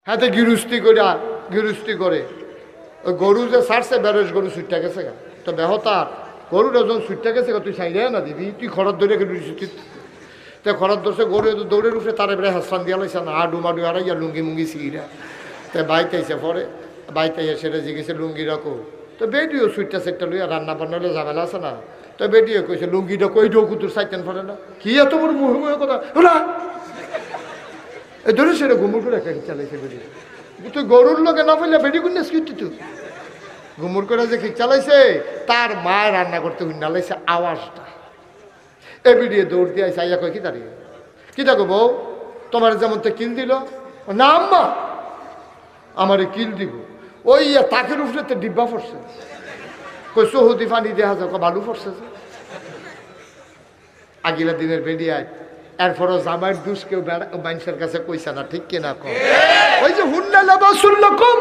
হাতে গিরুস্তি করে ওই গরু যে ছাড়ছে বেরোস গরু ছুটটা গেছে গা তো বেহতার গরুর ওজন ছুটটা গেছে গা তুই সাইডে না দিবি তুই খরচ ধরে তো খরচ ধরছে গরু দৌড়ের উঠে তার এবারে হাসান দিয়া লাইছে না আডু মাডু আড়াইয়া লুঙ্গি মুঙ্গি সিগিরা তো বাইতে আইসে পরে বাইতে সেটা জিগেছে লুঙ্গি রাখো তো বেডিও সুইটটা সেটটা লইয়া রান্না বান্না হলে ঝামেলা আছে না তো বেডিও কইছে লুঙ্গিটা কই ঢোকু তোর সাইতেন পরে না কি এত বড় মুহে কথা না এই ধরে সেটা ঘুমুর করে একটা চালাইছে বেডি তুই গরুর লোকে না ফেলে বেডি গুন্ডাস কি তুই ঘুমুর করে যে খিক চালাইছে তার মা রান্না করতে হুন্না লাইছে আওয়াজটা এ বিডিয়ে দৌড় দিয়ে আইসে আইয়া কয় কি দাঁড়িয়ে কি দেখো বউ তোমার যেমন তো কিল দিল না আম্মা আমারে কিল দিব ওই তাকের উপরে তো ডিব্বা পড়ছে কই সহুদি পানি দেখা যাও বালু পড়ছে আগিলা দিনের বেডিয়ায় এরপরও জামাইয়ের দুষ কেউ মানুষের কাছে কইছে না ঠিক কিনা কম ওই যে হুন্না লাবাসুল কম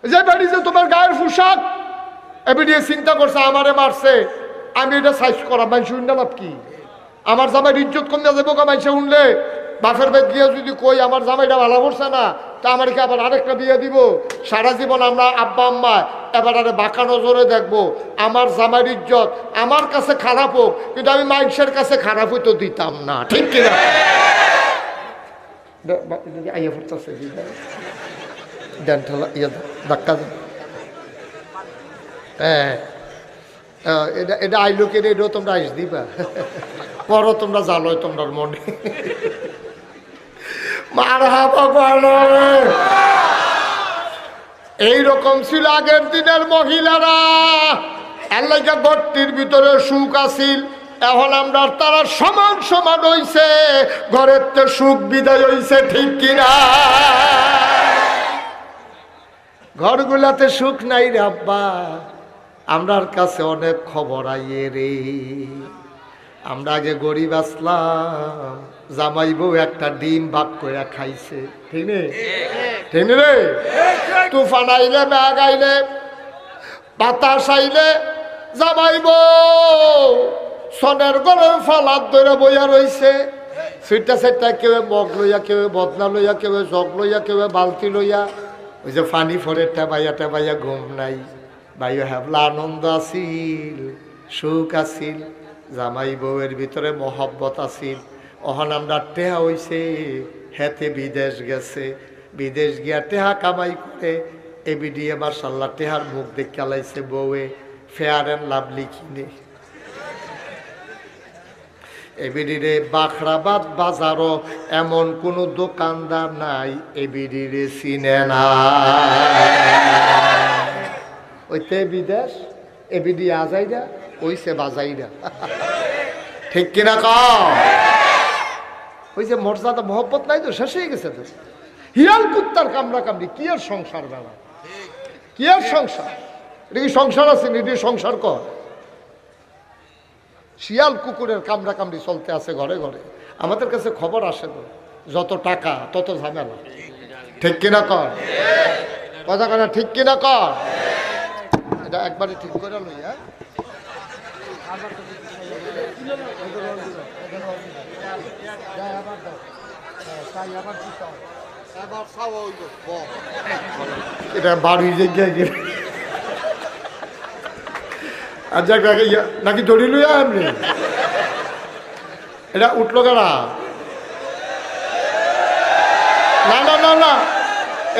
যে বাড়ি যে তোমার গায়ের পোশাক এবিডিয়ে চিন্তা করছে আমারে মারছে আমি এটা সাইজ করা মানুষ হুন্না লাভ কি আমার জামাইয়ের ইজ্জত কমিয়া যাবো কা মানুষে শুনলে বাপের বেদ গিয়ে যদি কই আমার জামাইটা ভালো করছে না তা আমার কি আবার আরেকটা বিয়ে দিব সারা জীবন আমরা আব্বা আম্মা এবার আরে বাঁকা নজরে দেখবো আমার জামাইয়ের ইজ্জত আমার কাছে খারাপ হোক কিন্তু আমি মানুষের কাছে খারাপ হইতো দিতাম না ঠিক কিনা আইয়া পড়তেছে দেন ঠেলা ইয়ে ধাক্কা দেন হ্যাঁ এটা আইলোকের এটাও তোমরা আইস দিবা পরও তোমরা জালো তোমরা মনে এইরকম ছিল আগের দিনের মহিলারা আল্লাহকে ঘরটির ভিতরে সুখ আসিল এখন আমরা তারা সমান সমান হইছে ঘরের তো সুখ বিদায় হইছে ঠিক কিনা ঘরগুলাতে সুখ নাই রে আব্বা আমরার কাছে অনেক খবর আইয়ে রে আমরা আগে গরিব আসলাম জামাই বউ একটা ডিম ভাগ করে খাইছে ঠিক নেই ঠিক রে তুফান আইলে ব্যাগ আইলে বাতাস আইলে জামাই বউ সনের গলের ফালাত ধরে বইয়া রইছে সুইটা সেটা কেউ মগ লইয়া কেউ বদনা লইয়া কেউ জগ লইয়া কেউ বালতি লইয়া ওই যে ফানি ফরে টেবাইয়া ঘুম নাই ভাইও হ্যাবলা আনন্দ আসিল সুখ আসিল জামাই বউয়ের ভিতরে মহব্বত আসিল অহন আমরা টেহা হইছে হেতে বিদেশ গেছে বিদেশ গিয়া টেহা কামাই করে এবিডিএ মার্শাল্লাহ টেহার মুখ দেখে লাইছে বউয়ে ফেয়ার অ্যান্ড লাভলি কিনে এবিডিরে বাখরাবাদ বাজারও এমন কোনো দোকানদার নাই এবিডিরে চিনে না ওইতে বিদেশ এবিডি আজাইরা ওইসে বাজাইরা ঠিক কিনা কম ওই যে মর্যাদা মহব্বত নাই তো শেষ হয়ে গেছে তো হিয়াল কুত্তার কামড়া কামড়ি কি আর সংসার বেলা কি আর সংসার এটা কি সংসার আছে এটি সংসার কর শিয়াল কুকুরের কামড়া কামড়ি চলতে আছে ঘরে ঘরে আমাদের কাছে খবর আসে তো যত টাকা তত ঝামেলা ঠিক কিনা কর কথা কথা ঠিক কিনা কর এটা একবারে ঠিক করে লই হ্যাঁ এটা বাড়ি জায়গায় আচ্ছা নাকি দড়ি লইয়া এমনি এটা উঠলো কেনা না না না না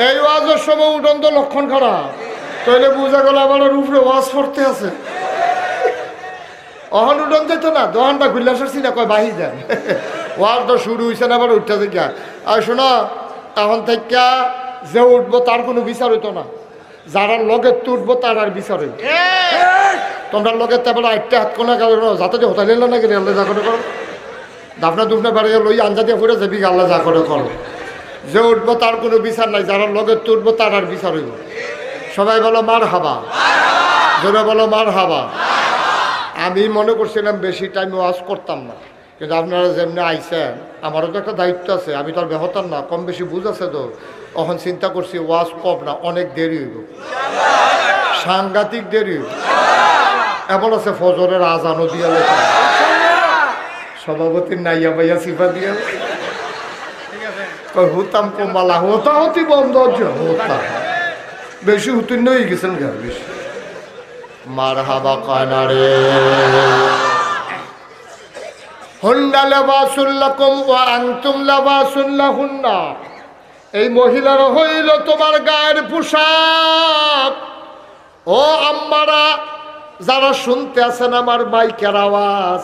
এই ওয়াজের সময় উঠন তো লক্ষণ খারাপ তাইলে বুঝা গেল আমার উপরে ওয়াজ পড়তে আছে অহন উঠন যেত না দোকানটা খুললে আসছি না কয় বাহি যান ওয়াজ তো শুরু হয়েছে না আবার উঠতে থেকে আর শোনো এখন থেকে যে উঠবো তার কোনো বিচার হইতো না যারা লগে তুটবো তার আর বিচার হইব তোমরা লগে তারপরে একটা হাত কোনা গেল যাতে যে হোটেল না গেলে আল্লাহ যা করে করো দাফনা দুফনা বাড়ি লই আঞ্জা দিয়ে পড়ে যাবি আল্লাহ যা করে করো যে উঠবো তার কোনো বিচার নাই যারা লগে তুটবো তার আর বিচার হইব সবাই বলো মার হাবা জোরে বলো মার হাবা আমি মনে করছিলাম বেশি টাইম ওয়াজ করতাম না কিন্তু আপনারা যেমনি আইসেন আমারও তো একটা দায়িত্ব আছে আমি তো আর বেহতার না কম বেশি বুঝ আছে তো তখন চিন্তা করছি ওয়াজ কম না অনেক দেরি হইব সাংঘাতিক দেরি হইব এমন আছে ফজরের আজানও দিয়া সভাপতির নাইয়া পাইয়া সিফা দিয়া হুতাম কমালা হতা হতি বন্ধ হচ্ছে হতা বেশি উত্তীর্ণ হয়ে গেছেন গা বেশি মার হাবা কয়না রে হুন্না লাবাসুল লাকুম ওয়া আনতুম লাবাসুল লাহুন্না এই মহিলারা হইল তোমার গায়ের পোশাক ও আম্মারা যারা শুনতে আছেন আমার মাইকের আওয়াজ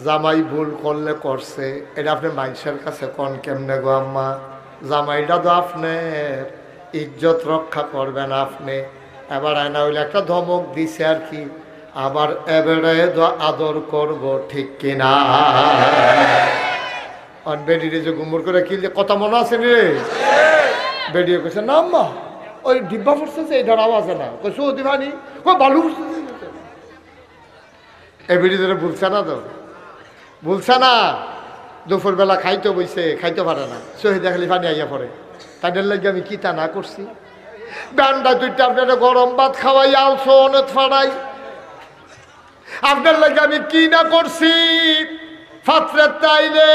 জামাই ভুল করলে করছে এটা আপনি মাইসের কাছে কোন কেমনে গো আম্মা জামাইটা তো আপনার ইজ্জত রক্ষা করবেন আপনি এবার আয়না হইলে একটা ধমক দিছে আর কি আবার এবারে আদর করব ঠিক কিনা বেডিরে যে গুমর করে কিল কথা মনে আছে রে বেডিয়ে কইছে না আম্মা ওই ডিব্বা ফুটছে এইটার আওয়াজ না কইছে ও দিবানি ও বালু ফুটছে এ বেডিরে বলছে না তো বলছে না দুপুরবেলা খাইতে বইছে খাইতে পারে না শহীদ খালি পানি আইয়া পড়ে তাদের লাগে আমি কি তা না করছি ডান্ডা দুইটা আপনারা গরম ভাত খাওয়াই আলসো অনেক ফাড়াই আপনার লাগে আমি কি না করছি ফাতরের তাইলে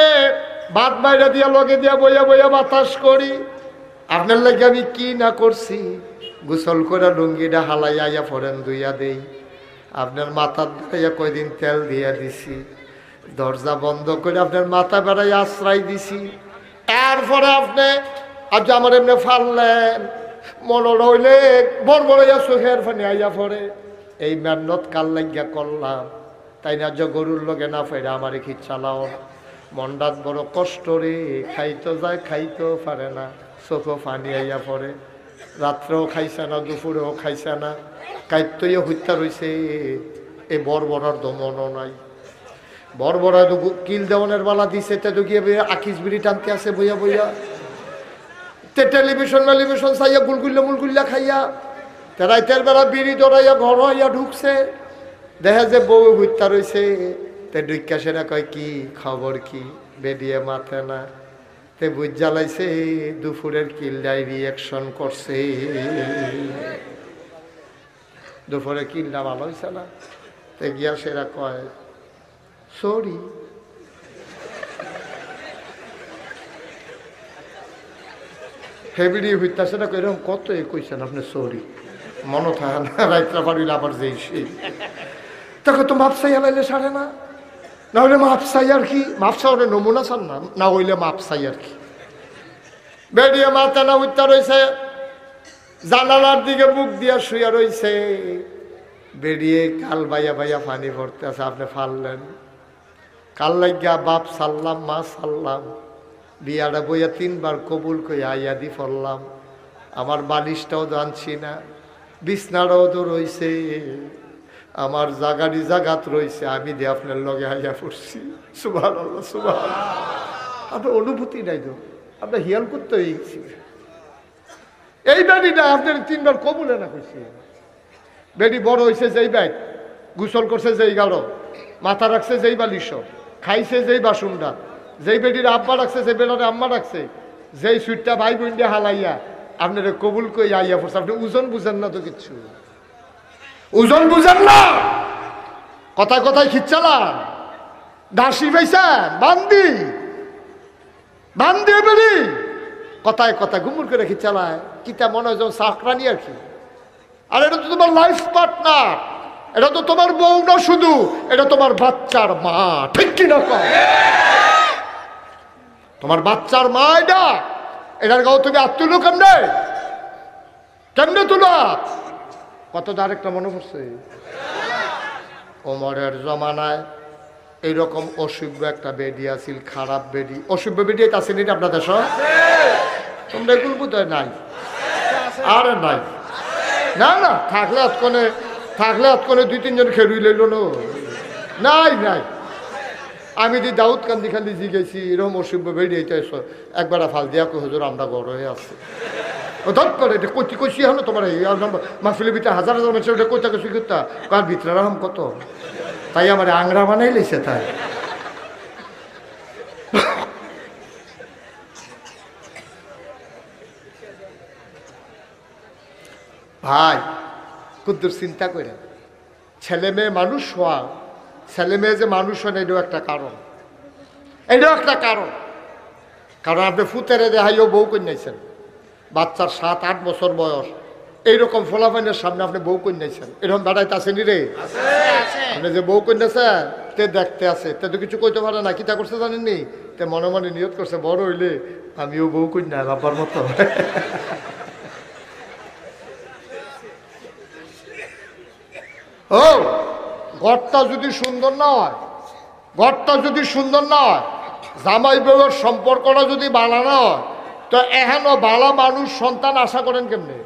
ভাত বাইরে দিয়া লগে দিয়া বইয়া বইয়া বাতাস করি আপনার লাগে আমি কি না করছি গোসল করে লুঙ্গিটা হালাই আইয়া পড়েন দুইয়া দেই আপনার মাথার ধরাইয়া কয়দিন তেল দিয়া দিছি দরজা বন্ধ করে আপনার মাথা বেড়াই আশ্রয় দিছি এরপরে আপনি আজ আমার এমনি ফাললেন মনে রইলে বড় বড় চোখের ফানি আইয়া পড়ে এই মেহনত কাল লাগিয়া করলাম তাই না যে গরুর লগে না ফেরা আমার কি চালাও মন্ডাত বড় কষ্ট রে খাইতে যায় খাইতেও পারে না চোখও ফানি আইয়া পড়ে রাত্রেও খাইছে না দুপুরেও খাইছে না কাইত্যই হত্যা রয়েছে এই বড়ার দমনও নাই বড়া তো কিল দেওয়ানের বেলা দিছে তে তো গিয়ে আকিস বিড়ি টানতে আছে বইয়া বইয়া তে টেলিভিশন চাইয়া মুলগুল্লা খাইয়া তে রাইতের বেলা বিড়ি দৌড়াইয়া ঘর হইয়া ঢুকছে দেখা যে বউ হত্যা রয়েছে তে ডুইকা সেরা কয় কি খবর কি বেরিয়ে মাথে না তে বুঝ জ্বালাইছে দুপুরের কিলটাই রিয়াকশন করছে দুপুরে কিলটা ভালো হয়েছে না তে গিয়া সেরা কয় সরি হেবিডি হইতাছে না এরকম কত কইছেন আপনি সরি মনে থাকে না রাইতরা পারিলে আবার যেই সেই তাকে তো মাপ চাই হালাইলে সারে না না হইলে মাপ চাই আর কি মাপ চাওয়ারে নমুনা চান না না হইলে মাপ চাই আর কি বেডিয়ে মাথা না উঠতে রয়েছে জানালার দিকে বুক দিয়া শুয়ে রয়েছে বেরিয়ে কাল বাইয়া বাইয়া পানি ভরতে আছে আপনি ফাললেন কাল লাগিয়া বাপ সারলাম মা সারলাম বিয়াটা বইয়া 3 বার কবুল কইয়া আইয়া দি ফরলাম আমার বালিশটাও জানছি না বিছনাটাও তো রয়েছে আমার জাগারি জাগাত রয়েছে আমি দিয়ে আপনার লগে আইয়া পড়ছি সুবহানাল্লাহ সুবহানাল্লাহ আপনার অনুভূতি নাই তো আপনার হিয়াল করতে হয়ে গেছি এই বেডিটা আপনার 3 বার কবুলে না করছি বেডি বড় হয়েছে যেই ব্যাগ গোসল করছে যেই গাড়ো মাথা রাখছে যেই বালিশ খাইছে যেই বাসুনটা যেই বেডির আব্বা রাখছে সেই বেড়ারে আম্মা রাখছে যেই সুইটটা ভাই বোন দিয়ে হালাইয়া আপনার কবুল কই আইয়া পড়ছে আপনি ওজন বুঝেন না তো কিচ্ছু ওজন বুঝেন না কথায় কথায় খিচ্চালান দাসি পাইছেন বান্দি বেরি কথায় কথায় ঘুমুর করে খিচ্চালায় কিতা মনে হয় যেমন চাকরানি আর কি আর এটা তো তোমার লাইফ পার্টনার এটা তো তোমার বউ না শুধু এটা তোমার বাচ্চার মা ঠিক কিনা কয় তোমার বাচ্চার মা এটার গাও তুমি তুলো কেমনে তুলো কত আরেকটা মনে পড়ছে ওমরের জমানায় এইরকম অসভ্য একটা বেডি আছিল খারাপ বেডি অসভ্য বেডি আছে নি আপনার দেশ তোমরা এগুলো বোধ নাই আর নাই না না থাকলে আতকনে 2-3 জন খেলুই লইল নাই নাই আমি দি দাউদ কান্দি খান্দি জিগেছি এরকম অসভ্য বেরিয়ে একবার ফাল দিয়া হুজুর আমরা গড় হয়ে আসছে ও ধর করে এটা কচি কচি হলো তোমার মাফিলের ভিতরে হাজার মানুষের ওটা কোথা কচি করতা কার ভিতরে রকম কত তাই আমার আংরা বানাই লেছে তাই ভাই কুদ্দুর চিন্তা করে ছেলে মেয়ে মানুষ হওয়া ছেলে মেয়ে যে মানুষ হয় না এটাও একটা কারণ কারণ আপনি ফুতেরে দেখাইও বউ কন্যাইছেন, বাচ্চার 7-8 বছর বয়স, এইরকম ফলাফলের সামনে আপনি বউ কন্যাইছেন, এরকম বেড়াইতে আসেনি রে? আপনি যে বউ কন্যাছেন তে দেখতে আছে, তে তো কিছু কইতে পারে না, কিতা করছে জানেননি? তে মনে মনে নিয়ত করছে, বড় হইলে আমিও বউ কন্যা বাবার মতো। ও ঘরটা যদি সুন্দর না হয়, ঘরটা যদি সুন্দর না হয়, জামাই বউয়ের সম্পর্কটা যদি ভালো না হয়, তো এহেন ভালো মানুষ সন্তান আশা করেন কেমনে?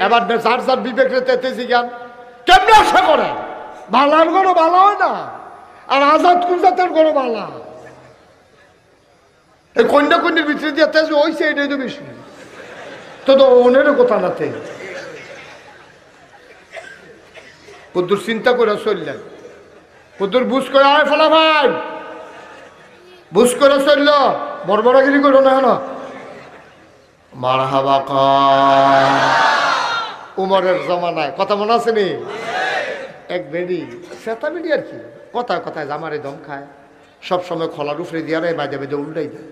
এবার যার যার বিবেক রেতে জিজ্ঞান কেমনে আশা করেন? ভালার গরো ভালো হয় না, আর আজাদ কুজাতের গরো ভালা। এই কন্যা কন্যার ভিতরে দিয়ে তেজ হয়েছে, এটাই তো বেশি। তো ওনেরও কথা না থেকে কদ্দুর চিন্তা করে চললেন, কদ্দুর বুঝ করে আয় ফলা ভাই, বুঝ করে চলল, বড়বড়াগিরি করো না কেন? মারহাবা উমরের জমানায় কথা মনে আছে নি? এক বেড়ি সেতা বেড়ি আর কি, কথায় কথায় জামারে দম খায়, সবসময় খোলার উপরে দিয়ে রে বাজে বাজে উল্টাই দেয়।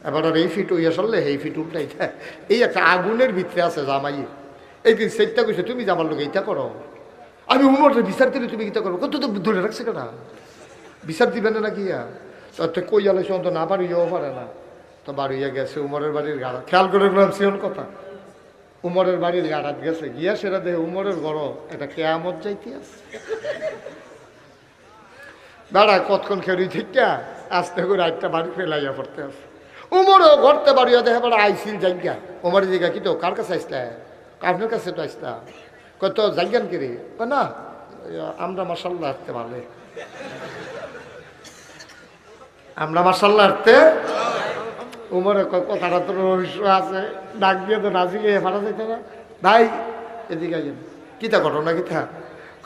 এবার আর এই ফিট হইয়া চললে এই ফিট উল্টাই দেয়। এই একটা আগুনের ভিতরে আছে জামাই। একদিন সেটটা কইছে তুমি জামার লোক এইটা করো, আমি উমরের বিচার দিলে তুমি কিতা করবো? কত তো ধরে রাখছে কেনা, বিচার দিবে না নাকি? তো কই আলোচ তো না বাড়িয়েও পারে না, তো বাড়িয়ে গেছে উমরের বাড়ির গাড়া। খেয়াল করে সিওন কথা, উমরের বাড়ির গাড়াত গেছে, গিয়া সেটা দেখে উমরের ঘর এটা কেয়ামত যাইতে আছে। দাঁড়া কতক্ষণ খেলি ঠিক আস্তে করে একটা বাড়ি ফেলাইয়া পড়তে আছে। উমরও ঘরতে বাড়িয়া দেখে বড় আইসিল জায়গা। উমরের জায়গা কি তো কার কাছে আসলে? আপনার কাছে তো আসলাম। কত জায়গান কিরে? না আমরা মাসাল্লাহ হাঁটতে ভালো, আমরা মাসাল্লাহ হাঁটতে। উমরের কথাটা তো রহস্য আছে, ডাক দিয়ে তো রাজি গিয়ে ফাটা যাইতে না। ভাই এদিকে আইন, কিতা ঘটনা কিতা?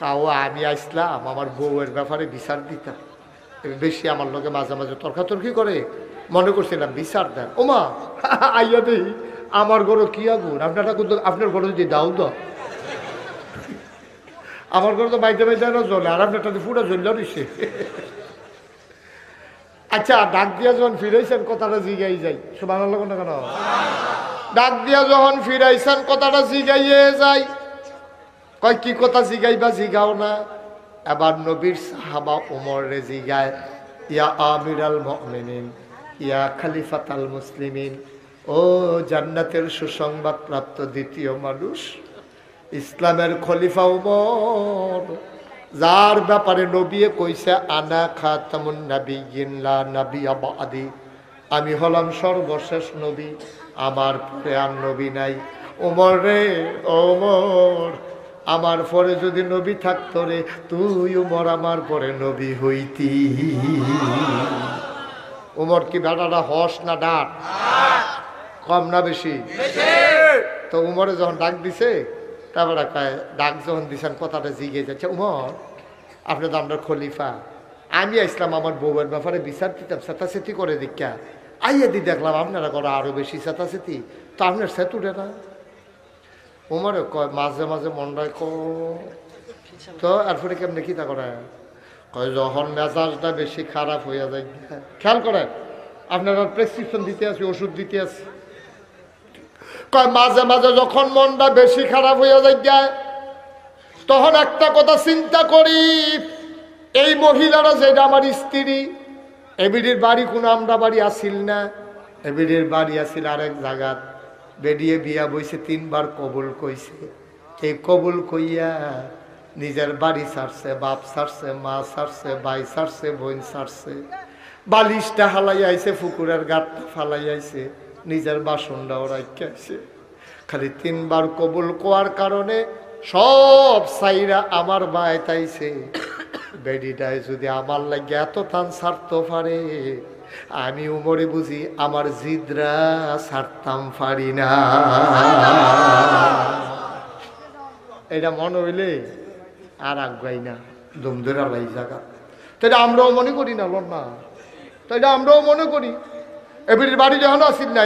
কাও আমি আসলাম আমার বউয়ের ব্যাপারে বিচার দিতাম, বেশি আমার লোকে মাঝে মাঝে তর্কাতর্কি করে, মনে করছিলাম বিচার দেন। ওমা আইয়া দেই আমার ঘরে কি আগুন, আপনারা কিন্তু আপনার ঘরে যদি দাও তো, আমার ঘরে তো বাইতে বাইতে জ্বলে, আর আপনারটা পুরো জ্বললে রয়েছে। আচ্ছা ডাক দিয়া যখন ফিরাইছেন কথাটা জিগাই যাই, সুবহান আল্লাহ না কেন? ডাক দিয়া যখন ফিরাইছেন কথাটা জিগাইয়ে যাই, কয় কি কথা জিগাইবা জিগাও না। এবার নবীর সাহাবা উমর রে জিগায়, ইয়া আমিরাল মুমিনিন, ইয়া খলিফাতাল মুসলিমিন, ও জান্নাতের সুসংবাদ প্রাপ্ত দ্বিতীয় মানুষ, ইসলামের খলিফা উমর, যার ব্যাপারে নবী কইছে আনা খাতামুন নাবিয়্যিন লা নাবিয়্যা বাদি, আমি হলাম সর্বশেষ নবী, আমার পরে আর নবী নাই। ওমর রে ওমর, আমার পরে যদি নবী থাকতো রে, তুই উমর আমার পরে নবী হইতি। উমর কি বেটাটা হস না ডাক? কম না বেশি? তো উমরে যখন ডাক দিছে, তারপরে ডাক যখন দিছেন কথাটা জিগে যাচ্ছে, উমর আপনি তো আমরা খলিফা, আমি আসলাম আমার বউয়ের ব্যাপারে বিচার দিতাম, চেতাচেতি করে দীক্ষা আইয়া দি দেখলাম আপনারা করো আরো বেশি চেতাচেতি, তো আপনার সেত উঠে না। উমরে কয় মাঝে মাঝে মনটায় তো এরপরে কেমনি কিতা করে? কয় যখন মেজাজটা বেশি খারাপ হইয়া যায়, খেয়াল করেন আপনারা প্রেসক্রিপশন দিতে আসি, ওষুধ দিতে আসি, কয় মাঝে মাঝে যখন মনটা বেশি খারাপ হইয়া যায়, তখন একটা কথা চিন্তা করি, এই মহিলারা যেটা আমার স্ত্রী, এবিডির বাড়ি কোনো আমরা বাড়ি আসিল না, এবিডির বাড়ি আসিল আরেক জায়গাত, বেডিয়ে বিয়া বইছে 3 বার কবুল কইছে, এই কবুল কইয়া নিজের বাড়ি ছাড়ছে, বাপ ছাড়ছে, মা ছাড়ছে, ভাই ছাড়ছে, বোন ছাড়ছে, বালিশটা হালাই আইছে, পুকুরের গাঁটটা ফালাই আইছে, নিজের বাসনটাও রাখছে, খালি 3 বার কবুল কোয়ার কারণে সব সাইরা আমার বাইতাইছে। বেডিটায় যদি আমার লাগে এত টান ছাড়তে পারে, আমি উমরে বুঝি আমার জিদরা ছাড়তাম পারি না। এটা মনে হইলে আর আগাই না, দুমদুরা লাই জায়গা। তো এটা আমরাও মনে করি না লোন না, তো এটা আমরাও মনে করি। এবির বাড়ি যখন আসিল না,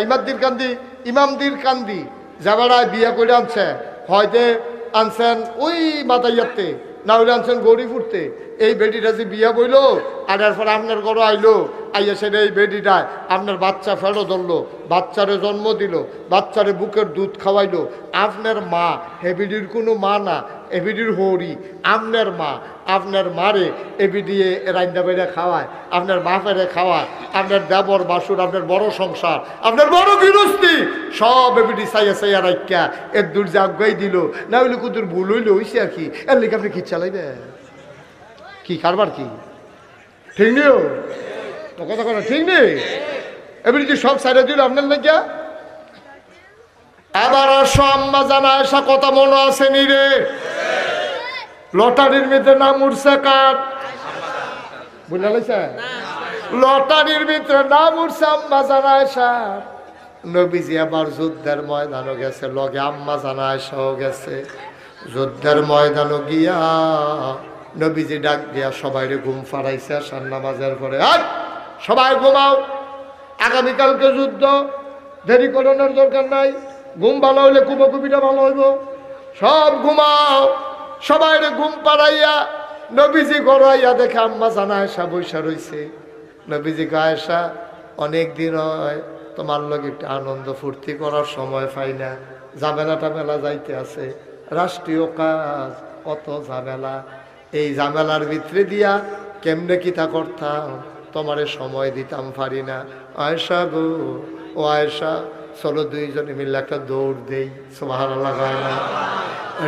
ইমামদির কান্দি যাবারায় বিয়া করে আনছে, হয়তো আনছেন ওই মাতাইয়াতে না হলে আনছেন গড়ি ফুটতে। এই বেডিটা যে বিয়া বইল আর এরপর আপনার ঘরে আইলো, আইয়া সেটা এই বেডিটায় আপনার বাচ্চা ফেরো ধরলো, বাচ্চারে জন্ম দিল, বাচ্চারে বুকের দুধ খাওয়াইলো। আপনার মা হেবিডির কোনো মা না, এবিডির হরি আপনার মা। আপনার মারে এবি দিয়ে রান্না বেড়ে খাওয়ায়, আপনার বাপেরে খাওয়ায়, আপনার দেবর বাসুর, আপনার বড় সংসার, আপনার বড় গৃহস্থী সব এবিডি চাইয়া চাইয়া রাখা এর দূর যে আজ্ঞাই দিল। না হইলে কুতুর ভুল হইলে হইছে আর কি, এর লেগে আপনি কি চালাইবে কি কারবার কি ঠিক নেই? কথা কথা ঠিক নেই। এবিডি যে সব সাইডে দিল আপনার লেগে। আবার আসো আম্মা জানা এসা কথা মনে আছে নি রে? লটারির ভিতরে নাম উঠছে কার? বুঝলা লাইছে? লটারির ভিতরে নাম উঠছে আম্মা জানা এসা। নবীজি আবার যুদ্ধের ময়দানও গেছে, লগে আম্মা জানা এসাও গেছে। যুদ্ধের ময়দানও গিয়া নবীজি ডাক দিয়া সবাইরে ঘুম ফাড়াইছে। আসার নামাজের পরে সবাই ঘুমাও, আগামীকালকে যুদ্ধ, দেরি করানোর দরকার নাই। ঘুম ভালো হইলে কুবকুবিটা ভালো হইব। সব ঘুমাও, সবাই ঘুম পাড়াইয়া নবীজি গড়াইয়া দেখে আম্মা জানা আয়েশা বৈশা রইছে। নবীজি আয়েশা অনেক দিন হয় তোমার লগে একটু আনন্দ ফুর্তি করার সময় পাই না, ঝামেলা টামেলা যাইতে আছে, রাষ্ট্রীয় কাজ, কত ঝামেলা। এই ঝামেলার ভিতরে দিয়া কেমনে কিতা করতাম, তোমারে সময় দিতাম পারি না। আয়েশা গো, ও আয়েশা চলো দুইজনে মিলে একটা দৌড় দেই। সুবহানাল্লাহ না?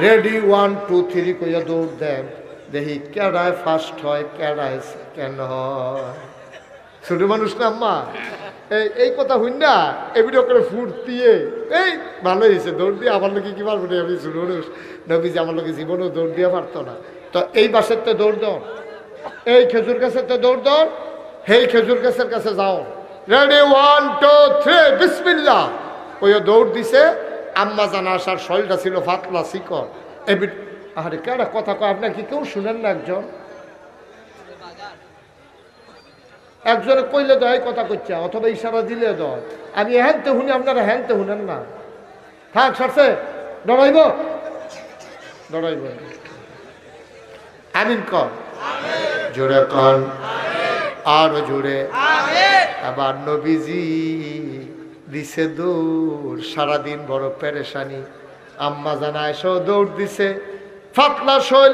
রেডি 1 2 3 কইয়া দৌড় দেন, দেখি কেডায় ফার্স্ট হয় কেডায় সেকেন্ড হয়। ছোট মানুষ না আম্মা, এই কথা হইন না এবিডিও করে ফুটতিয়ে এই ভালো হয়েছে দৌড় দিয়ে আমার লোকে কি পারবো না। আমি ছোট মানুষ, নবীজি আমার লোকে জীবনেও দৌড় দিয়ে পারতো না। তো এই বাসের তো দৌড় দাও, এই খেজুর গাছের তো দৌড় দাও, এই খেজুর গাছের কাছে যাও। রেডি 1 2 3 বিসমিল্লাহ কইয়া দৌড় দিছে। আম্মা জানা আসার শরীরটা ছিল ফাতলা শিকড়। এবিড আরে কেডা কথা কয় আপনার কি কেউ শুনেন না? একজনে কইলে দয় কথা করছে, অথবা ইশারা দিলে দয়। আমি হ্যানতে শুনি, আপনারা হ্যানতে শুনেন না। থাক সরছে, ডরাইব ডরাইব। আমিন কর, জোরে কর, আরো জোরে। আবার নবীজি দিছে দৌড়, সারাদিন বড় পেরেশানি। আম্মা জানা এসো দৌড় দিছে, ফাতলা শৈল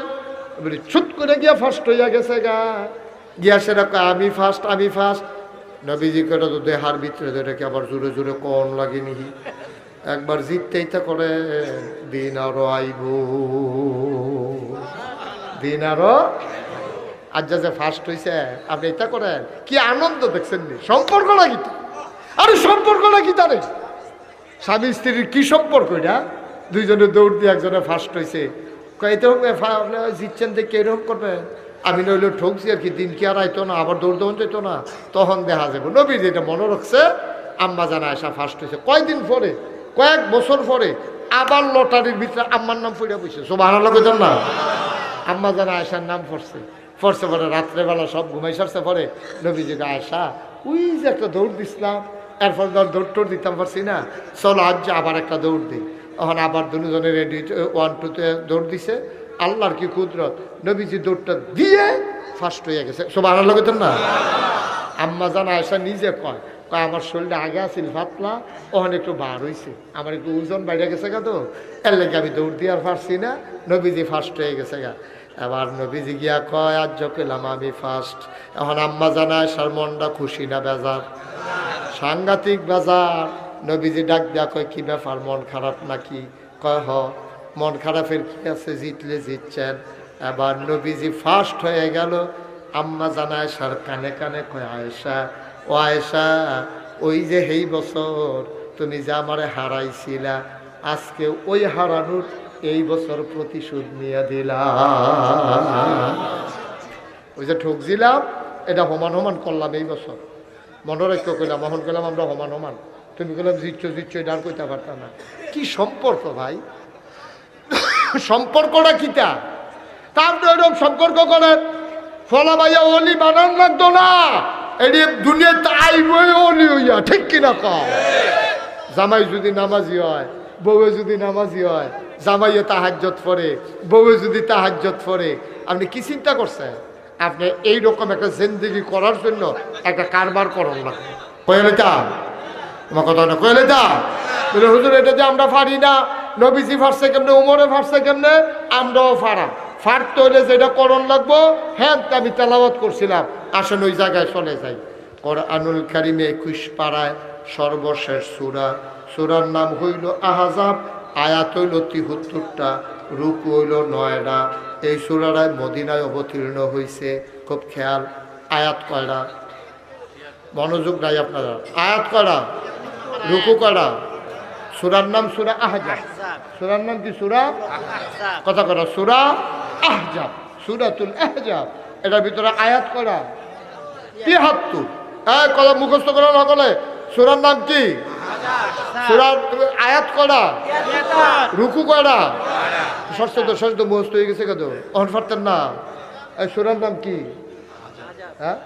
ছুট করে গিয়া ফার্স্ট হইয়া গেছে গা। গিয়া সেরকম আমি ফার্স্ট আমি ফার্স্ট। নবীজি করে তো দেহার ভিতরে এটাকে আবার জোরে জোরে কন লাগেনি। একবার জিততেই তো করে দিন আরো আইব, দিন আরো। আজ যে ফার্স্ট হয়েছে আপনি এটা করেন কি আনন্দ দেখছেন নি? সম্পর্ক নাকি? আরে সম্পর্ক নাকি তারে? স্বামী স্ত্রীর কি সম্পর্ক এটা? দুইজনে দৌড় দিয়ে একজনে ফার্স্ট হয়েছে, জিতছেন দেখে এরকম করবেন। আমি নইলে ঠকছি আর কি, দিন কি আর আইতো না, আবার দৌড় দৌড় যেত না, তখন দেখা যাবে। নবী যেটা মনে রাখছে আম্মা জানা আয়েশা ফার্স্ট হয়েছে। কয়দিন পরে, কয়েক বছর পরে আবার লটারির ভিতরে আম্মার নাম পড়ে বসে। সুবহানাল্লাহ কইতাম না? আম্মা জানা আয়েশার নাম পড়ছে পরে রাত্রেবেলা সব ঘুমাই সারছে। পরে নবীজি আয়েশা ওই যে একটা দৌড় দিছিলাম, এরপর দৌড় টোড় দিতাম পারছি না, চলো আজ আবার একটা দৌড় দিই। তখন আবার দুজনে রেডি 1 2 তে দৌড় দিছে। আল্লাহর কি কুদরত, নবীজি দৌড়টা দিয়ে ফার্স্ট হয়ে গেছে। সুবহানাল্লাহ কইতাম না? আম্মা জানা আয়েশা নিজে কয় আমার শরীরটা আগে আছিল ফাতলা, ওখানে একটু বার হয়েছে, আমার একটু ওজন বাইরে গেছে গা, তো এর লেগে আমি দৌড় দিয়ে আর পারছি না, নবীজি ফার্স্ট হয়ে গেছে গা। এবার নবীজি গিয়া কয় আজ পেলাম আমি ফার্স্ট। এখন আম্মা জানা আয়েশার মনটা খুশি না বেজার? সাংঘাতিক বেজার। নবীজি ডাক দিয়া কয় কি ব্যাপার, মন খারাপ নাকি? কয় হ, মন খারাপের কি আছে, জিতলে জিতছেন। এবার নবীজি ফার্স্ট হয়ে গেল। আম্মা জানা আয়েশার কানে কানে কয় আয়েশা, ও আয়েশা, ওই যে এই বছর তুমি যে আমারে হারাইছিলা, আজকে ওই হারানোর এই বছর প্রতিশোধ নিয়ে দিলাম। ওই যে ঠকছিলাম এটা সমান সমান করলাম এই বছর। মনে রাখতে কইলাম, মহন করলাম আমরা সমান সমান। তুমি কইলাম জিতছ এটা আর কইতে পারতাম না। কি সম্পর্ক ভাই, সম্পর্কটা কিটা? তারপরে ওইরকম সম্পর্ক করেন, ফলা ভাইয়া অলি বানান লাগতো না, এটি দুনিয়া তাই অলি হইয়া, ঠিক কিনা কম? জামাই যদি নামাজি হয়, বউয়ে যদি নামাজি হয়, জামাইয়ে তাহাজ্জুদ পড়ে, বউ যদি তাহাজ্জুদ পড়ে, আপনি কি চিন্তা করছেন? আপনি এইরকম একটা জিন্দেগি করার জন্য একটা কারবার করেন না। কইলে তা তোমার কথা না, কইলে তা বলে হুজুর এটা যে আমরা পারি না, নবীজি ফারছে কেমনে, উমরে ফারছে কেমনে, আমরাও ফারা ফারতে হইলে যেটা করণ লাগবো। হ্যাঁ, আমি তেলাওয়াত করছিলাম, আসেন ওই জায়গায় চলে যাই। কোরআনুল কারিমে 21 পারায় সর্বশেষ সূরা, সূরার নাম হইল আহজাব, আয়াত হইল 73টা, রুকু হইল 9টা। এই সূরাটায় মদিনায় অবতীর্ণ হয়েছে। খুব খেয়াল, আয়াত কয়টা? মনোযোগ নাই আপনারা। আয়াত কয়টা? রুকু কয়টা? সূরার নাম সূরা আহজাব। সূরার নাম কি? সূরা কথা কয়টা? সূরা আহজাব, সূরাতুল আহজাব। এটার ভিতরে আয়াত কয়টা? 73। এই কথা মুখস্থ করা না বলে। সূরার নাম কি? সূরার আয়াত কয়টা? রুকু কয়টা? ষষ্ঠ মুখস্থ হয়ে গেছে কত? অন পারতেন না। এই সূরার নাম কি? হ্যাঁ,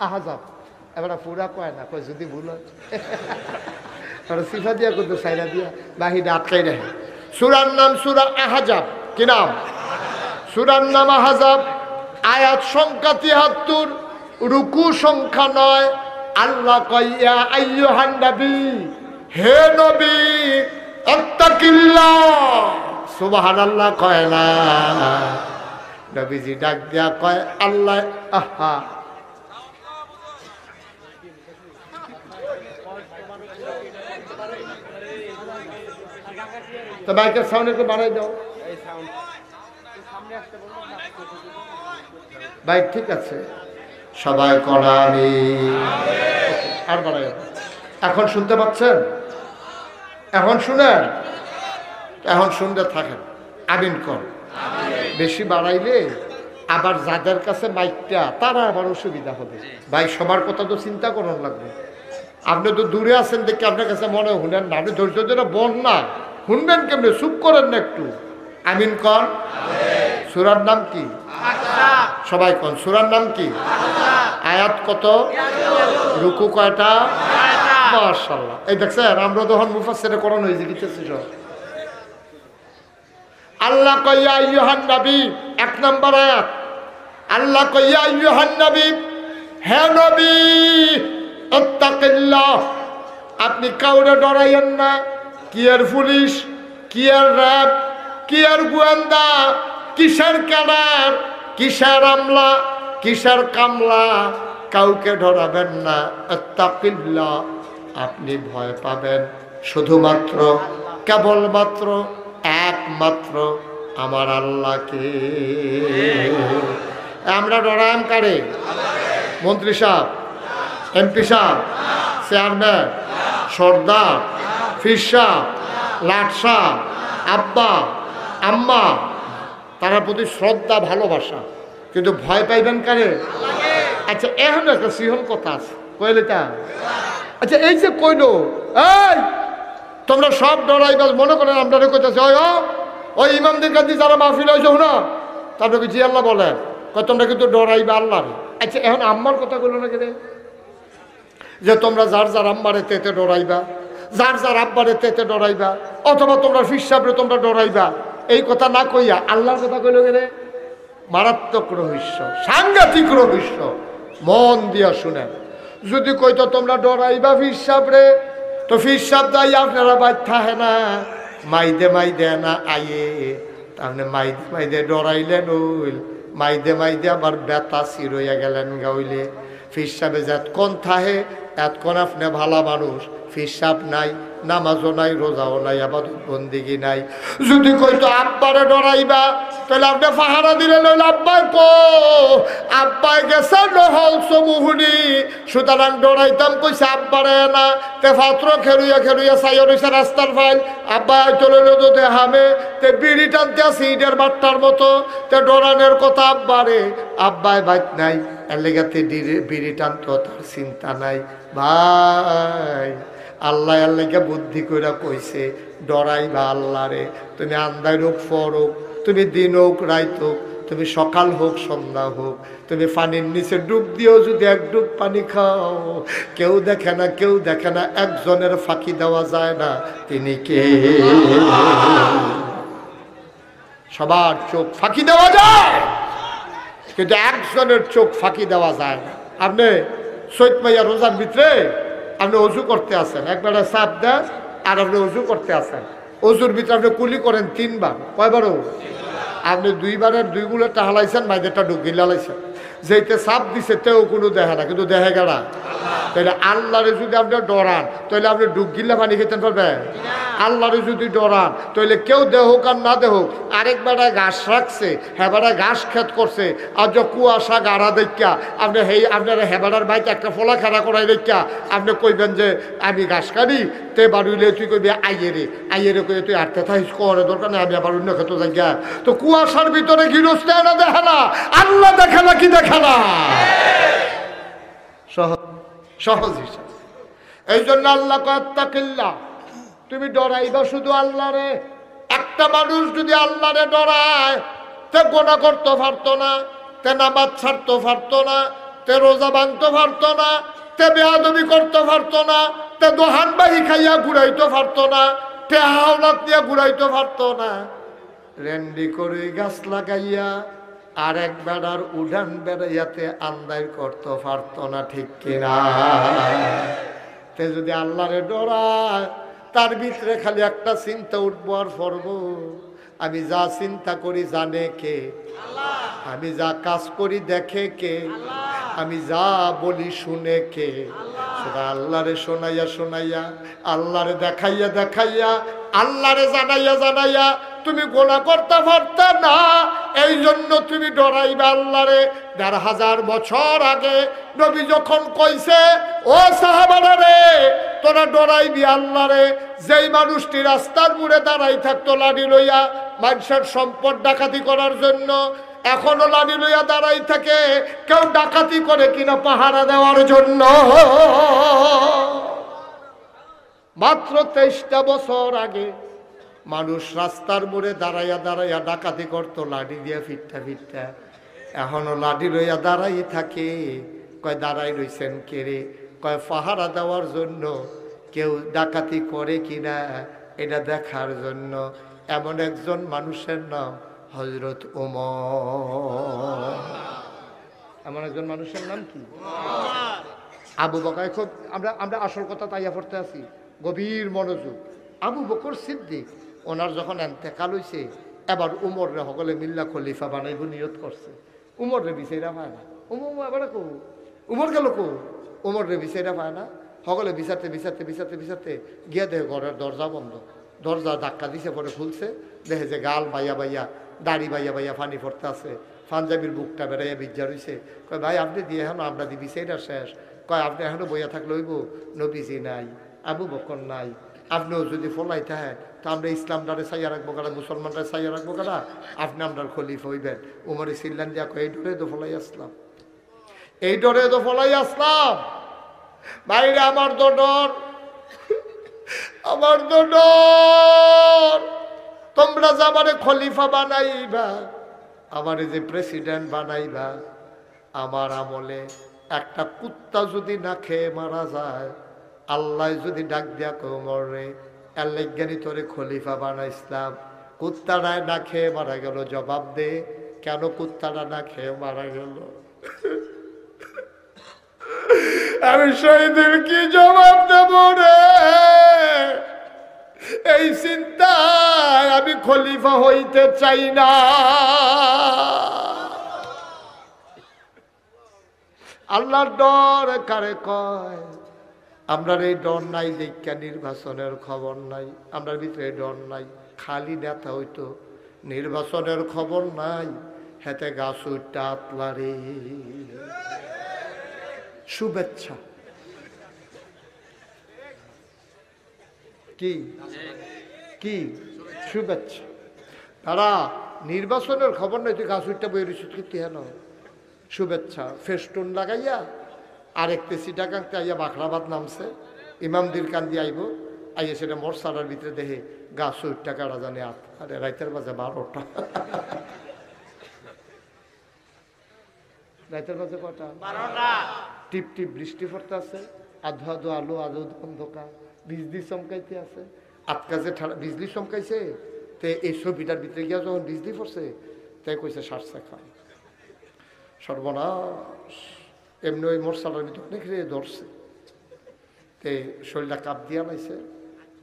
আহজাব। এবার পুরা কয় না, কয় যদি ভুল হয় সিফা দিয়া করতো, সাইরা দিয়া বাহিরে আটকাই রাখে। সূরার নাম সূরা আহজাব। কি নাম? সূরার নাম আহজাব। আয়াত সংখ্যা 73, রুকু সংখ্যা 9। আল্লাহ কয় ইয়া আইয়ুহান নবী, হে নবী আত্তাকিল্লাহ। সুবহানাল্লাহ কয় না, নবীজি ডাক দিয়া কয় আল্লাহ। আহা, তো মাইকের সাউন্ড একটু বাড়াই দাও ভাই। ঠিক আছে, সবাই করানি আর বাড়াই। এখন শুনতে পাচ্ছেন? এখন শুনেন, এখন শুনতে থাকেন। আমিন কর। বেশি বাড়াইলে আবার যাদের কাছে মাইকটা, তারা আবার অসুবিধা হবে। ভাই সবার কথা তো চিন্তা করুন লাগবে। আপনি তো দূরে আছেন দেখে আপনার কাছে মনে শুনেন না। আপনি ধৈর্য ধরে বল না, শুনবেন কেমনে? চুপ করেন না একটু। আমিন কর। সূরার নাম কি? সবাই কন। সূরার নাম কি? আয়াত কত? রুকু কয়টা? মাশাআল্লাহ। এই দেখছেন, আমরা যখন মুফাসসিরে কোরআন হইছে কিতেছি সব। আল্লাহ কয় ইয়া আইয়ুহান নবী, 1 নম্বর আয়াত। আল্লাহ কয় ইয়া আইয়ুহান নবী, হে নবী আত্তাকিল্লাহ, আপনি কাউরে ডরাইয়েন না। কি আর পুলিশ, কি আর র্যাব, কি আর গোয়েন্দা, কিসের ক্যাডার, কিসের আমলা, কিসের কামলা, কাউকে ডরাবেন না। আত্তাকিল্লাহ, আপনি ভয় পাবেন শুধুমাত্র, কেবলমাত্র, একমাত্র আমার আল্লাহকে। আমরা ডরাম কারে? মন্ত্রী সাহেব, এমপি সাহেব, চেয়ারম্যান, সর্দার, ফির সাহেব, লাট সাহেব, আব্বা আম্মা, তার প্রতি শ্রদ্ধা ভালোবাসা, কিন্তু ভয় পাইবেন কারে? আচ্ছা, এখন একটা সিহন কথা আছে, কইলে তা। আচ্ছা, এই যে কইলো এই তোমরা সব ডরাইবা, মনে করেন আপনারা কইতেছে ওই ইমামদের কাছে যারা মাহফিল হয়েছে না, তারপরে জি আল্লাহ বলেন তোমরা কিন্তু ডরাইবা আল্লাহ। আচ্ছা, এখন আম্মার কথা কইলো না কেন? যে তোমরা যার যার আম্মারে তেতে ডরাইবা, যার যার আব্বারে তেতে ডরাইবা, অথবা তোমরা ফির সাহেবরে তোমরা ডরাইবা, এই কথা না কইয়া আল্লাহর কথা কইলো গেলে। মারাত্মক রহস্য, সাংঘাতিক রহস্য। মন দিয়া শুনেন। যদি কইতো তোমরা ডরাইবা ফির সাহেবরে, তো ফির সাহেব যাই আপনারা বাইর থাকে না, মাইদে মাইদে না আয়ে, তাহলে মাইদে মাইদে ডরাইলেন, ওইল মাইদে মাইদে আবার বেতা সিরইয়া গেলেন গাইলে। ফির সাহেবে যতক্ষণ থাহে এতক্ষণ আপনি ভালা মানুষ। ফির সাহেব নাই, নামাজও নাই, রোজাও নাই, আবাদত বন্দিগি নাই। যদি কইতো আব্বারে ডরাইবা, তাহলে আপনি পাহারা দিলেন হইল আব্বাই কো, আব্বাই গেছে নহল সমুহুনি, সুতরাং ডরাইতাম কইছে আব্বারে না। তে পাত্র খেলুইয়া খেলুইয়া চাইয়া রয়েছে রাস্তার ফাইল, আব্বাই চলে তো হামে, তে বিড়ি টানতে আছে ইটের বাট্টার মতো, তে ডরানের কথা আব্বারে, আব্বাই বাইক নাই, এর লেগাতে বিড়ি টানতো তার চিন্তা নাই। ভাই আল্লাহ আল্লাহকে বুদ্ধি করে কইছে ডরাইবা আল্লাহ রে। তুমি আন্দাই রোগ ফরোক, তুমি দিন হোক রাইত হোক, তুমি সকাল হোক সন্ধ্যা হোক, তুমি পানির নিচে ডুব দিও, যদি এক ডুব পানি খাও, কেউ দেখে না, কেউ দেখে না, একজনের ফাঁকি দেওয়া যায় না, তিনি কে? সবার চোখ ফাঁকি দেওয়া যায়, কিন্তু একজনের চোখ ফাঁকি দেওয়া যায় না। আপনি সৈয়দ মাইয়া রোজার ভিতরে আপনি অজু করতে আসেন, একবারে চাপ দেন, আর আপনি অজু করতে আসেন, অজুর ভিতরে আপনি কুলি করেন 3 বার, কয়বারও? আপনি 2 বারের 2 গুলোটা হালাইছেন, মাইদেরটা ডুবগিল হালাইছেন, যেইতে চাপ দিছে তেও কোনো দেখে না, কিন্তু দেখে গেলা। তাহলে আল্লাহরে যদি আপনি ডরান, তাহলে আপনি ডুবগিল্লা পানি খেতে পারবেন? আল্লাহরে যদি ডরান, তাহলে কেউ দেহক আর না দেহক, আরেক বেড়া ঘাস রাখছে, হেবারা ঘাস খেত করছে, আর যে কুয়াশা গাড়া দেখা আপনি আপনার হেবারার বাইতে একটা ফলা খাড়া করাই দেখা আপনি কইবেন যে আমি ঘাস কাটি, তে বাড়িলে তুই কইবি আইয়েরে কই তুই আটতে থাকিস, করে দরকার নেই, আমি আবার অন্য খেতে যাই। তো কুয়াশার ভিতরে গৃহস্থ না দেখে না, আল্লাহ দেখে না, কি দেখে না? সহজ হিসাব। এই জন্য আল্লাহ তাকিল্লাহ, তুমি ডরাইবা শুধু আল্লাহরে। একটা মানুষ যদি আল্লাহরে ডরায়, তে গোনা করতে পারতো না, তে নামাজ ছাড়তে পারতো না, তে রোজা ভাঙতে পারতো না, তে বেয়াদবি করতে পারতো না, তে দোহান বাহি খাইয়া ঘুরাইতে পারতো না, তে হাওলাত দিয়া ঘুরাইতে পারতো না, রেন্ডি করে গাছ লাগাইয়া আর এক বেড়ার উড়ান বেড়াইয়াতে আন্দায় করতে পারতো না, ঠিক কিনা? তে যদি আল্লাহরে ডরায়, তার ভিতরে খালি একটা চিন্তা উঠবো আর পড়ব, আমি যা চিন্তা করি জানে কে? আমি যা কাজ করি দেখে কে? আমি যা বলি শুনে কে? সেটা আল্লাহরে শোনাইয়া শোনাইয়া, আল্লাহরে দেখাইয়া দেখাইয়া, আল্লাহরে জানাইয়া জানাইয়া তুমি গোনা করতে পারতে না। এই জন্য তুমি ডরাইবে আল্লাহরে। ১৫০০ বছর আগে নবী যখন কইছে, ও সাহাবারা রে, তোরা ডরাইবি আল্লাহরে। যেই মানুষটি রাস্তার মোড়ে দাঁড়াই থাকতো লাঠি লইয়া মানুষের সম্পদ ডাকাতি করার জন্য, এখনো লাঠি লইয়া দাঁড়াই থাকে, কেউ ডাকাতি করে কিনা পাহারা দেওয়ার জন্য। মাত্র ২৩টা বছর আগে মানুষ রাস্তার মোড়ে দাঁড়াইয়া দাঁড়াইয়া ডাকাতি করতো লাঠি দিয়া ফিরটা ফিরটা, এখনো লাঠি লইয়া দাঁড়াই থাকে। কয় দাঁড়াই রইছেন কে রে? কয় পাহারা দেওয়ার জন্য, কেউ ডাকাতি করে কিনা এটা দেখার জন্য। এমন একজন মানুষের নাম হযরত ওমর। এমন একজন মানুষের নাম কি? আবু বকর। খুব আমরা আসল কথা তাইয়া পড়তে আছি, গভীর মনোযোগ। আবু বকর সিদ্দিক ওনার যখন এন্তেকাল হইছে, এবার উমর রে সকলে মিল্লা খলিফা বানাইব নিয়ত করছে। উমর রে বিচাইরা পায় না। এবার কো উমর গেল কো? উমর রে বিচাইরা পায় না। সকলে বিচারতে বিচারতে বিচারতে বিচারতে গিয়া দেখে ঘরের দরজা বন্ধ। দরজা ধাক্কা দিছে, পরে খুলছে, দেখে যে গাল বাইয়া বাইয়া, দাড়ি বাইয়া বাইয়া পানি পড়তে আছে, পাঞ্জাবির বুকটা বেড়াইয়া বিজ্জা রইছে। কয় ভাই আপনি দিয়ে এখন আমরা দি বিচাইরা শেষ। কয় আপনি এখনো বইয়া থাকলে হইব? নবীজি নাই, আবু বকর নাই, আপনিও যদি ফলাই থাকেন তো আমরা ইসলামটারে চাইয়া রাখবো কারা, মুসলমানরা চাইয়া রাখবো কারা? আপনি আপনার খলিফা হইবেন। উমরে সিল্লান দিয়া কয় এই ডরে তো ফলাই আসলাম, এই ডরে তো ফলাই আসলাম। বাইরে আমার তো ডর, আমার তো ডর। তোমরা যে আমারে খলিফা বানাইবা, আমারে যে প্রেসিডেন্ট বানাইবা, আমার আমলে একটা কুত্তা যদি না খেয়ে মারা যায়, আল্লাহ যদি ডাক দিয়া কোমর রে আল্লাহজ্ঞানী তোরে খলিফা বানাইছিলাম, কুত্তাটা না খেয়ে মারা গেল, জবাব দে কেন কুত্তাটা না খেয়ে মারা গেল? আমি শহীদের কি জবাব দেব রে? এই চিন্তায় আমি খলিফা হইতে চাই না। আল্লাহর ডর কারে কয়? আমরার এই ডর নাই, দেখা নির্বাচনের খবর নাই, আমরার ভিতরে ডর নাই। খালি নেতা হইতো, নির্বাচনের খবর নাই, হেতে গাছ উঠটা আতলারে শুভেচ্ছা। কি কি শুভেচ্ছা? তারা নির্বাচনের খবর নাই, তুই গাছ উঠটা বই রয়েছে হেন শুভেচ্ছা। ফেস্টুন লাগাইয়া আরেকতে সিটাকাংতে আইয়া বাখরাবাদ নামছে, ইমামদির কান্দি আইব, আইয়া সেটা মরসালার ভিতরে দেখে গাছ উঠটা কারা জানে আরে রাইতের বাজে 12টা। রাতের বাজে কটা? টিপ টিপ বৃষ্টি পড়তে আছে, আধো আধো আলো আধো অন্ধকার, বিজলি চমকাইতে আছে। আটকাছে বিজলি চমকাইছে, তে এই ছবিটার ভিতরে গিয়া যখন বিজলি পড়ছে তাই কইছে শ্বাসা খায়। সর্বনাশ! এমনি ওই মোরসালার ভিতরে অনেক রে ধরছে, তে শরীরটা কাপ দিয়া লাইছে,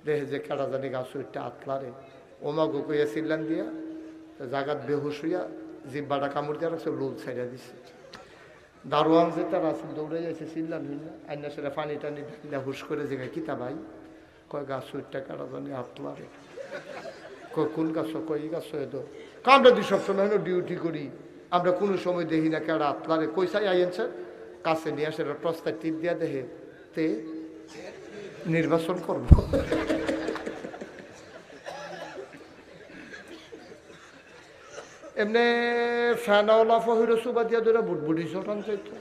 দেখে যে কেডা জানি গাছ ওইটা আতলারে ওমাগো কইয়া চিল্লান দিয়া জাগাত বেহুশ হইয়া জিব্বাটা কামড় দিয়া রাখছে, লোল ছাইড়া দিছে। দারোয়ান যে তার আছে দৌড়ে যাইছে, চিল্লান হইল না, আইনা সেটা পানি টানি ঢাকিলা হুশ করে জায়গায় কিতা ভাই? কয় গাছ ওইটা কেডা জানি আতলারে। কয় কোন গাছ? কয় এই গাছ এদ। আমরা দুই সবসময় ডিউটি করি, আমরা কোনো সময় দেখি না কেডা আতলারে। কইসাই আইনছে কাছে নিয়ে আসে, টর্চটা টিপ দিয়া দেখে, তে নির্বাচন করব। এমনি ফ্যানওয়ালা ফহির সুবা দিয়া ধরে বুটবুটি চটান চাইতো।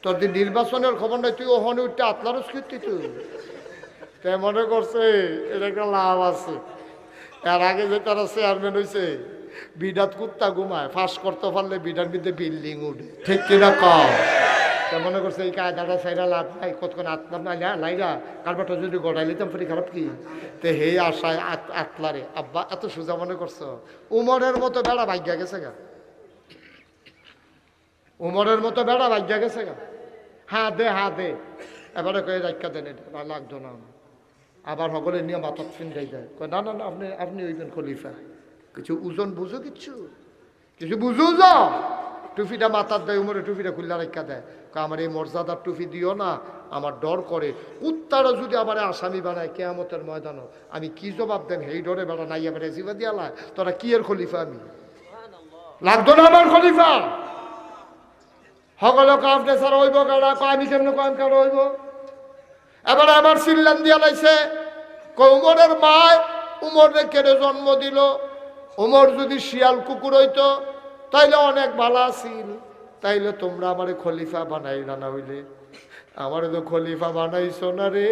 তোর দিন নির্বাচনের খবর নাই, তুই ওখানে উঠতে আতলারস কীর্তি তুই। তাই মনে করছে এটা একটা লাভ আছে। এর আগে যে তারা চেয়ারম্যান হয়েছে, বিডাত কুত্তা ঘুমায়, ফাঁস করতে পারলে বিডার মধ্যে বিল্ডিং উঠে, ঠিক কিনা কম? তা মনে করছে এই কায়দাটা সাইডা লাভ নাই, কতক্ষণ আতলাম না লাইরা কারবারটা যদি গড়াই লিতাম ফেরি খারাপ কি? তে হে আশায় আতলারে আব্বা এত সোজা মনে করছো? উমরের মতো বেড়া ভাগ্যা গেছে গা, উমরের মতো বেড়া ভাগ্যা গেছে গা। হ্যাঁ দে, হ্যাঁ দে, এবারে কয়ে রাখা দেন, এটা লাগতো না। আবার সকলে নিয়ে মাথার ফিন্দাই যায়, কয় না না না, আপনি আপনি ওইবেন খলিফা। কিছু ওজন বুঝো, কিছু বুঝো যা। টুপিটা মাথার দেয়, উমরে টুপিটা খুললা রাখা দেয়, আমার এই মর্যাদার টুপি দিও না, আমার ডর করে। কুত্তারা যদি আমার আসামি বানায় কেয়ামতের ময়দানও, আমি কি জবাব দেন? হেই ডরে বেড়া নাই এবার জিবা দিয়ালা, তোরা কি এর খলিফা? আমি লাগতো না আমার খলিফা। সকলে কাপড়ে ছাড়া হইব কারা, আমি কেমন কম কারো হইব। এবারে আমার সিল্লান দিয়া লাইছে, উমরের মায় উমরে কেড়ে জন্ম দিল। উমর যদি শিয়াল কুকুর হইতো তাইলে অনেক ভালো আছিল, তাইলে তোমরা আমার খলিফা বানাই না হইলে। আমার তো খলিফা বানাইছো না রে,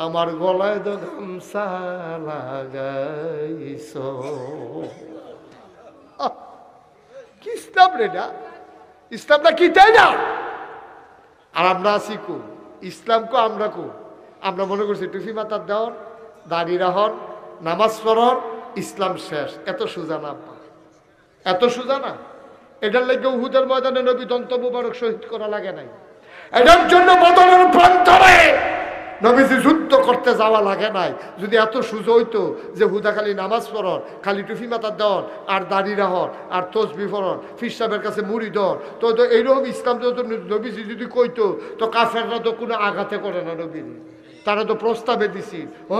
আমার গলায় তো গামছা লাগাইছো। কি ইসলাম রে? না ইসলামটা কি, তাই না? আর আমরা আছি কু ইসলামকে, আমরা কু আমরা মনে করছি টুপি মাথার দেওয়ার, দাড়ি রাহন, নামাজ পড়ন, ইসলাম শেষ। এত সোজা না, এত সোজা না। এটার লেগে উহুদের ময়দানে নবী দন্ত মুবারক শহীদ করা লাগে নাই। এটার জন্য বদরের প্রান্তরে নবীজি যুদ্ধ করতে যাওয়া লাগে নাই। যদি এত সুযোগ হইতো যে হুদা খালি নামাজ পড়ন, খালি টুফি মাথার দেওয়ান, আর দাড়ি রাহন, আর তসবি পড়ন, ফির সাহেবের কাছে মুড়ি দন, তো এইরকম ইসলাম তো নবীজি যদি কইতো, তো কাফেররা তো কোনো আঘাতে করে না নবীর। তারা তো প্রস্তাবে দিছি, ও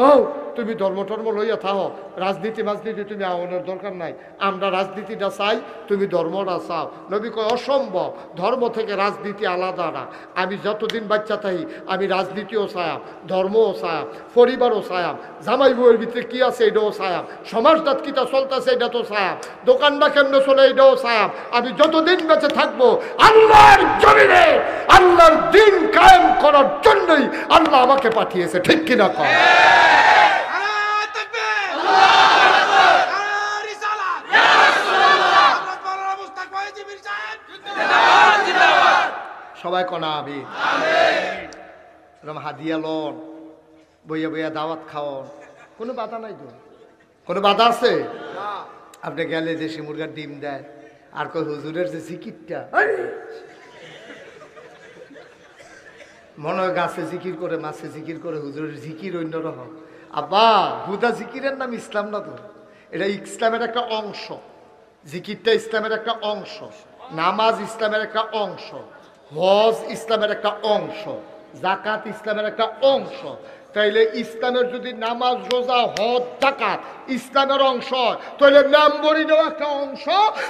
তুমি ধর্ম টর্ম লইয়া থাকো, রাজনীতি মাজনীতি তুমি আওয়ানোর দরকার নাই, আমরা রাজনীতিটা চাই, তুমি ধর্মটা চাও। নবী কয় অসম্ভব, ধর্ম থেকে রাজনীতি আলাদা না। আমি যতদিন বাচ্চা থাকি আমি রাজনীতিও চায়াম, ধর্মও চায়াম, পরিবারও চায়াম, জামাই বউয়ের ভিতরে কি আছে এটাও চায়াম, সমাজটাত কিটা চলতেছে এটা তো চায়াম, দোকানটা কেমনে চলে এটাও চায়াম। আমি যতদিন বেঁচে থাকবো আল্লাহর জমিনে আল্লাহর দিন কায়েম করার জন্যই আল্লাহ আমাকে পাঠিয়েছে, ঠিক কিনা কর? সবাই কনা আবি হাদিয়া লন, বইয়া বইয়া দাওয়াত খাওয়ান, কোনো বাধা নাই তো? কোনো বাধা আছে? আপনি গেলে দেশি মুরগার ডিম দেয়, আর কই হুজুরের যে জিকিরটা, মনে হয় গাছে জিকির করে, মাছে জিকির করে, হুজুরের জিকির অন্যরকম। আব্বা হুদা জিকিরের নাম ইসলাম না তো, এটা ইসলামের একটা অংশ। জিকিরটা ইসলামের একটা অংশ, নামাজ ইসলামের একটা অংশ, হজ ইসলামের একটা অংশ, জাকাত ইসলামের একটা অংশ। তাইলে ইসলামের যদি নামাজ, রোজা, হজ, জাকাত ইসলামের অংশ, তাহলে মেম্বরিরও একটা অংশ,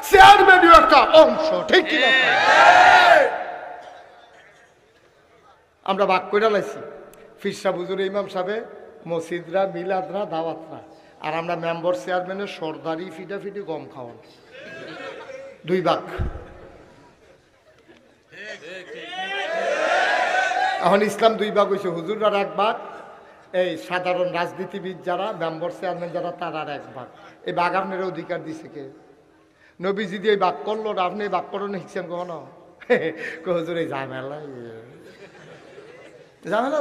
চেয়ারম্যানও একটা অংশ, ঠিক কি না? আমরা ভাগ করে লাইছি, ফিরসা হুজুর, ইমাম সাহেব, মসজিদরা, মিলাদরা, দাওয়াতরা, আর আমরা মেম্বার চেয়ারম্যানের সর্দারি ফিটাফিটি গম খাওয়ান, দুই ভাগ। এখন ইসলাম দুই ভাগ হয়েছে, হুজুররা এক ভাগ, এই সাধারণ রাজনীতিবিদ যারা, মেম্বার চেয়ারম্যান যারা, তার আর এক ভাগ। এই ভাগ আপনার অধিকার দিছে কে? নবীজি দিয়ে বাক করলো, আপনি বাক করো না শিখছেন কখনো? হুজুর এই ঝামেলা ঝামেলা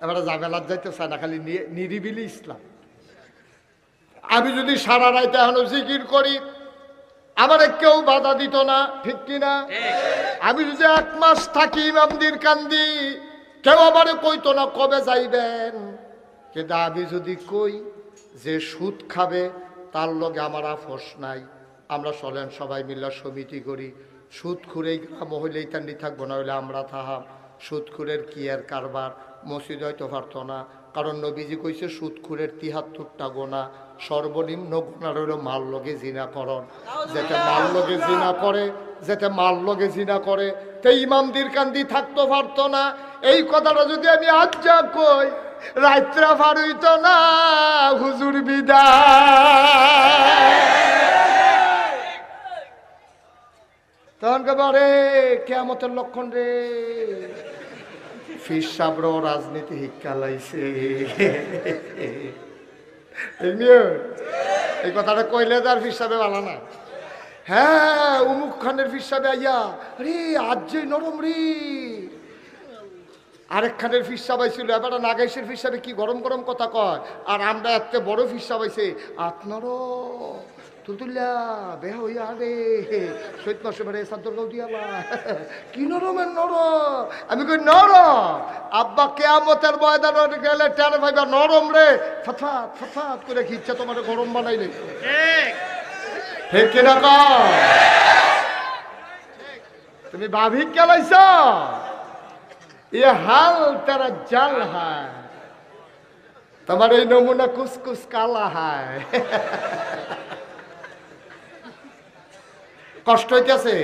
এবারে ঝামেলার যাইতে চায় না, খালি নিরিবিলি ইসলাম। আমি যদি সারা রাইতে এখনো জিকির করি আমার কেউ বাধা দিত না, ঠিক কিনা? আমি যদি 1 মাস থাকি ইমামদের কান্দি কেউ আমারে কইতো না কবে যাইবেন। কিন্তু আমি যদি কই যে সুদ খাবে তার লগে আমার আপোষ নাই, আমরা চলেন সবাই মিলে সমিতি করি, সুদখুরেই গ্রাম হইলে ইতান্ডি থাকবো না, হইলে আমরা থাহাম। সুদখুরের কি আর কারবার? মসজিদ হয়তো পারতো না, কারণ নবীজি কইছে সুদখুরের 73টা গোনা, সর্বনিম্ন গোনা রইল মাল লগে জিনা করন। যেতে মাল লগে জিনা করে, যেতে মাল লগে জিনা করে তে ইমামদের কান্দি থাকতে পারতো না। এই কথাটা যদি আমি আজ যা কই রাত্রা পার হইতো না, হুজুর বিদায়। তখন রে কিয়ামতের লক্ষণ রে, ফির সাবর রাজনীতি হিক্কা লাইছে। এই কথাটা কইলে তার ফির সাহেব ভালো না। হ্যাঁ, উমুক খানের ফির সাহেব আইয়া রে আজ যে নরম রে। আরেক খানের ফির সাহেব আইছিল, এবার নাগাইশের ফির সাহেব কি গরম গরম কথা কয়, আর আমরা এত বড় ফির সাহেব আইছে আপনারও তুলতুল্লা বেহা হইয়া রে শৈত মাসে বেড়ে সাদ্দর গাও দিয়া কি নরমের নরম। আমি কই নরম আব্বা কেয়ামতের ময়দান গেলে টের ভাইবা নরম রে, ফতফাত ফতফাত করে খিচ্ছে তোমার গরম বানাইলে, ঠিক কিনা কও? তুমি ভাবি কেলাইছ ये हाल तेरा जल है, तुम्हारे नमूना कुछ कुछ काला है। কষ্ট হইতেছে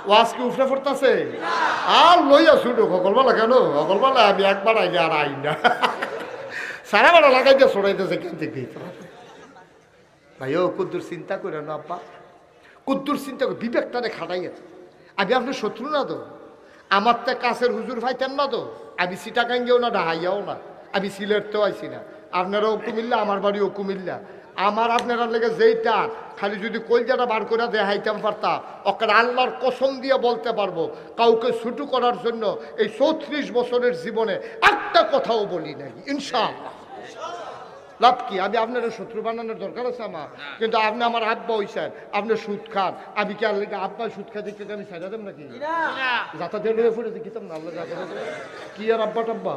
ওয়াজ কি উঠে পড়তেছে? আর লইয়া শুধু সকলবেলা কেন সকলবেলা আমি একবার আইলে আর আই না, সারা বেলা লাগাইতে ছড়াইতেছে কেন থেকে ভাই। ও কুদ্দুর চিন্তা করে না আব্বা, কুদ্দুর চিন্তা করে বিবেকটারে খাটাইয়াছে। আমি আপনার শত্রু না তো, আমার তো কাছের হুজুর ভাইতেন না তো, আমি সিটাকাঙ্গেও না ঢাহাইয়াও না, আমি সিলেটতেও আইসি না। আপনারাও কুমিল্লা, আমার বাড়িও কুমিল্লা। আমার আপনারা লেগে যেইটা খালি যদি কলজাটা বার করে দেখাইতাম পারতাম, ওকে আল্লাহর কসম দিয়ে বলতে পারবো কাউকে ছুটু করার জন্য এই 34 বছরের জীবনে একটা কথাও বলি নাই, ইনশাআল্লাহ। লাভ কি? আমি আপনার শত্রু বানানোর দরকার আছে আমার? কিন্তু আপনি আমার আব্বা হইছেন, আপনি সুদ খান, আমি কি আল্লাহ আব্বা সুদ খা দেখতে আমি ছাড়া দেব নাকি? যাতা দিয়ে লয়ে পড়ে দেখিতাম না আল্লাহ কি আর আব্বা টাব্বা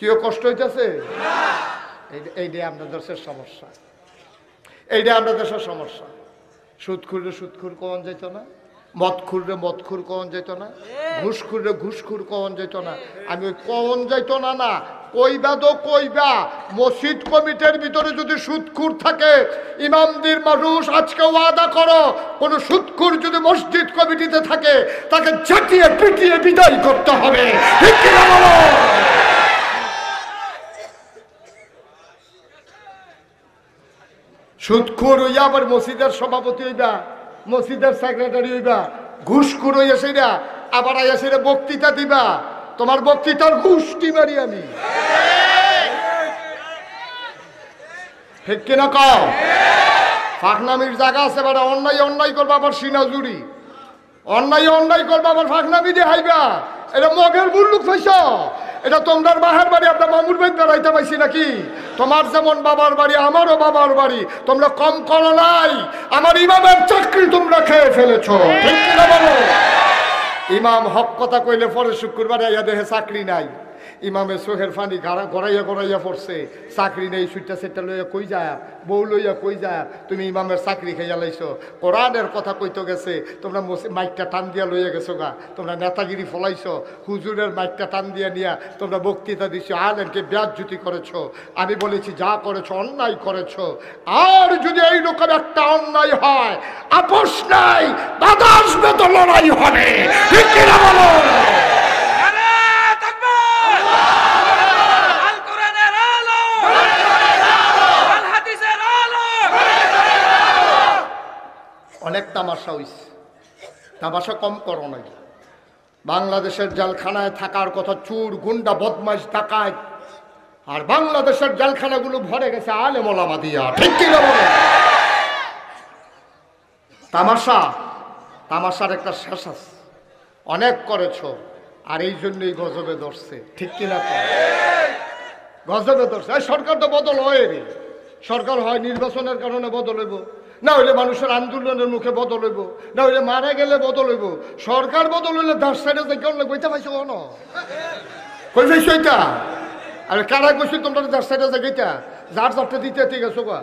কেউ কষ্ট হইতেছে? এইটাই আপনার দেশের সমস্যা, এইটাই আপনার দেশের সমস্যা। সুদখুরে সুদখুর কখন যেত না, মদখুরে মদখুর কখন যেত না, ঘুষখুরে ঘুষখুর কখন যেত না। আমি ওই কখন যাইত না না কইবা তো কইবা, মসজিদ কমিটির ভিতরে যদি সুদখুর থাকে, ইমামদের মানুষ আজকে ওয়াদা করো কোন সুদখুর যদি মসজিদ কমিটিতে থাকে তাকে ঝাঁটিয়ে পিটিয়ে বিদায় করতে হবে, ঠিক কিনা বলো? সুদখুর হইয়া আবার মসজিদের সভাপতি হইবা, মসজিদের সেক্রেটারি হইবা, ঘুষখুর হইয়া সেটা আবার আইয়া সেটা বক্তৃতা দিবা, তোমার বক্তৃতার ঘুষটি মারি আমি, ঠিক কিনা কও? ফাঁকনামির জায়গা আছে, বাড়া অন্যায় অন্যায় করবা আবার সিনাজুরি, অন্যায় অন্যায় করবা আবার ফাঁকনামি দিয়ে হাইবা। এটা মগের মুল্লুক হইছ, এটা তোমার বাহার বাড়ি, আপনার মামুর বাড়ি বেড়াইতে পাইছি নাকি? তোমার যেমন বাবার বাড়ি আমারও বাবার বাড়ি, তোমরা কম করো নাই। আমার ইমামের চাকরি তোমরা খেয়ে ফেলেছ, ঠিক কিনা বলো? ইমাম হক কথা কইলে পরে শুক্রবারে আইয়া দেহে চাকরি নাই, ইমামের চোখের ফানি গড়াইয়া গড়াইয়া পড়ছে, চাকরি নেই, সুইটা সেটা লইয়া কই যায়, বউ লইয়া কই যায়, তুমি ইমামের চাকরি খাইয়া লাইছো। কোরআনের কথা কইতে গেছে, তোমরা মাইকটা টান দিয়া লইয়া গেছো গা, তোমরা নেতাগিরি ফলাইছো, হুজুরের মাইকটা টান দিয়া নিয়া তোমরা বক্তৃতা দিছো, আলেমকে ব্যাজ্যুতি করেছো। আমি বলেছি যা করেছো অন্যায় করেছো, আর যদি এই রকম একটা অন্যায় হয় আপোষ নাই, বাধা আসবে তো লড়াই হবে, ঠিক কিনা বলো? অনেক তামাশা হইছে, তামাশা কম করো নাই। বাংলাদেশের জেলখানায় থাকার কথা চোর গুন্ডা বদমাইশ ডাকাত আর বাংলাদেশের জেলখানাগুলো ভরে গেছে আলেম ওলামা দিয়া। ঠিক কি না বলো? তামাশা, তামাশার একটা শেষ আছে। অনেক করেছ, আর এই জন্যই গজবে ধরছে। ঠিক কিনা? গজবে ধরছে। সরকার তো বদল হয়, সরকার হয় নির্বাচনের কারণে বদল হইব, না হইলে মানুষের আন্দোলনের মুখে বদল হইব, না হইলে মারা গেলে বদল হইব। সরকার বদল হইলে 10 সাইডে কেমন কইতে পাইছো কেন? কই পাইছো এটা? আর কারা কইছি তোমরা 10 সাইডে জায়গাটা যার যারটা দিতে ঠিক আছে গা।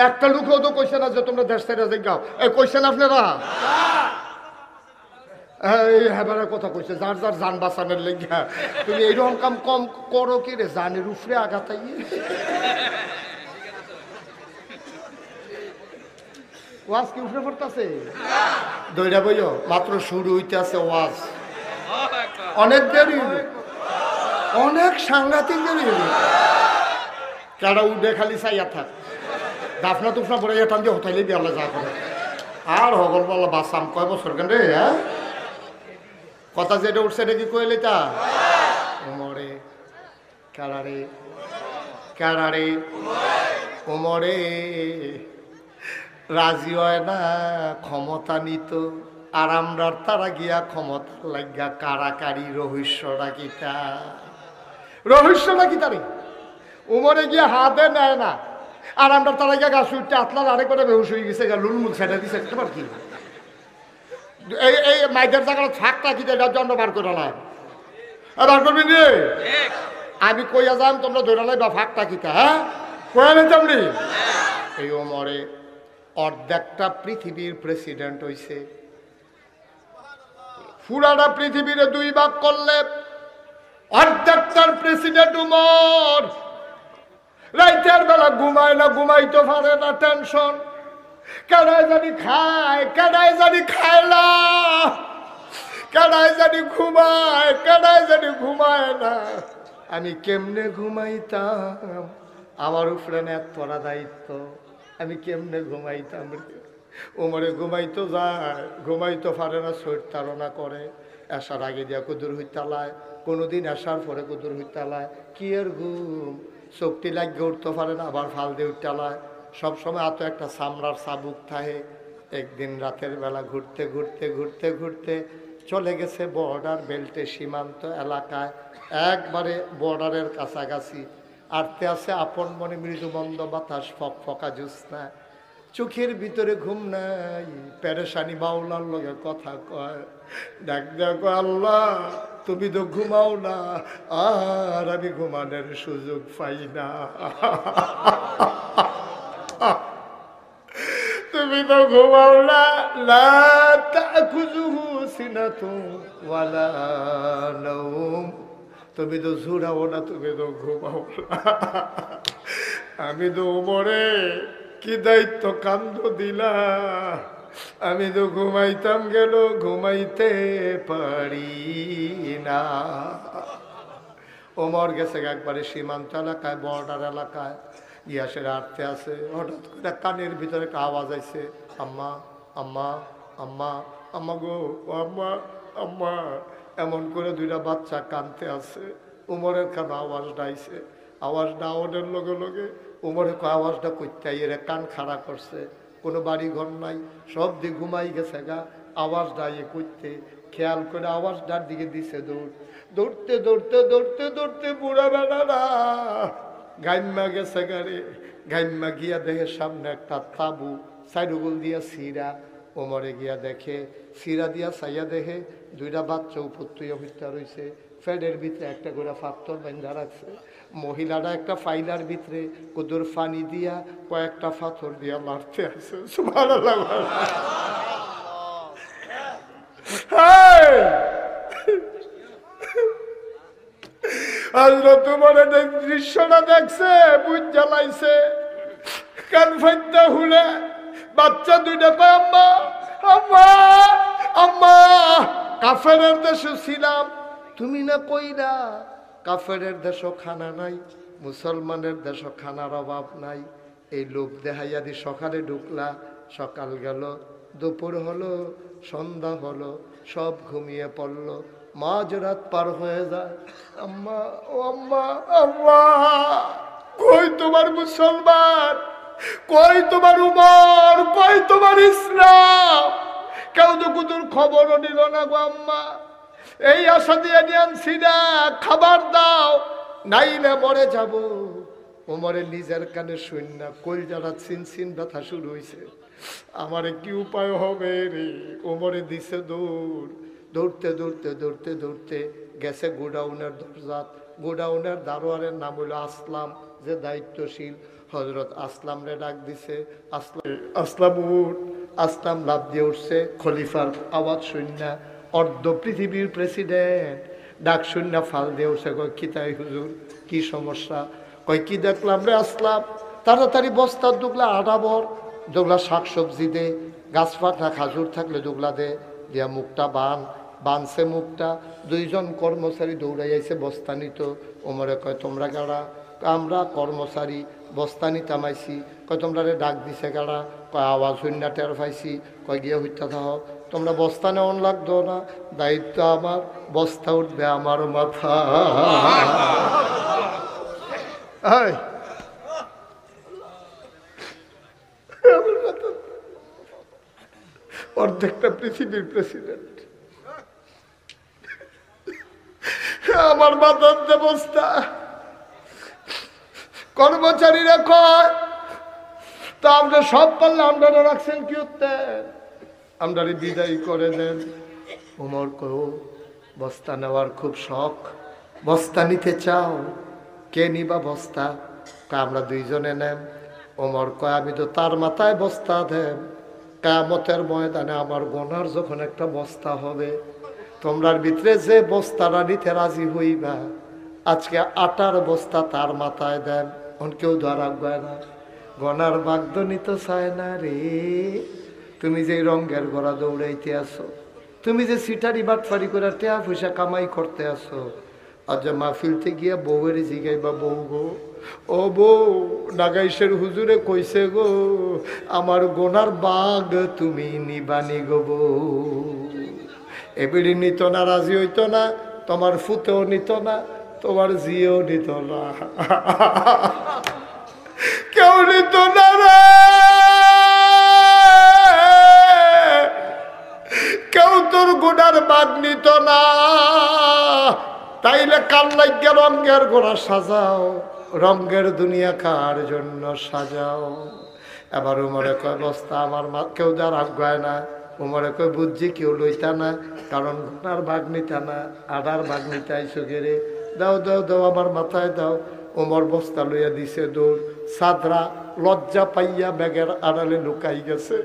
একটা লোকও তো কইছে না যে তোমরা 10 সাইডে জায়গাও। এই কইছেন আপনারা? এই হেবারের কথা কইছে, যার যার যান বাঁচানোর লেগা। তুমি এইরকম কাম কম করো কি রে? জানের উপরে আঘাতাই ওয়াজ কি উঠে পড়তেছে? দইরা বইও মাত্র শুরু হইতে আছে ওয়াজ। অনেক দেরি, অনেক সাংঘাতিক দেরি। কারা উঠে খালি চাইয়া থাক, দাফনা তুফনা পড়ে টান দিয়ে হতাইলে বিয়ালে যা করে। আর হগল বলা বাসাম কয় বছর কেন রে? হ্যাঁ, কথা যেটা উঠছে এটা কি কইলে তা? ওমরে কারারে, কারারে ওমরে রাজি হয় না ক্ষমতা নিত, আর আমরা তারা গিয়া ক্ষমতা লাগিয়া কারাকারি। রহস্যটা কিতা? রহস্যটা কি তারে? উমরে গিয়া হাতে নেয় না, আর আমরা তারা গিয়া গাছ উঠতে আতলার আরেকবারে বেহুশ হয়ে গেছে, লুলমুল ছেড়ে দিছে। তোমার কি এই এই মাইদের জায়গাটা ফাঁকটা কি আমরা বার করে না? বার করবি রে? আমি কইয়া যাম, তোমরা ধরে লাই বা ফাঁকটা কিতা? হ্যাঁ, কয়া নিতাম নি। এই ওমরে অর্ধেকটা পৃথিবীর প্রেসিডেন্ট হইছে। পুরাটা পৃথিবীর 2 ভাগ করলে অর্ধেকটার প্রেসিডেন্ট উমর। রাইতের বেলা ঘুমায় না, ঘুমাইতে পারে না, টেনশন। কেডায় জানি খায়, কেডায় জানি খায় না, কেডায় জানি ঘুমায়, কেডায় জানি ঘুমায় না। আমি কেমনে ঘুমাইতাম? আমার উপরে এত পড়া দায়িত্ব, আমি কেমনে ঘুমাইতাম? ওমরে ঘুমাইতো যায়, ঘুমাইতে পারে না, শরীর তাড়না করে। আসার আগে দিয়া কুদুর হইতালায়, কোনোদিন আসার পরে কুদুর হইতালায়। কি এর ঘুম? শক্তি লাগিয়ে উঠতে পারে না, আবার ফাল দিয়ে উঠতালায়। সবসময় এত একটা চামড়ার চাবুক থাকে। একদিন রাতের বেলা ঘুরতে ঘুরতে ঘুরতে ঘুরতে চলে গেছে বর্ডার বেল্টে, সীমান্ত এলাকায়, একবারে বর্ডারের কাছাকাছি। আরতে আছে আপন মনে মৃদু মন্দ বাতাস, ফক ফকা জ্যোৎস্না। চোখের ভিতরে ঘুম নাই, পেরেশানি। বাউলার লগে কথা কয়, ডাক দেখো আল্লাহ তুমি তো ঘুমাও না, আর আমি ঘুমানোর সুযোগ পাই না। তুমি তো ঘুমাও না, লা তাখুযুহু সিনাতুন ওয়ালা নাওম। তুমি তো জুড়াও না, তুমি তো ঘুমাও না। আমি তো ওমরে কি দায়িত্ব কান্দ দিলা, আমি তো ঘুমাইতাম গেল, ঘুমাইতে পারি না। ওমর গেছে একবারে সীমান্ত এলাকায়, বর্ডার এলাকায়, ইয়াসের আটতে আছে। হঠাৎ করে কানের ভিতরে একটা আওয়াজ আইছে, আম্মা আম্মা আম্মা, আম্মা গো, আম্মা আম্মা। এমন করে 2টা বাচ্চা কানতে আছে। উমরের কেন আওয়াজটা আইছে। আওয়াজটা আওয়াজের লগে লগে উমরের আওয়াজটা করতে এরা কান খাড়া করছে। কোনো বাড়ি ঘর নাই, সব দিয়ে ঘুমাই গেছে গা। আওয়াজটা ইয়ে করতে খেয়াল করে আওয়াজটার দিকে দিছে দৌড়। দৌড়তে দৌড়তে দৌড়তে দৌড়তে বুড়া বেড়ারা গাইম্মা গেছে গাড়ি। গাইম্মা গিয়া দেখে সামনে একটা তাবু, সাইডুগুল দিয়া সিরা। ওমরে গিয়া দেখে, সিরা দিয়া চাইয়া দেখে 2টা বাচ্চা উপর তুইয়া হইতে রয়েছে। ফ্যাডের ভিতরে একটা করে পাথর বান্ধা রাখছে। মহিলারা একটা ফাইলার ভিতরে কুদুর ফানি দিয়া কয়েকটা পাথর দিয়া মারতে আছে। সুবহানাল্লাহ। আল্লাহ তোমার দৃশ্যটা দেখছে, বুঝ জ্বালাইছে, কান ফাইতে হুলে বাচ্চা 2টা কয় আম্মা আম্মা আম্মা। কাফেরের দেশে ছিলাম, তুমি না কইরা কাফেরের দেশও খানা নাই, মুসলমানের দেশও খানার অভাব নাই। এই লোক দেখাইয়া দি সকালে ঢুকলা, সকাল গেল, দুপুর হলো, সন্ধ্যা হলো, সব ঘুমিয়ে পড়লো। মাঝরাত পার হয়ে যায়। আম্মা, ও আম্মা, আম্মা, কই তোমার মুসলমান, কই তোমার উমর, কই তোমার ইসলাম? কেউ তো কুতুর খবরও নিল না গো আম্মা। এই আশা দিয়ে নিয়ে আনছি না, খাবার দাও নাইলে মরে যাব। ওমরের নিজের কানে শূন্য কলজাটা চিনচিন ব্যথা শুরু হয়েছে। আমারে কি উপায় হবে রে? ওমরে দিছে দৌড়, দৌড়তে দৌড়তে দৌড়তে দৌড়তে গেছে গোডাউনের দরজাত। গোডাউনের দারোয়ারের নাম হইল আসলাম, যে দায়িত্বশীল। হজরত আসলাম রে ডাক দিছে, আসলাম, আসলাম উঠ। আসলাম লাভ দিয়ে উঠছে। খলিফার আওয়াজ শূন্য, অর্ধ পৃথিবীর প্রেসিডেন্ট ডাক শূন্য ফাল দিয়ে উঠছে। কয় কি তাই হুজুর, কি সমস্যা? কয় কি দেখলাম রে আসলাম, তাড়াতাড়ি বস্তার দুগলা আডাবর, যেগুলা শাক সবজি দে, গাছ পাতা খাজুর থাকলে দুগলা দে, দিয়া মুখটা বানছে মুখটা। দুইজন কর্মচারী দৌড়াইয়াছে বস্তা নিত। ওমরে কয় তোমরা গাড়া? আমরা কর্মচারী, বস্তা নিতামাইছি। কয় তোমরা রে ডাক দিছে গাড়া? কয় আওয়াজ শূন্য টের পাইছি। কয় গিয়ে হইতে থাক, তোমরা বস্তা নেওয়ান লাগতো না, দায়িত্ব আমার, বস্তা উঠবে আমার মাথা। অর্ধেকটা পৃথিবীর প্রেসিডেন্ট, আমার মাথার ব্যবস্থা। কর্মচারীরা কয় তা আমরা সব পারলে আমরা রাখছেন কি উত্তর, আমরা বিদায় করে দেন। ওমর কয় বস্তা নেওয়ার খুব শখ, বস্তা নিতে চাও? কে নিবা বস্তা? আমরা দুইজনে নেন। ওমর কয় আমি তো তার মাথায় বস্তা দেন, কিয়ামতের ময়দানে আমার গোনার যখন একটা বস্তা হবে, তোমরার ভিতরে যে বস্তাটা নিতে রাজি হইবা, আজকে আটার বস্তা তার মাথায় দেন। কেউ ধরা গয় না, গনার বাগ্য নিতে চায় না রে। তুমি যে রঙের গড়া দৌড়াইতে আসো, তুমি যে সিটারি বাটফারি করে টেয়া পয়সা কামাই করতে আসো, আজ মাহফিলতে গিয়া বউয়ের জিগাইবা, বউ গো, ও বউ, নাগাইশের হুজুরে কইছে গো আমার গোনার বাগ তুমি নিবানি গো বউ। এবিড়ি নিত না, রাজি হইতো না, তোমার ফুতেও নিত না, তোমার জিও নিত না, কেউ নিত না রে, কেউ তোর গোনার বাগ নিত না। তাইলে কাল লাগিয়া রঙের গোড়া সাজাও, রঙের দুনিয়া কার জন্য সাজাও। এবার উমরে কয় বস্তা আমার মা, কেউ যার আজ্ঞায় না। উমরে কয় বুঝছি কেউ লইতা না, কারণ গোনার বাগ নিতা না, আডার বাগ নিতে আইসো গেরে, দাও দাও দাও আমার মাথায় দাও। ওমর বস্তা লইয়া দিছে দৌড়। সাদরা লজ্জা পাইয়া ব্যাগের আড়ালে লুকাই গেছে।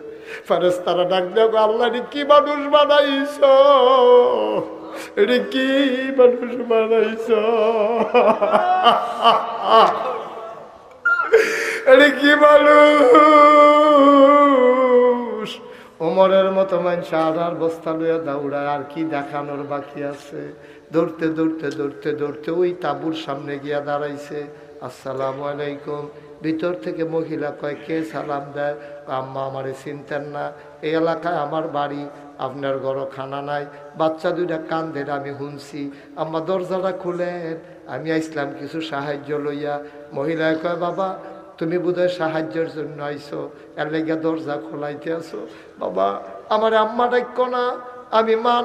ফেরেশতারা ডাক দেও, আল্লাহ রে কি মানুষ বানাইছ, রে কি মানুষ বানাইছ, রে কি মানুষ। ওমরের মতো মানুষ আধার বস্তা লইয়া দৌড়ায়, আর কি দেখানোর বাকি আছে। দৌড়তে দৌড়তে দৌড়তে দৌড়তে ওই তাঁবুর সামনে গিয়া দাঁড়াইছে। আসসালামু আলাইকুম। ভিতর থেকে মহিলা কয় কে সালাম দেয়? আম্মা আমারে চিনতেন না, এই এলাকায় আমার বাড়ি, আপনার ঘরও খানা নাই, বাচ্চা দুইটা কান্দের আমি শুনছি, আম্মা দরজাটা খুলেন, আমি আইসলাম কিছু সাহায্য লইয়া। মহিলায় কয় বাবা তুমি বোধহয় সাহায্যের জন্য আইসো, এর লেগে দরজা খোলাইতে আসো। বাবা আমার আম্মা ডাক্য না, আমি মা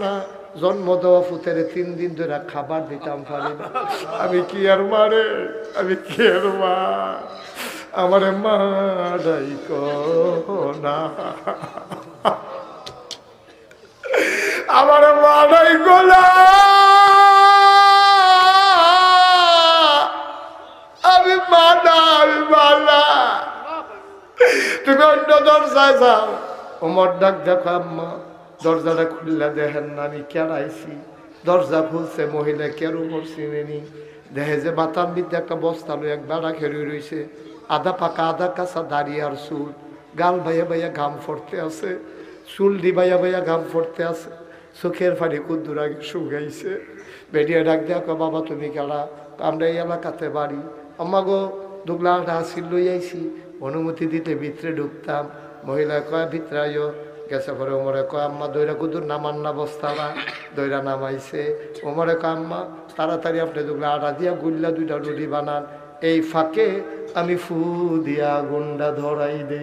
না, জন্ম দেওয়া ফুতের 3 দিন ধরে খাবার দিতাম পারি না, আমি কি আর মারে, আমি কি আর মা, আমার মা ডাইক না, আমার মা ডাইক না, আমি মা না, আমি মালা, তুমি অন্য দরজায় যাও। ওমর ডাক দেখো আম্মা, দরজাটা খুললে দেখেন না আমি কেন আইছি। দরজা খুলছে, মহিলা কেরু করছি নেনি, দেখে যে মাথার মধ্যে একটা বস্তা লই এক বেড়া খেরুই রয়েছে, আধা পাকা আধা কাঁচা দাঁড়িয়ে আর চুল, গাল ভাইয়া ভাইয়া ঘাম ফরতে আছে, চুল দি ভাইয়া ভাইয়া ঘাম ফরতে আছে, চোখের ফাড়ি কুদ্দুর আগে শুকাইছে। বেরিয়ে ডাক দেখো বাবা তুমি কেডা? আমরা এই এলাকাতে বাড়ি। আম্মা গো দুগলাটা আসিল লই আইছি, অনুমতি দিতে ভিতরে ঢুকতাম। মহিলা কয় ভিতরে আইও। গেছে পরে ওমরে কয় আম্মা দইরা কুদুর নামান না বস্তারা দইরা নামাইছে। ওমরে কয় আম্মা তাড়াতাড়ি আপনি দুগুলো আটা দিয়া গুল্লা 2টা রুটি বানান, এই ফাঁকে আমি ফু দিয়া গুন্ডা ধরাই দে।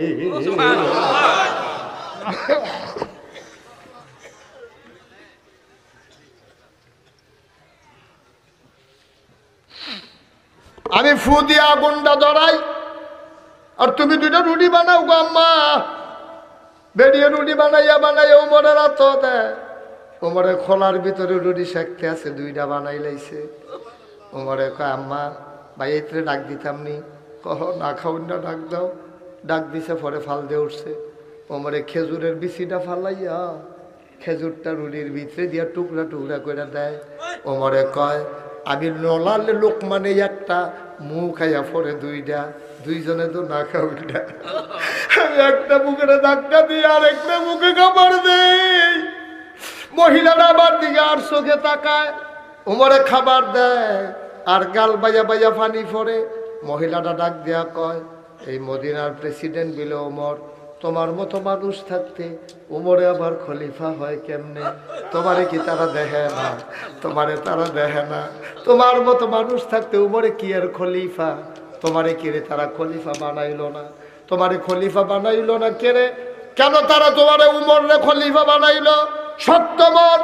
আমি ফু দিয়া গুন্ডা ধরাই আর তুমি 2টা রুটি বানাও গো আম্মা। বেরিয়ে রুটি বানাইয়া ওমরের হাত দেয়। ওমরে খোলার ভিতরে রুটি শেখতে আছে, 2টা বানাই লাইছে। ওমরে কয় আম্মা ভাই এতে ডাক দিতাম নি, কহ না খাও না ডাক দাও। ডাক দিছে পরে ফাল দিয়ে উঠছে। ওমরে খেজুরের বিচিটা ফালাইয়া খেজুরটা রুটির ভিতরে দিয়া টুকরা টুকরা করে দেয়। ওমরে কয় আমি নলালে লোক মানে একটা মুখ খাইয়া পরে 2টা, 2জনে তো না খাওয়া। আমি একটা মুখের ধাক্কা দিয়ে আর একটা মুখে খাবার দেই। মহিলারা আমার দিকে আর চোখে তাকায়। ওমরে খাবার দেয় আর গাল বাইয়া বাইয়া পানি পড়ে। মহিলাটা ডাক দিয়া কয় এই মদিনার প্রেসিডেন্ট বিলে ওমর, তোমার মতো মানুষ থাকতে ওমরে আবার খলিফা হয় কেমনে? তোমারে কি তারা দেখে না? তোমারে তারা দেখে না? তোমার মতো মানুষ থাকতে ওমরে কি আর খলিফা? তোমারে কিরে তারা খলিফা বানাইলো না? তোমারে খলিফা বানাইলো না কেরে? কেন তারা তোমারে উমরে খলিফা বানাইলো? সত্যমর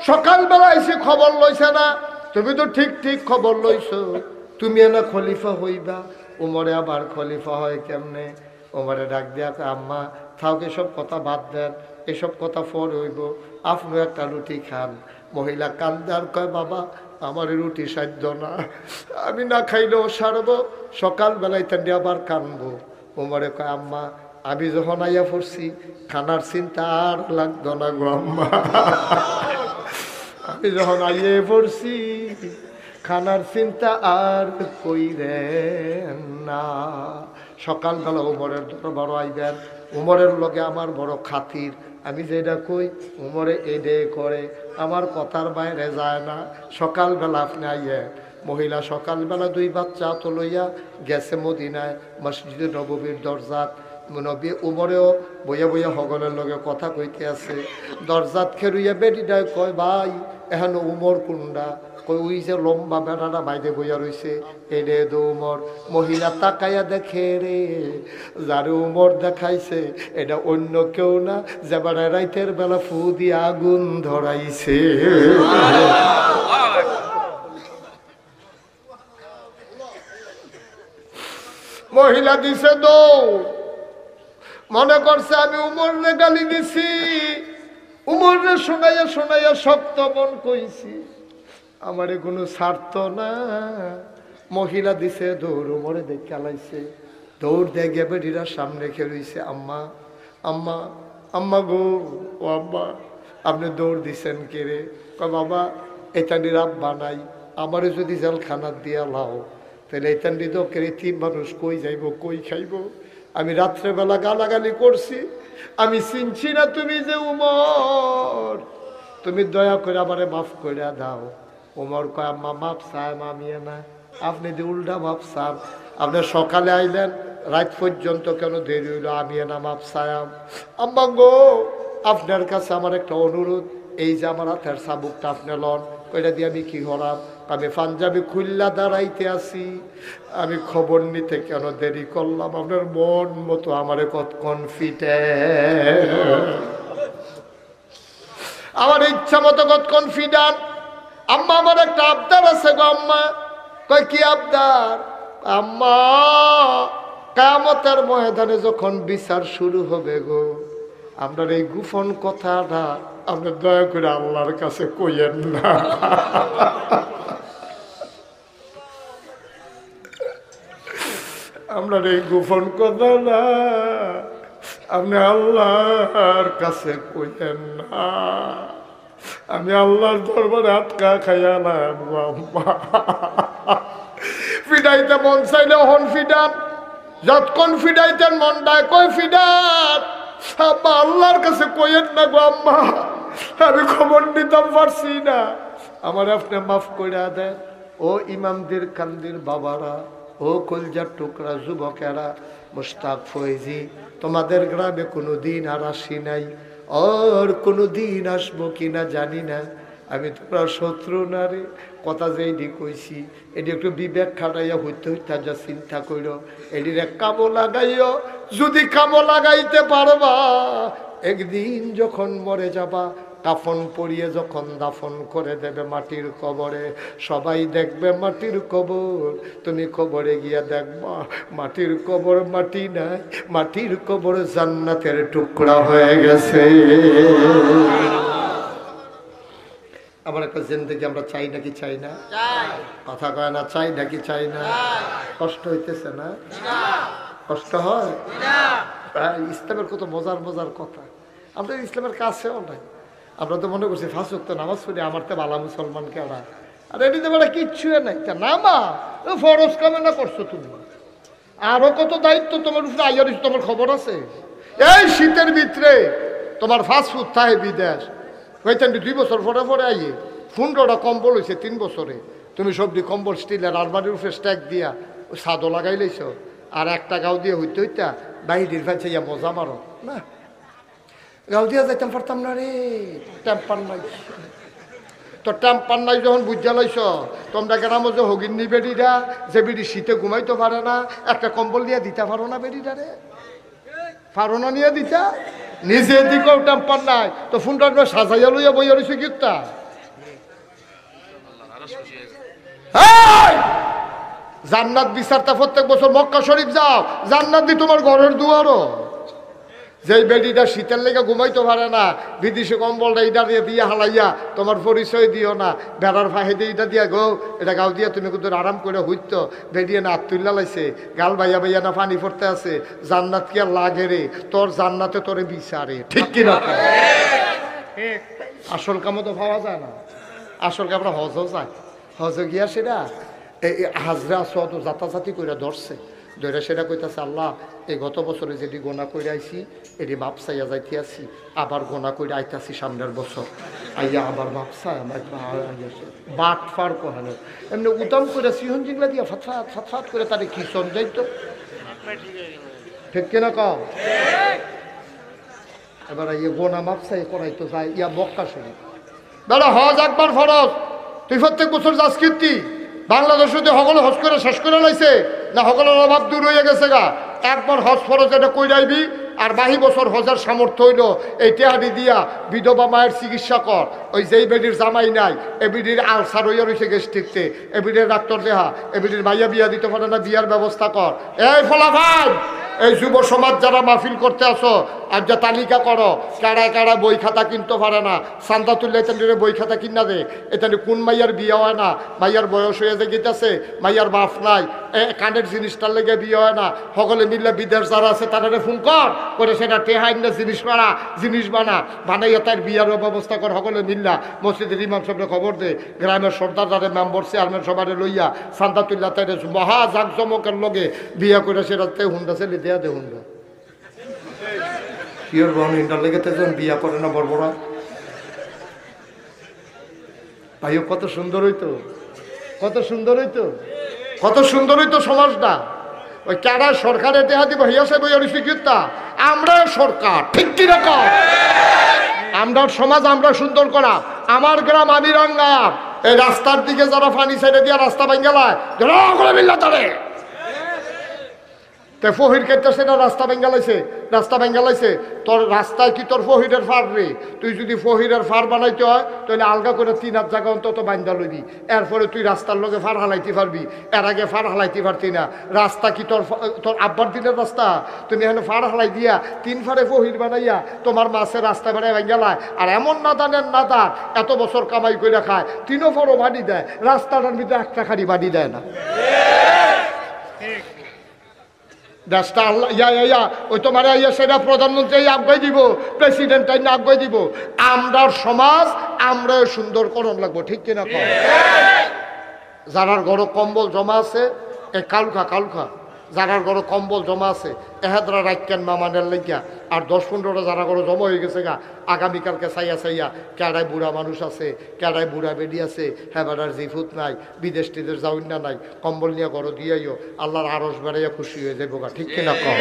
সকালবেলা এসে খবর লইছে না? তুমি তো ঠিক ঠিক খবর লইছো, তুমি না খলিফা হইবা, উমরে আবার খলিফা হয় কেমনে? ওমরে ডাক দিয়া আম্মা থাক এসব কথা বাদ দেন, এসব কথা ফর হইব, আপনি একটা রুটি খান। মহিলা কান্দার কয় বাবা আমার রুটি সাধ্য না, আমি না খাইলেও সারবো, সকালবেলায় তেমনি আবার কানবো। ওমরে কয় আম্মা আমি যখন আইয়া পড়ছি খানার চিন্তা আর লাগতো না গো আম্মা। আমি যখন আইয়ে পড়ছি খানার চিন্তা আর কইরেন না। সকালবেলা উমরের দরবার আইবেন, উমরের লগে আমার বড় খাতির, আমি যেটা কই উমরে এডে করে, আমার কথার বাইরে যায় না। সকালবেলা আপনি আইয়ে। মহিলা সকালবেলা 2 বাচ্চা তো লইয়া গেছে মদিনায় মসজিদে নববীর দরজাত। নবী উমরেও বইয়া বইয়া হগনের লগে কথা কইতে আছে। দরজাত খেরুইয়া বেটিটায় কয় ভাই এখন উমর কুন্ডা? কই ওই যে লম্বা বেড়াটা বাইরে বইয়া রয়েছে, এরে দো উমর। মহিলা তাকাইয়া দেখে রে যারে উমর দেখাইছে এটা অন্য কেউ না, যে বেড়া রাইতের বেলা ফু দিয়ে আগুন ধরাইছে। মহিলা দিছে দৌড়, মনে করছে আমি উমরে গালি দিছি, উমরে শোনাইয়া শোনাইয়া শক্ত মন কইছি, আমারে কোনো স্বার্থ না। মহিলা দিছে দৌড়, উমরে দেখে আলাইছে। দৌড় দেখে বেটিরা সামনে খেলছে, আম্মা আম্মা আম্মা গো, ও আম্মা আপনি দৌড় দিছেন কে রে? বাবা এটানি রাব্বা নাই, আমারে যদি জেলখানার দিয়া লাও তাহলে এটানি তো কে 3 মানুষ কই যাইব, কই খাইব? আমি রাত্রেবেলা গালাগালি করছি, আমি চিনছি না তুমি যে উমর, তুমি দয়া করে আমারে মাফ করে দাও। উমর কয় আম্মা মাপ চায় মামিয়ে না, আপনি যে উল্টা মাপ চান, আপনি সকালে আইলেন রাত পর্যন্ত কেন দেরি হইল? আমি না মাপ চায়াম। আম্মা গো আপনার কাছে আমার একটা অনুরোধ, এই যে আমার হাতের চাবুকটা আপনি লন, ওইটা দিয়ে আমি কি হলাম? আমি পাঞ্জাবি খুল্লা দাঁড়াইতে আছি, আমি খবর নিতে কেন দেরি করলাম? আপনার মন মতো আমারে কত কনফিডেন্ট, আমার ইচ্ছা মতো কত কনফিডেন্ট। আম্মা আমার একটা আবদার আছে গো আম্মা। কয় কি আবদার? আম্মা কিয়ামতের ময়দানে যখন বিচার শুরু হবে গো, আপনার এই গোপন কথাটা আপনি দয়া করে আল্লাহর কাছে কইয়েন না। আপনার এই গোপন কথা না আপনি আল্লাহর কাছে কইয়েন না, আমি আল্লাহর দরবারে আটকা খাইয়া না। ফিডাইতে মন চাইলে হন ফিডান, যতক্ষণ ফিডাইতেন মন ডায় কই ফিডান। আম্মা আল্লাহর কাছে কইয়েন না গো আম্মা, আমি খবর নিতাম পারছি না, আমার আপনি মাফ করে দেন। ও ইমামদের কান্দির বাবারা, ও কলজার টুকরা যুবকেরা, মুশতাক ফৈজি, তোমাদের গ্রামে কোনো দিন আর আসি নাই, আর কোনো দিন আসবো কিনা জানি না, আমি তোমরা শত্রু না রে। কথা যে এটি কইছি এটি একটু বিবেক খাটাইয়া হইতে হইতে যা চিন্তা কইর, এটির এক কামো লাগাইও। যদি কামো লাগাইতে পারবা, একদিন যখন মরে যাবা, কাফন পরিয়ে যখন দাফন করে দেবে মাটির কবরে, সবাই দেখবে মাটির কবর, তুমি কবরে গিয়া দেখবা মাটির কবর মাটি নাই, মাটির কবর জান্নাতের টুকরা হয়ে গেছে। আবার একটা জিন্দেগি আমরা চাই নাকি চাই না? কথা কয় না, চাই নাকি চাই না? কষ্ট হইতেছে না? কষ্ট হয়? ইসলামের কত মজার মজার কথা, আমরা ইসলামের কাছেও নাই। আমরা তো মনে করছি 5 ওয়াক্ত নামাজ পড়ি আমার তো বালা মুসলমান কেডা, আর এটিতে বেলা কিচ্ছু নাই। নামা ফরজ কামে না করছো তুমি, আরো কত দায়িত্ব তোমার উপরে আইয়ার, তোমার খবর আছে? এই শীতের ভিতরে তোমার ফাস্টফুড থাকে বিদেশ, হইতেন 2 বছর পরে পরে আইয়ে 15টা কম্বল হয়েছে 3 বছরে, তুমি সবজি কম্বল স্টিলের আলমারির উপরে স্ট্যাক দিয়া ছাদও লাগাই লাইছ, আর একটা গাও দিয়ে হইতে হইতা বাহিরের ফেলছে ইয়া মজা মারো না। গাও দিয়া যাইতাম পারতাম না রে, টেম্পার নাই তো, টেম্পার নাই যখন বুঝা লাইছ, তোমরা গ্রামে যে হগিন্নি বেডিরা যে বেডি শীতে ঘুমাইতে পারে না, একটা কম্বল দিয়ে দিতে পারো না বেডিটা রে? পারো না নিয়ে দিতা? নিজে দিকেও টেম্পার নাই তো ফোনটার সাজাইয়া লইয়া বইয়া রয়েছে গিফটা। জান্নাত বিচারটা প্রত্যেক বছর মক্কা শরীফ যাও, জান্নাত দি তোমার ঘরের দুয়ারও। যেই বেডিটা শীতের লেগে ঘুমাইতে পারে না, বিদেশি কম্বলটা এটা দিয়ে দিয়ে হালাইয়া তোমার পরিচয় দিও না, বেড়ার ফাঁহে দিয়ে এটা দিয়া গো, এটা গাও দিয়া তুমি কিন্তু আরাম করে হইতো, বেরিয়ে না তুল্লা লাইছে, গাল বাইয়া বাইয়া না পানি পড়তে আছে। জান্নাত কি আর লাগে রে? তোর জান্নাতে তোরে বিচারে, ঠিক কিনা? আসল কামও তো পাওয়া যায় না, আসল কামরা হজও যায়, হজে গিয়া সেটা হাজরা সত জাতাজাতি করে ধরছে, ধরে সেটা কইতাছে আল্লাহ এই গত বছরে যেটি গোনা করে আইছি এটি মাপ চাইয়া যাইতে আসি, আবার গোনা করে আইতাছি সামনের বছর, আইয়া আবার মাপ চাই আমার বাট ফার কোহানো এমনি উদাম করে সিহন জিংলা দিয়া ফাতফাত ফাতফাত করে তাদের কিষণ যাইতো, ঠিক কিনা কম? এবার ইয়ে গোনা মাপ চাই করাইতো যায় ইয়া মক্কা শরীফ। বেড়া হজ একবার ফরজ, তুই প্রত্যেক বছর যাস কীর্তি, বাংলাদেশে সকলে হজ করে শেষ করে লাইছে না, সকলের অভাব দূর হয়ে গেছে গা। একবার হজ ফরজ এটা কই যাইবি, আর বাহি বছর হজের সামর্থ্য হইল এই টেহারি দিয়া বিধবা মায়ের চিকিৎসা কর। ওই যেই বেডির জামাই নাই, এ বিডির আলসার হইয়া রয়েছে গেস্ট্রিকতে, এ বিডির ডাক্তার দেহা, এ বিডির মাইয়া বিয়া দিতে পারে না, বিয়ার ব্যবস্থা কর। এই ফলাফান এই যুব সমাজ যারা মাহফিল করতে আসো, আর যা তালিকা করো কারা কারা বই খাতা কিনতে পারে না, সান্দা তুললে এখানে বই খাতা কিনা দে, এখানে কোন মাইয়ার বিয়ে হয় না, মাইয়ার বয়স হয়ে যে গেছে, মাইয়ার বাপ নাই, কানের জিনিসটার লেগে বিয়ে হয় না, সকলে মিললে বিদেশ যারা আছে তারা ফোন কর করে সেটা টেহাই না জিনিস মারা জিনিস বানাইয়া তার বিয়ার ব্যবস্থা কর, সকলে মিল্লা মসজিদের ইমাম সাহেবের খবর দে, গ্রামের সর্দার যারা মেম্বর চেয়ারম্যান সবাই লইয়া সান্দা তুল্লা তাই মহা জাঁকজমকের লগে বিয়া করে সেটাতে হুন্ডা ছেলে দেয়া দে হুন্ডা পিওর বহন হিন্ডার লেগে যখন বিয়া করে না বড় বড় ভাইও, কত সুন্দর হইতো, কত সুন্দর হইতো, কত সুন্দর হইতো সমাজটা। ওই কারা সরকারের দেহা দিব হইয়া সাহেব ওই অরিস্বীকৃতা, আমরা সরকার, ঠিক কি রকম আমরা সমাজ আমরা সুন্দর করা। আমার গ্রাম আমি রাঙ্গায়া, এই রাস্তার দিকে যারা পানি সাইডে দিয়া রাস্তা ভাঙ্গালায় মিল্লা তারে ফহির খেতে সেটা রাস্তা ভেঙ্গালাইছে, রাস্তা ভেঙ্গালাইছে, তোর রাস্তায় কি তোর ফহিরের ফার রে? তুই যদি ফহিরের ফার বানাইতে হয় তাহলে আলগা করে 3 হাত জায়গা অন্তত বান্ধা লইবি, এরপরে তুই রাস্তার লগে ফার হালাইতে পারবি, এর আগে ফার হালাইতে পারতি না। রাস্তা কি তোর তোর আব্বার দিনের রাস্তা? তুমি এখানে ফার হালাই দিয়া 3 ফারে ফহির বানাইয়া তোমার মাছের রাস্তা বানায় ভেঙ্গালায়, আর এমন নাদানের নাদান এত বছর কামাই করে খায় 3 ফারও বাড়ি দেয়, রাস্তাটার ভিতরে একটা খাড়ি বাড়ি দেয় না। দেশটা আল্লাহ ইয়া ওই তোমার ইয়া সেটা প্রধানমন্ত্রী আজ্ঞাই দিব, প্রেসিডেন্ট আজ্ঞাই দিব। আমরার সমাজ আমরা সুন্দর করণ লাগবো, ঠিক কিনা? যারার ঘরে কম্বল জমা আছে এ কালুখা কালুখা, যারার ঘরে কম্বল জমা আছে এহাদরা রাখকেন মামানের লেগিয়া, আর 10-15টা যারা ঘরে জমা হয়ে গেছে গা আগামীকালকে চাইয়া চাইয়া কেডায় বুড়া মানুষ আছে, কেডায় বুড়া বেডি আছে, হ্যাঁ বেড়ার জিফুত নাই, বিদেশ টিদেশ যাওয়ার না নাই, কম্বল নিয়ে ঘরে দিয়াইও আল্লাহর আরস বেড়াইয়া খুশি হয়ে যাবো গা, ঠিক কিনা? কম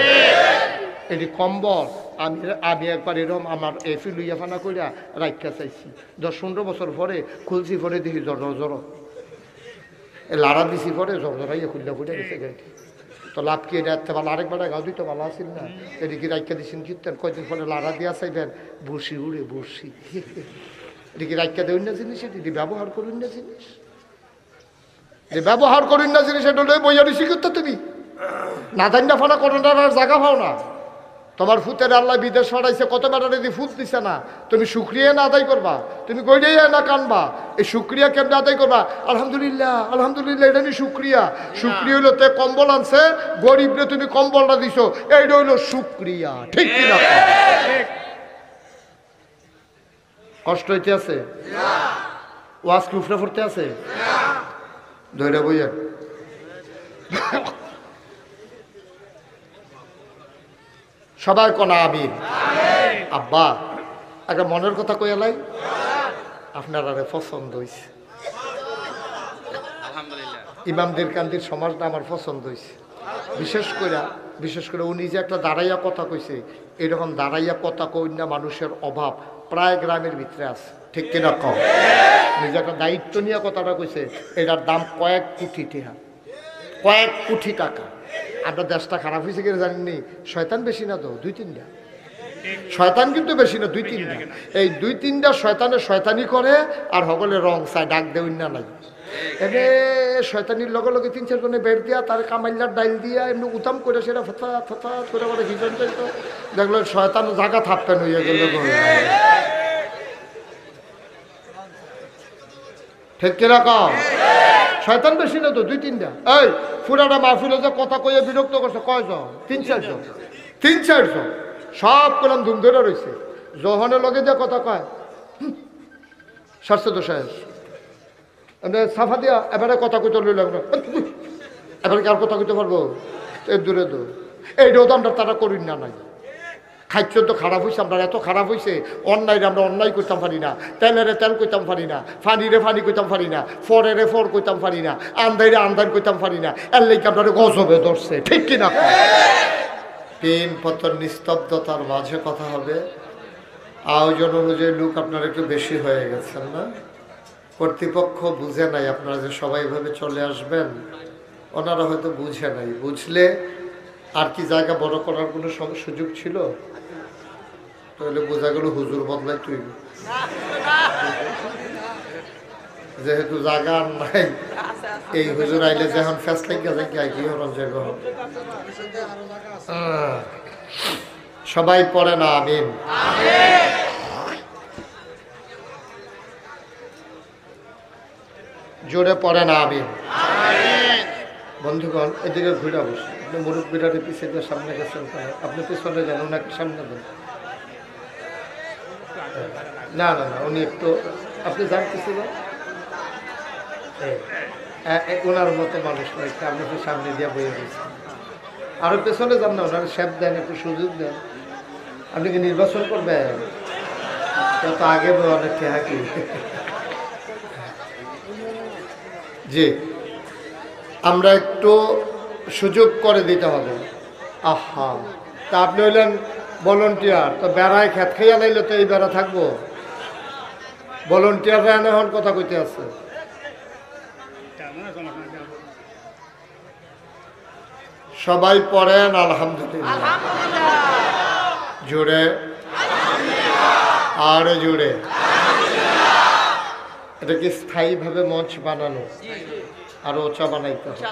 এটি কম্বল আমি আমি একবার এরকম আমার এফি লইয়া ফানা কইরা রাখা চাইছি 10-15 বছর পরে খুলছি পরে দেখি জ্বর জ্বর লাড়া দিছি পরে জ্বর জ্বরাইয়া খুললা ফুটে গেছে গাড়ি তো লাভ কি এটা ভালো আরেকবার গাও দিতে ভালো আসিল না এদিকে রাখা দিছেন কীর্তন কয়দিন পরে লাড়া দিয়া চাইবেন বসি উড়ে বসি এদিকে রাখা দেবেন না জিনিস এটি ব্যবহার করুন না জিনিস যে ব্যবহার করুন না জিনিস এটা বইয়া ঋষি করতে তুমি না ধান না ফানা করোনার আর জায়গা পাও না তোমার ফুতের আল্লাহ বিদেশ ফাটাইছে কত বেটা যদি ফুট দিছে না তুমি শুক্রিয়া না আদায় করবা তুমি গড়িয়ে না কানবা এই শুক্রিয়া কেমনে আদায় করবা আলহামদুলিল্লাহ আলহামদুলিল্লাহ এটা নিয়ে শুক্রিয়া শুক্রিয়া হইলো তে কম্বল আনছে গরিবরে তুমি কম্বলটা দিছো এইটা হইলো শুক্রিয়া ঠিক কিনা কষ্ট হইতে আছে ওয়াজ কুফরা পড়তে আছে ধৈর্য বইয়া সবাই কনা আমিন আব্বা একটা মনের কথা কইয়ালাই আপনার আরে পছন্দ হয়েছে ইমামদের কান্দির সমাজটা আমার পছন্দ হয়েছে বিশেষ করে উনি যে একটা দাঁড়াইয়া কথা কইছে এরকম দাঁড়াইয়া কথা কই না মানুষের অভাব প্রায় গ্রামের ভিতরে আছে ঠিক কিনা কম উনি যে একটা দায়িত্ব নিয়ে কথাটা কইছে এটার দাম কয়েক কোটি টাকা আপনার দেশটা খারাপ হয়েছে কিনা জানেননি শয়তান বেশি না তো 2-3টা শয়তান কিন্তু বেশি না 2-3টা এই 2-3টা শয়তানের শয়তানি করে আর সকলে রং চায় ডাক দেউন না নাই এনে শয়তানির লগে লগে 3-4 জনে বের দিয়া তার কামাইলার ডাইল দিয়া এমনি উতাম করে সেটা ফথা করে করে হিজন চাইতো দেখলো শয়তান জায়গা থাপ্পেন হইয়া গেল ঠিক কিরকম শয়তান বেশি না তো 2-3টা এই পুরাটা মাহফিলে যে কথা কইয়া বিরক্ত করছে কয়জন 3-4 জন সব কলাম ধুম ধরে রয়েছে জহনের লগে যে কথা কয় স্বাস্থ্য দোষায় সাফা দিয়া এবারে কথা কইতে লইল এবারে কি আর কথা কইতে পারবো এর দূরে তো এইটাও তো আমরা তারা করি না নাই খাদ্য তো খারাপ হয়েছে আমরা এত খারাপ হয়েছে অন্যায় আমরা অন্যায় করতাম পারি না তেলেরে তেল করতাম পারি না ফানিরে ফানি করতাম পারি না ফরেরে ফর করতাম পারি না আন্দাইরে আন্দার করতাম পারি না এর লেগে আপনার গজবে ধরছে ঠিক কিনা 3 পত্র নিস্তব্ধতার মাঝে কথা হবে আয়োজন অনুযায়ী লোক আপনার একটু বেশি হয়ে গেছেন না কর্তৃপক্ষ বুঝে নাই আপনারা যে সবাই ভাবে চলে আসবেন ওনারা হয়তো বুঝে নাই বুঝলে আর কি জায়গা বড় করার কোনো সুযোগ ছিল তাহলে বোঝা গেল হুজুর বদলাই তুই যেহেতু জায়গা আর নাই এই হুজুর আইলে যখন ফেস লাগিয়া যায় কি হরণ জায়গা হবে সবাই পড়ে না আমিন জোরে পড়ে না আমিন বন্ধুগণ এদিকে ঘুরে বসে আপনি মুরব্বীরারে পিছিয়ে সামনে গেছেন আপনি পিছনে যান ওনাকে সামনে দেন না না না উনি একটু আপনি জানতেছিল ওনার মতো মানুষ নয় আপনাকে সামনে দিয়ে বয়ে দিয়েছেন আরো পেছনে যান না ওনার শেপ দেন একটু সুযোগ দেন আপনি কি নির্বাচন করবেন তত আগে অনেক হাকি জি আমরা একটু সুযোগ করে দিতে হবে আহা তা আপনি হইলেন ভলেন্টিয়ার তো বেড়ায় খেত খাইয়া লাইলে তো এই বেড়া থাকবো ভলেন্টিয়াররা এখন কথা কইতে আছে সবাই পড়েন আলহামদুলিল্লাহ জোরে আর জোরে এটা কি স্থায়ীভাবে মঞ্চ বানানো আরো ওচা বানাইতে হবে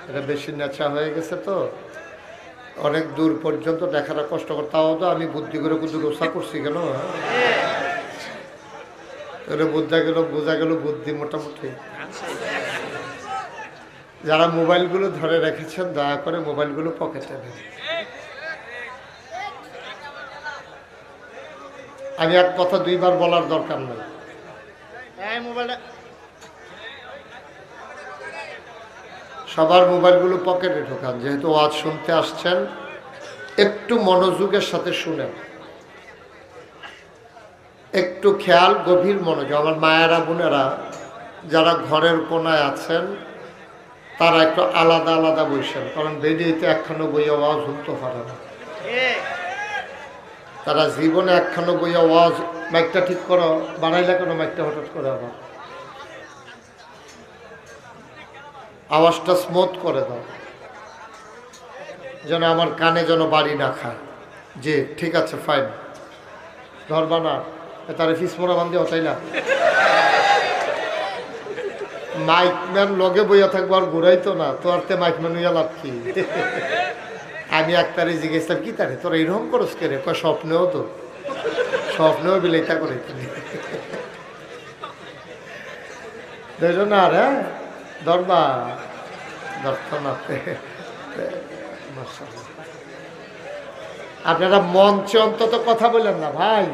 এটা বেশি নেচা হয়ে গেছে তো অনেক দূর পর্যন্ত দেখাটা কষ্টকর তাও তো আমি বুদ্ধি করে কিন্তু রোসা করছি কেন বোঝা গেল বুদ্ধি মোটামুটি যারা মোবাইলগুলো ধরে রেখেছেন দয়া করে মোবাইলগুলো পকেটে নেন আমি এক কথা 2 বার বলার দরকার নেই সবার মোবাইলগুলো পকেটে ঢোকান যেহেতু ওয়াজ শুনতে আসছেন একটু মনোযোগের সাথে শুনেন একটু খেয়াল গভীর মনোযোগ আমার মায়েরা বোনেরা যারা ঘরের কোনায় আছেন তারা একটু আলাদা আলাদা বসেন কারণ বেরিয়েতে একখানো বইয়া ওয়াজ শুনতে পারে না তারা জীবনে একখানো বইয়া ওয়াজ মাইকটা ঠিক করো বানাইলে কোনো মাইকটা হঠাৎ করে আবার আওয়াজটা স্মুথ করে দাও যেন আমার কানে যেন বাড়ি না খায়। যে ঠিক আছে ফাইন, ধরবা না তারে ফিসমোড়া বান্ধে হতাই না। মাইকম্যান লগে বইয়া থাকবো আর ঘুরাইতো না তো আর তে মাইকম্যান হইয়া লাভ কি। আমি একটারে জিজ্ঞেসাম কি তারে তোরা এরকম করস কে রে? স্বপ্নেও তো স্বপ্নেও বিলাইতা করে দেখো না রে ধরবা ধরত না। আপনারা মঞ্চে অন্তত কথা বললেন না ভাই,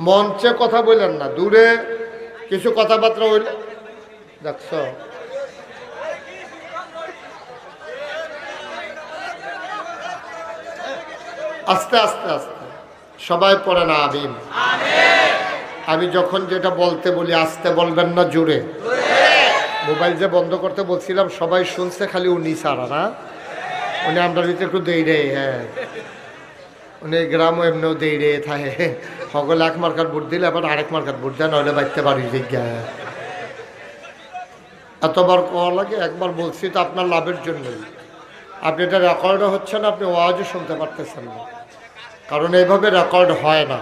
মঞ্চে কথা বললেন না, দূরে কিছু কথাবার্তা হইল দেখছ। আস্তে আস্তে আস্তে সবাই পড়ে না আমিন। আমি যখন যেটা বলতে বলি আস্তে বলবেন না জোরে। মোবাইল যে বন্ধ করতে বলছিলাম সবাই শুনছে, খালি উনি সারা না, উনি আমরা ভিতরে একটু দেই রে। হ্যাঁ উনি গ্রামও এমনিও দেই রে থাকে, সকলে এক মার্কার ভোট দিলে আবার আরেক মার্কার ভোট দেয়, নইলে বাড়তে পারি জিজ্ঞা। এতবার কওয়া লাগে, একবার বলছি তো আপনার লাভের জন্যই। আপনি এটা রেকর্ডও হচ্ছে না, আপনি ওয়াজও শুনতে পারতেছেন না, কারণ এইভাবে রেকর্ড হয় না।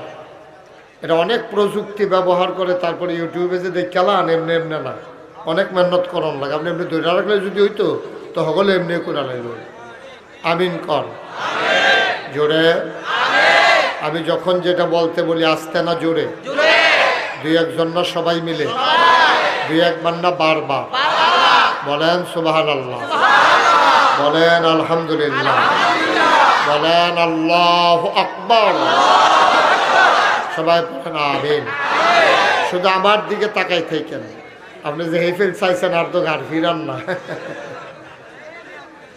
এটা অনেক প্রযুক্তি ব্যবহার করে তারপরে ইউটিউবে যে দেখালান এমনি এমনি না, অনেক মেহনত করন লাগে। আপনি এমনি ধরে রাখলে যদি হইতো তো সকলে এমনি করে লাগলো। আমিন কর জোরে। আমি যখন যেটা বলতে বলি আস্তে না জোরে, দুই একজন না সবাই মিলে, দুই একবার না বারবার বলেন সুবহানাল্লাহ, বলেন আলহামদুলিল্লাহ, বলেন আল্লাহু আকবার, সবাই বলেন আমিন। শুধু আমার দিকে তাকাই থাকেন, আপনি যে হেফেল চাইছেন আর তো ঘাড় ফিরান না।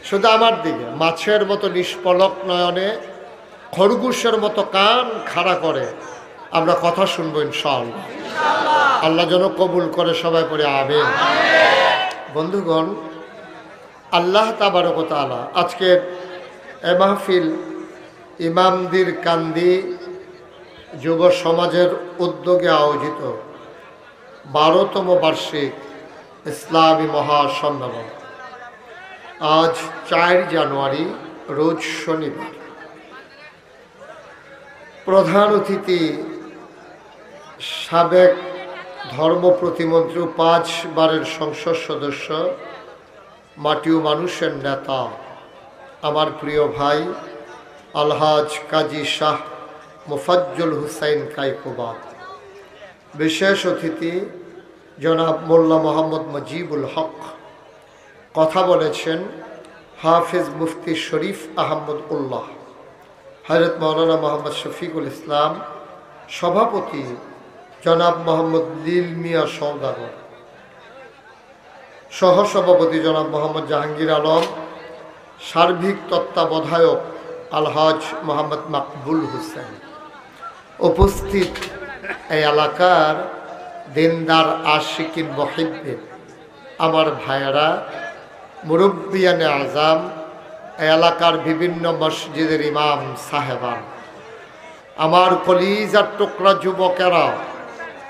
শুধু আমার দিকে মাছের মতো নিষ্পলক নয়নে, খরগোশের মতো কান খাড়া করে আমরা কথা শুনবো ইনশাআল্লাহ। আল্লাহ যেন কবুল করে, সবাই পড়ে আমিন। বন্ধুগণ, আল্লাহ তাবারক ওয়া তাআলা আজকের এ মাহফিল ইমামদের কান্দি যুব সমাজের উদ্যোগে আয়োজিত 12তম বার্ষিক ইসলামী মহাসম্মেলন আজ 4 জানুয়ারি রোজ শনিবার। প্রধান অতিথি সাবেক ধর্ম প্রতিমন্ত্রী 5 বারের সংসদ সদস্য, মাটি ও মানুষের নেতা, আমার প্রিয় ভাই আলহাজ কাজী শাহ মুফাজ্জল হুসাইন কায়কোবাদ। বিশেষ অতিথি জনাব মোল্লা মোহাম্মদ মুজিবুল হক। কথা বলেছেন হাফিজ মুফতি শরীফ আহমদ উল্লাহ, হযরত মাওলানা মোহাম্মদ শফিকুল ইসলাম, সভাপতি জনাব মোহাম্মদ লীল মিয়া সওদাগর, সহসভাপতি জনাব মোহাম্মদ জাহাঙ্গীর আলম, সার্বিক তত্ত্বাবধায়ক আলহাজ মোহাম্মদ মাকবুল হোসেন। উপস্থিত এই এলাকার দিনদার আশিকিন মুহিব্বিন আমার ভাইয়েরা, মুরব্বিয়ানে আজম, এলাকার বিভিন্ন মসজিদের ইমাম সাহেবান, আমার কলিজার টুকরা যুবকেরা,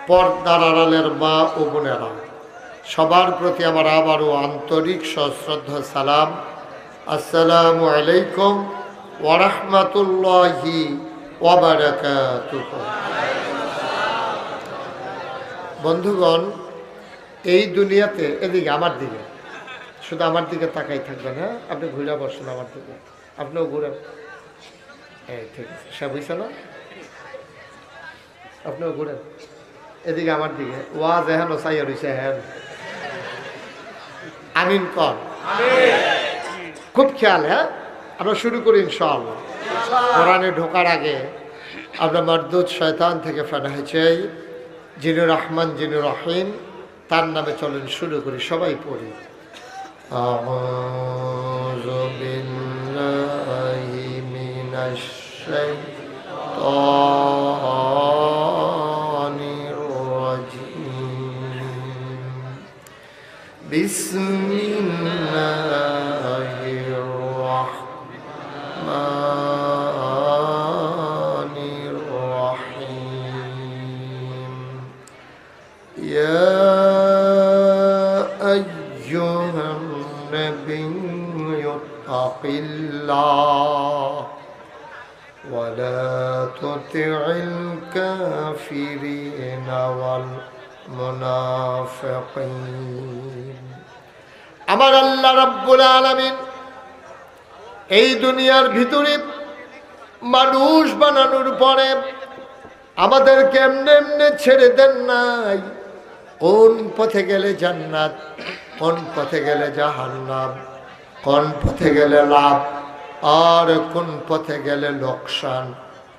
পর্দার আড়ালের মা ও বোনেরা, সবার প্রতি আমার আবারও আন্তরিক সশ্রদ্ধা সালাম। আসসালামু আলাইকুম ওয়া রাহমাতুল্লাহি ওয়া বারাকাতুহু। বন্ধুগণ, এই দুনিয়াতে, এদিকে আমার দিকে, শুধু আমার দিকে তাকাই থাকবেন। হ্যাঁ, আপনি ঘুরে বসুন আমার দিকে, আপনিও ঘুরেন। এই ঠিক আছে, সব হয়েছে না? আপনিও ঘুরেন এদিকে আমার দিকে। ওয়াজ এখন চাইয়া রয়েছে। হ্যাঁ, আমিন কর, খুব খেয়াল। হ্যাঁ, আমরা শুরু করি ইনশাআল্লাহ। কোরআনে ঢোকার আগে আমরা মারদুদ শয়তান থেকে ফানাহ চাই, যিনি রহমান যিনি রহিম, তার নামে চলেন শুরু করি। সবাই পড়ি। আউযু বিল্লাহি মিনাশ শাইতানির রাজিম। বিসমিল্লাহির يا أيها النبي اتق الله ولا تطع الكافرين والمنافقين আমার আল্লাহ রাব্বুল আলামিন এই দুনিয়ার ভিতরে মানুষ বানানোর পরে আমাদেরকে এমনি এমনি ছেড়ে দেন নাই। কোন পথে গেলে জান্নাত, কোন পথে গেলে জাহান্নাম, কোন পথে গেলে লাভ আর কোন পথে গেলে লোকসান,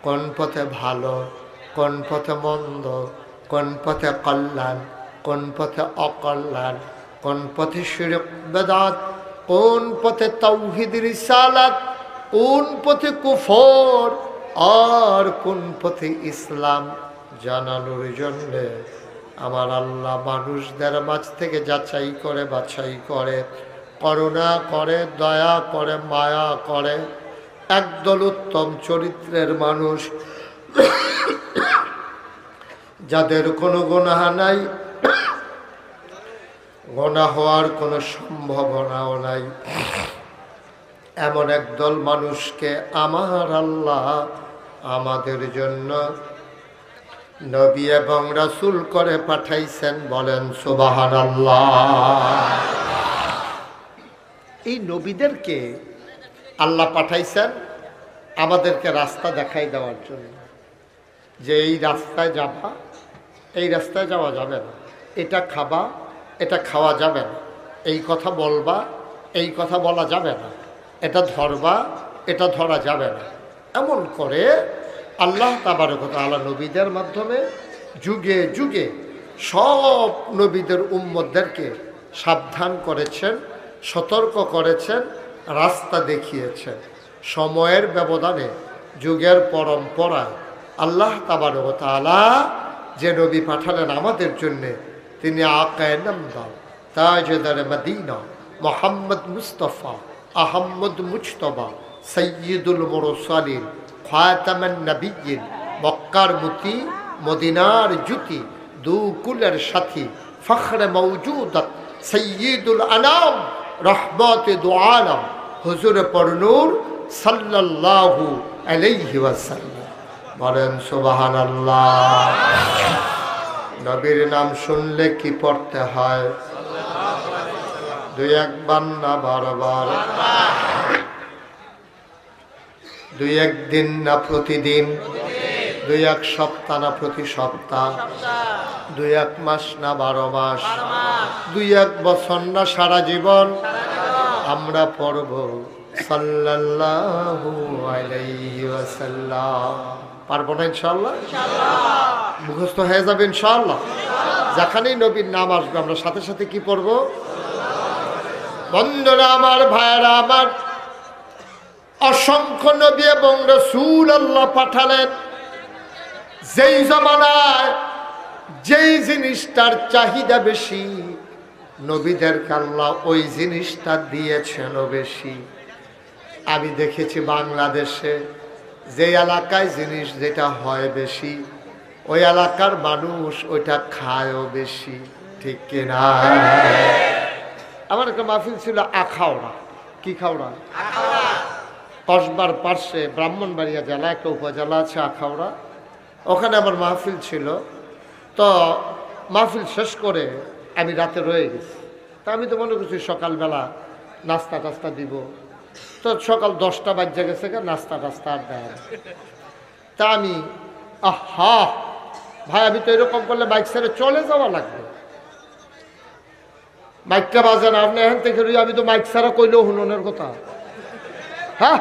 কোন পথে ভালো, কোন পথে মন্দ, কোন পথে কল্যাণ, কোন পথে অকল্যাণ, কোন পথে শিরক বেদাত, কোন পথে তাওহীদ রিসালাত, কোন পথে কুফর আর কোন পথে ইসলাম জানানোর জন্য আমার আল্লাহ মানুষদের মাঝ থেকে যাচাই করে বাছাই করে, করুণা করে, দয়া করে, মায়া করে একদল উত্তম চরিত্রের মানুষ যাদের কোনো গুনাহ নাই, গুনাহ হওয়ার কোনো সম্ভাবনাও নাই, এমন একদল মানুষকে আমার আল্লাহ আমাদের জন্য নবী এবং রাসূল করে পাঠাইছেন। বলেন সুবহানাল্লাহ। এই নবীদেরকে আল্লাহ পাঠাইছেন আমাদেরকে রাস্তা দেখাই দেওয়ার জন্য, যে এই রাস্তায় যাবা, এই রাস্তায় যাওয়া যাবে না, এটা খাবা, এটা খাওয়া যাবে না, এই কথা বলবা, এই কথা বলা যাবে না, এটা ধরবা, এটা ধরা যাবে না। এমন করে আল্লাহ তাবারক ওয়া তাআলা নবীদের মাধ্যমে যুগে যুগে সব নবীদের উম্মতদেরকে সাবধান করেছেন, সতর্ক করেছেন, রাস্তা দেখিয়েছেন। সময়ের ব্যবধানে, যুগের পরম্পরায় আল্লাহ তাবারক ওয়া তাআলা যে নবী পাঠালেন আমাদের জন্যে, তিনি আকায়ে নামদার, তাজদার মদিনা, মুহাম্মদ মুস্তাফা, আহমদ মুজতবা, সৈয়দুল মুরসালিন, খাতামান নবিয়্যিন, মক্কার মুতি, মদিনার জুতি, দুকুলের সাথী, ফখরে মওজুদাত, সৈয়দুল আনাম, রহমতে দু আলম, হুজুর পরনূর সাল্লাল্লাহু আলাইহি ওয়াসাল্লাম। বলেন সুবহানাল্লাহ। নবীর নাম শুনলে কি পড়তে হয়? দুই একবার না বারবার? দুই একদিন না প্রতিদিন? দুই এক সপ্তাহ না প্রতি সপ্তাহ? দুই এক মাস না 12 মাস? দুই এক বছর না সারা জীবন? আমরা পড়ব সাল্লাল্লাহু আলাইহি ওয়াসাল্লাম। পারবো না ইনশাআল্লাহ? মুখস্থ হয়ে যাবে ইনশাআল্লাহ। যেখানেই নবীর নাম আসবে আমরা সাথে সাথে কি পড়ব? বন্ধুরা আমার, ভাইয়েরা আমার, অসংখ্য নবী এবং রাসূল আল্লাহ পাঠালেন। যেই জামানায় যেই জিনিসটার চাহিদা বেশি, নবীদেরকে আল্লাহ ওই জিনিসটা দিয়েছেন বেশি। আমি দেখেছি বাংলাদেশে যে এলাকায় জিনিস যেটা হয় বেশি, ওই এলাকার মানুষ ওইটা খায়ও বেশি। ঠিক কিনা? আমার একটা মাহফিল ছিল আখাউড়া। কি খাওড়া? কসবার পার্শ্বে ব্রাহ্মণবাড়িয়া জেলা একটা উপজেলা আছে আখাউড়া, ওখানে আমার মাহফিল ছিল। তো মাহফিল শেষ করে আমি রাতে রয়ে গেছি। তা আমি তো মনে করছি সকালবেলা নাস্তা টাস্তা দিব, তো সকাল 10টা বাজে গেছে, নাস্তা টাস্তা আর দেয়। তা আমি আহা ভাই, আমি তো এরকম করলে বাইক ছেড়ে চলে যাওয়া লাগবে। মাইকটা বাজেন, আপনি এখান থেকে আমি তো মাইক ছাড়া কইলেও হুননের কথা। হ্যাঁ,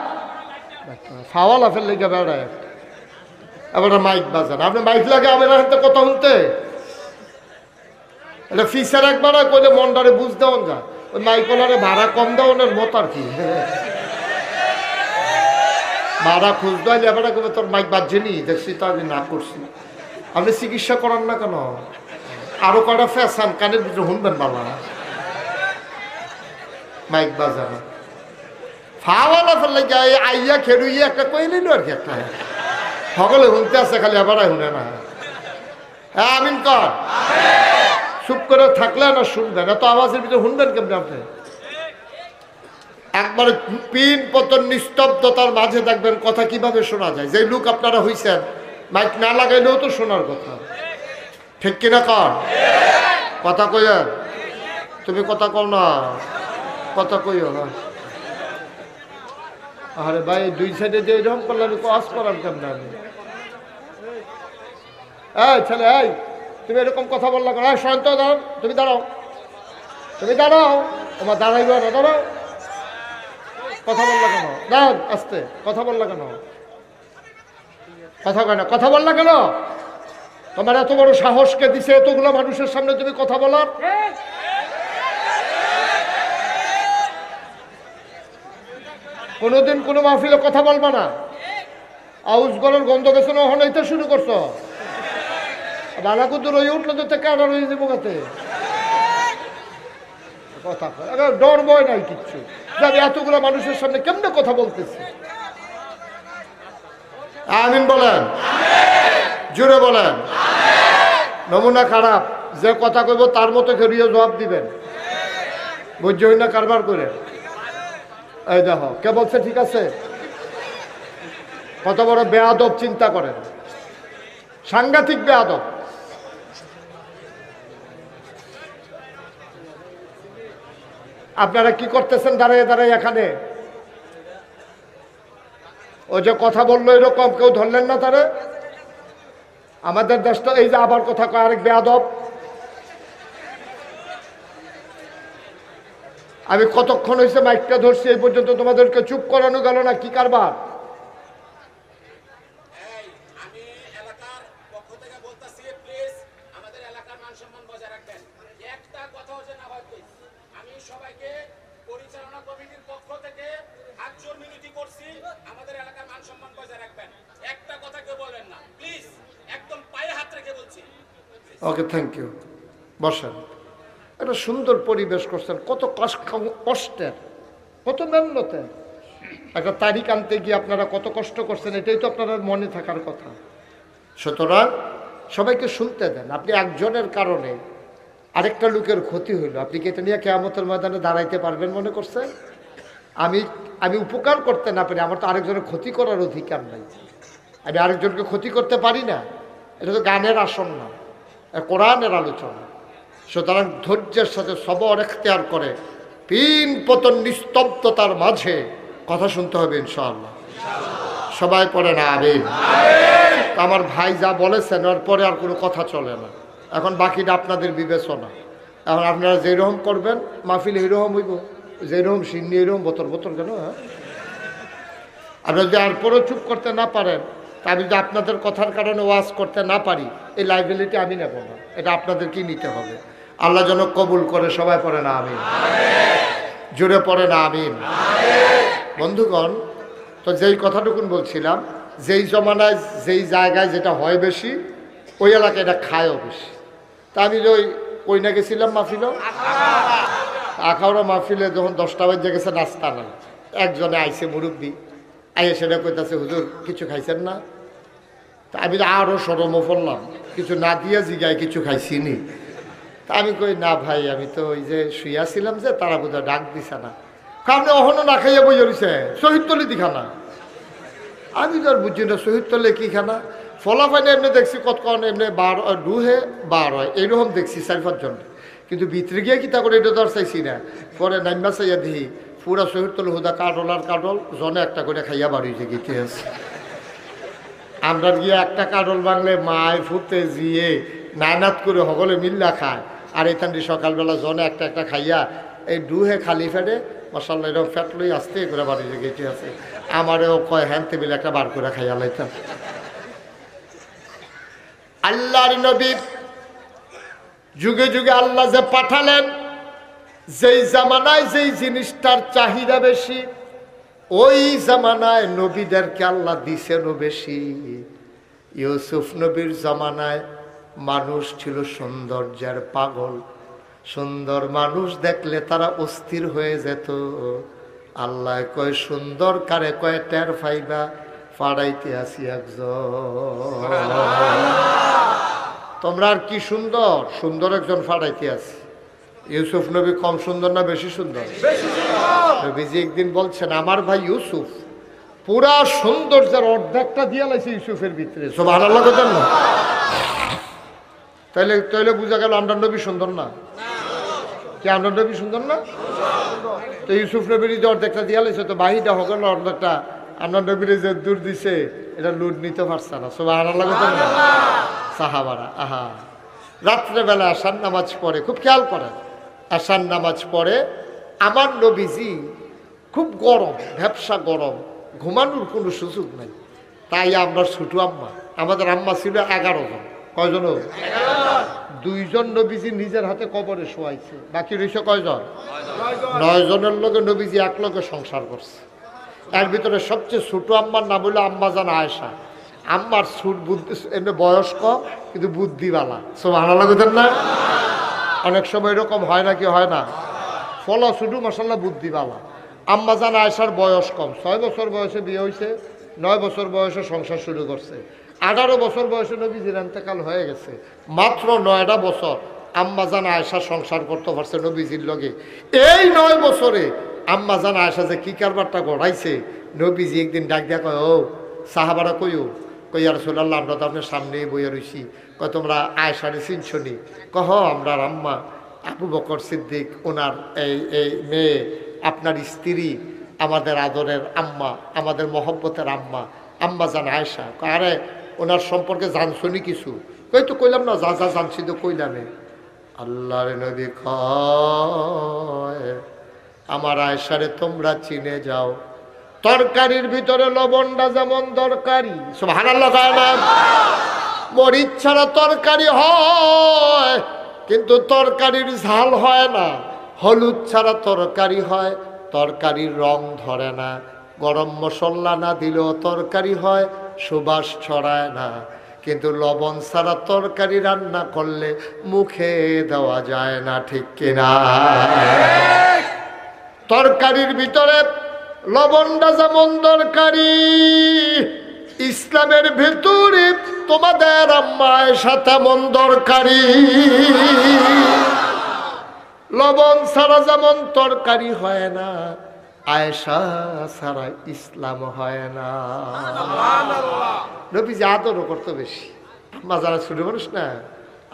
ফাওয়ালা ফেললে গে বেড়ায়, এবার মাইক বাজেন, আপনি মাইক লাগে আমি এখান থেকে কথা শুনতে। এটা ফিসার একবার কইলে মনটারে বুঝ দেওয়ান যায়, ওই মাইকলারে ভাড়া কম দেওয়ানের মত আর কি। ভাড়া খুঁজ দেয় এবার কবে তোর মাইক বাজছেনি, দেখছি তো আমি না করছি। আপনি চিকিৎসা করান না কেন? আরো কয়টা ফ্যাশন কানের ভিতরে শুনবেন বাবা, মাইক বাজানো ফাওয়ালা ফেললে আইয়া খেরুইয়া একটা কই নিল আর কি, একটা সকলে শুনতে আছে, খালি এবার শুনে না। হ্যাঁ আমিন কর। চুপ করে থাকলে না শুনবেন, এত আওয়াজের ভিতরে শুনবেন কেমনি আপনি? একবারে পিন পতন নিস্তব্ধতার মাঝে দেখবেন কথা কিভাবে শোনা যায়। যে লোক আপনারা হইছেন, মাইক না লাগাইলেও তো শোনার কথা, ঠিক কিনা কর? কথা কইয়া তুমি কথা কও না, কথা কইও না। আরে ভাই দুই সাইডে যে এরকম করলে আমি কাজ করার কেমন? আমি এই ছেলে, এই তুমি এরকম কথা বললা কেন? সয়ন্ত দাঁড়াও, তুমি দাঁড়াও, তুমি দাঁড়াও, তোমার দাঁড়াইব না, দাঁড়াও। কথা বললা কেন? দাঁড়াও, আস্তে কথা বললা কেন? কথা কয় না, কথা বললা কেন? তোমার এত বড় সাহসকে দিছে এতগুলো মানুষের সামনে তুমি কথা বলার? কোনোদিন কোনো মাহফিলে কথা বলবা না। আউস গলের গন্ধ গেছে না, হনাইতে শুরু করছো। বালাকুদ্দুর হয়ে উঠলো তো কাটা রয়ে যাবো কাতে কথা কয়। ডর ভয় নাই কিচ্ছু, যাবে এতগুলো মানুষের সামনে কেমনে কথা বলতেছে। আমিন বলেন, জোরে বলেন। নমুনা খারাপ, যে কথা কইব তার মতো খেরিয়ে জবাব দিবেন, বুঝছই না কারবার করে। এই দেখো কে বলছে ঠিক আছে? কত বড় বেয়াদব চিন্তা করেন, সাংঘাতিক বেয়াদব। আপনারা কি করতেছেন দাঁড়িয়ে দাঁড়িয়ে এখানে? ও যে কথা বললো এরকম কেউ ধরলেন না তারে? আমাদের দেশটা এই যে আবার কথা কয় আরেক বেয়াদব। আমি কতক্ষণ হয়েছে মাইকটা ধরছি, এই পর্যন্ত তোমাদেরকে চুপ করানো গেল না, কি কারবার? ওকে, থ্যাংক ইউ। বসেন। একটা সুন্দর পরিবেশ করছেন, কত কষ্টের, কত মেহনতের। একটা তারিখ আনতে গিয়ে আপনারা কত কষ্ট করছেন, এটাই তো আপনারা মনে থাকার কথা। সুতরাং সবাইকে শুনতে দেন। আপনি একজনের কারণে আরেকটা লোকের ক্ষতি হইল, আপনি কি এটা নিয়ে কিয়ামতের ময়দানে দাঁড়াইতে পারবেন মনে করছেন? আমি উপকার করতে না পারি, আমার তো আরেকজনের ক্ষতি করার অধিকার নাই। আমি আরেকজনকে ক্ষতি করতে পারি না, এটা তো গানের আসন না, কোরআনের আলোচনা। সুতরাং ধৈর্যের সাথে সবর এখতিয়ার করে পিন পতন নিস্তব্ধতার মাঝে কথা শুনতে হবে ইনশাআল্লাহ। সবাই পড়ে না আমিন। আমার ভাই যা বলেছেন ওর পরে আর কোনো কথা চলে না, এখন বাকিটা আপনাদের বিবেচনা। এখন আপনারা যেরকম করবেন মাহফিল এইরকম হইব, যেরকম সিন্নি এরকম বোতর বোতর কেন। হ্যাঁ, আপনারা যদি আর পরেও চুপ করতে না পারেন, তা আমি যদি আপনাদের কথার কারণে ওয়াজ করতে না পারি, এই লাইবিলিটি আমি নেব না, এটা আপনাদেরকেই নিতে হবে। আল্লাহ যেন কবুল করে। সবাই পড়ে না আমিন, জোরে পড়ে না আমিন। বন্ধুগণ, তো যেই কথাটুকুন বলছিলাম, যেই জমানায় যেই জায়গায় যেটা হয় বেশি, ওই এলাকায় এটা খায়ও বেশি। তা আমি যে ওই না গেছিলাম মাহফিলও, আখাউড়া মাহফিলে যখন 10টা বাজে গেছে নাস্তা নাই, একজনে আইসে মুরব্বী, আইয়ে সেটা কইতাছে হুজুর কিছু খাইছেন না? তা আমি আরও সরমও পড়লাম, কিছু না দিয়ে জিগায় কিছু খাইছি নি? তা আমি কই না ভাই, আমি তো ওই যে শুইয়াছিলাম যে তারা বোধহয় ডাক দিছে না। আপনি অহনো না খাইয়া বই রয়েছে শহীদতলি দিখানা। আমি তো আর বুঝছি না শহীদতলে কি খানা। ফলাফাইনে এমনি দেখছি কতক্ষণ এমনি বার ডুহে বার হয় এইরকম দেখছি 4-5 জন, কিন্তু ভিতরে গিয়ে কি তা করে এটা তো আর চাইছি না। পরে নাইমা চাইয়া দিই পুরা শহীদতলি হুদা কাটল আর কাটল, জনে একটা করে খাইয়া বাড়ি যে গীতে আছে। আমরা গিয়ে একটা কাটল বাংলে মায় ফুটে জিয়ে নায়নাত করে সকলে মিল্লা খায়, আর এখানটি সকালবেলা জনে একটা একটা খাইয়া এই ডুহে খালি ফেটে মশাল্লা এরকম ফ্যাট লই আসতে করে বাড়ি যে গেছে আছে। আমারও কয় হ্যান টেবিল একটা বার করে খাইয়া লাইতাম। আল্লাহর নবী যুগে যুগে আল্লাহ যে পাঠালেন, যেই জামানায় যেই জিনিসটার চাহিদা বেশি, ওই জামানায় নবীদেরকে আল্লাহ দিছেনও বেশি। ইউসুফ নবীর জামানায় মানুষ ছিল সৌন্দর্যের পাগল, সুন্দর মানুষ দেখলে তারা অস্থির হয়ে যেত। আল্লাহ কয় সুন্দর কারে কয় টের ফাইবা, পাড়াইতে আসি একজন। তোমরা আর কি সুন্দর সুন্দর একজন ফাটাইতে আছে। ইউসুফ নবী কম সুন্দর না বেশি সুন্দর? নবীজি একদিন বলছেন আমার ভাই ইউসুফ পুরা সৌন্দর্যের অর্ধেকটা দিয়ে লাইছে ইউসুফের ভিতরে। সুবহানাল্লাহ বলেন না? তাইলে তাইলে বুঝা গেল আমরা নবী সুন্দর না? কি আমরা নবী সুন্দর না? তো ইউসুফ নবীর যে অর্ধেকটা দিয়ে লাইছে তো বাহিটা হোক না অর্ধেকটা আমরা নবীর যে দূর দিছে এটা লুট নিতে পারছে না। সুবহানাল্লাহ বলেন না? সাহাবারা আহা রাত্রেবেলা আশার নামাজ পড়ে, খুব খেয়াল করেন, আশার নামাজ পড়ে আমার নবীজি খুব গরম, ভ্যাপসা গরম, ঘুমানোর কোনো সুযোগ নাই। তাই আমরা ছোট আম্মা, আমাদের আম্মা ছিল 11 জন। কয়জন? 2 জন নবীজি নিজের হাতে কবরে শোয়াইছে, বাকি রয়েছে কয়জন? 9 জনের লোকে নবীজি এক লোকে সংসার করছে। এর ভিতরে সবচেয়ে ছোট আম্মার নাম হলো আম্মা জান আয়েশা। আম্মার ছুট বুদ্ধি এমনি বয়স কম কিন্তু বুদ্ধিওয়ালা। সুবহানাল্লাহ বলেন না? অনেক সময় এরকম হয় না কি হয় না? ফলো শুধু মাশাআল্লাহ বুদ্ধিওয়ালা। আম্মা জান আয়েশার বয়স কম, 6 বছর বয়সে বিয়ে হয়েছে, 9 বছর বয়সে সংসার শুরু করছে। 18 বছর বয়সে নবীজির ইন্তেকাল হয়ে গেছে। মাত্র 9টা বছর আম্মা জান আয়েশা সংসার করতে পারছে নবীজির লগে। এই 9 বছরে আম্মা জান আয়েশা যে কি কারবারটা গড়াইছে, নবীজি একদিন ডাক দিয়া কয়, ও সাহাবারা কইও, কই ইয়া রাসূলুল্লাহ আমরা তো আপনার সামনেই বইয়া রইছি, কয় তোমরা আয়েশারে চিনছো নি? কহ আমরা আম্মা আবু বকর সিদ্দিক ওনার এই মেয়ে, আপনার স্ত্রী, আমাদের আদরের আম্মা, আমাদের মহব্বতের আম্মা, আম্মা জান আয়েশা। আরে ওনার সম্পর্কে জানছো নি কিছু? কই তো কইলাম না, যা যা জানছি তো কইলামে। আল্লাহর নবী কয় আমার আয়েশারে তোমরা চিনে যাও, তরকারির ভিতরে লবণটা যেমন দরকারি, সুবহানাল্লাহ কয় না? মরিচ ছাড়া তরকারি হয় কিন্তু তরকারির ঝাল হয় না, হলুদ ছাড়া তরকারি হয় তরকারির রং ধরে না, গরম মশলা না দিলেও তরকারি হয় সুবাস ছড়ায় না, কিন্তু লবণ ছাড়া তরকারি রান্না করলে মুখে দেওয়া যায় না, ঠিক কিনা? তরকারির ভিতরে লবণটা যেমন দরকারি, ইসলামের ভিতরে তোমাদের আম্মা আয়েশা তেমন দরকারি। লবণ ছাড়া যেমন তরকারি হয় না, আয়েশা ছাড়া ইসলাম হয় না। নবীজি আদরও করতো বেশি, আম্মা যারা ছোট মানুষ না,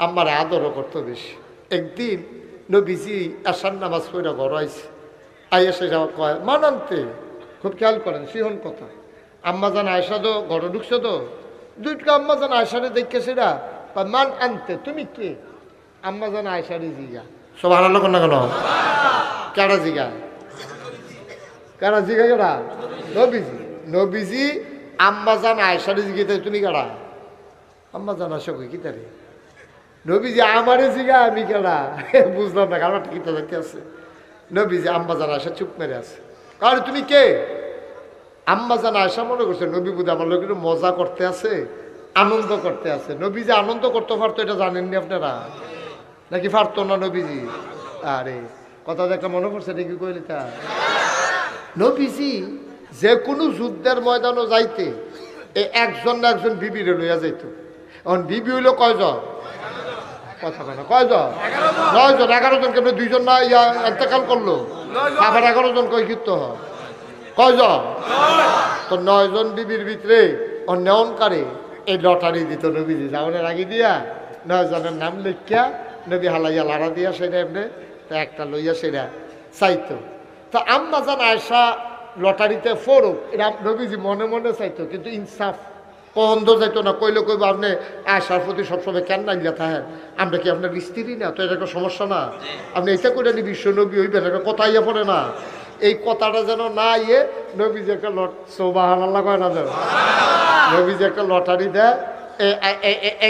আম্মার আদরও করতো বেশি। একদিন নবীজি আশার নামাজ পড়া ঘর আইছে, আয়েশা যাওয়া কয় মান আনতে, খুব খেয়াল করেন সিহন কথা। আম্মা জান আয়েশা তো ঘরে ঢুকছে, তো দুইটা আম্মা জান আয়েশারে দেখছে না, মান আনতে তুমি কে? আম্মা জান আয়েশারে জিগা। সুবহানাল্লাহ কোন না কেন? কারা জিগা? কারা জিগা? কেডা? নবীজি। নবীজি আম্মা জান আয়েশারে জিগাইতে তুমি কারা? আম্মা জান আয়েশা কই কি তারে? নবীজি আমারে জিগা আমি কেডা? বুঝলাম না, কারণ কি দেখতে আছে। নবীজি আম্মা জান আয়েশা চুপ মেরে আছে। কারণ তুমি কে? আম্মা জান আয়েশা মনে করছে নবী বুঝে আমার লোক একটু মজা করতে আছে, আনন্দ করতে আছে। নবীজি আনন্দ করতে পারতো এটা জানেননি আপনারা নাকি? পারতো না নবীজি? আরে কথা একটা মনে করছে নাকি কইলি তা? নবীজি যে কোনো যুদ্ধের ময়দানও যাইতে একজন না একজন বিবিরে লইয়া যাইতো। এখন বিবি হইল কয়জন? কথা কয় না, কয়জন? 9 জন। 11 জন কেমন 2 জন না ইয়া ইন্তেকাল করলো, আবার 11 জন কই কীর্ত হয় কয়জন? তো 9 জন বিবির ভিতরে অন্যনকারে এই লটারি দিত নবীজি। যাওয়ার আগে দিয়া 9 জনের নাম লিখিয়া নবী হালাইয়া লাড়া দিয়া সেটা এমনি তা একটা লইয়া সেটা চাইতো। তো আম্মা জান আয়েশা লটারিতে ফোরক এটা নবীজি মনে মনে চাইতো, কিন্তু ইনসাফ কন্দ যাইতো না। কইলে কইব আপনি আয়েশার প্রতি সবসময় কেন নাইলা থাকেন, আমরা কি আপনার স্ত্রী না? তো এটা একটা সমস্যা না, আপনি এটা করে নি বিশ্ব নবী হইবেন, এটা কথা ইয়ে পড়ে না। এই কথাটা যেন না ইয়ে নবীজি একটা সুবহানাল্লাহ কয় না যেন, নবীজি একটা লটারি দেয়।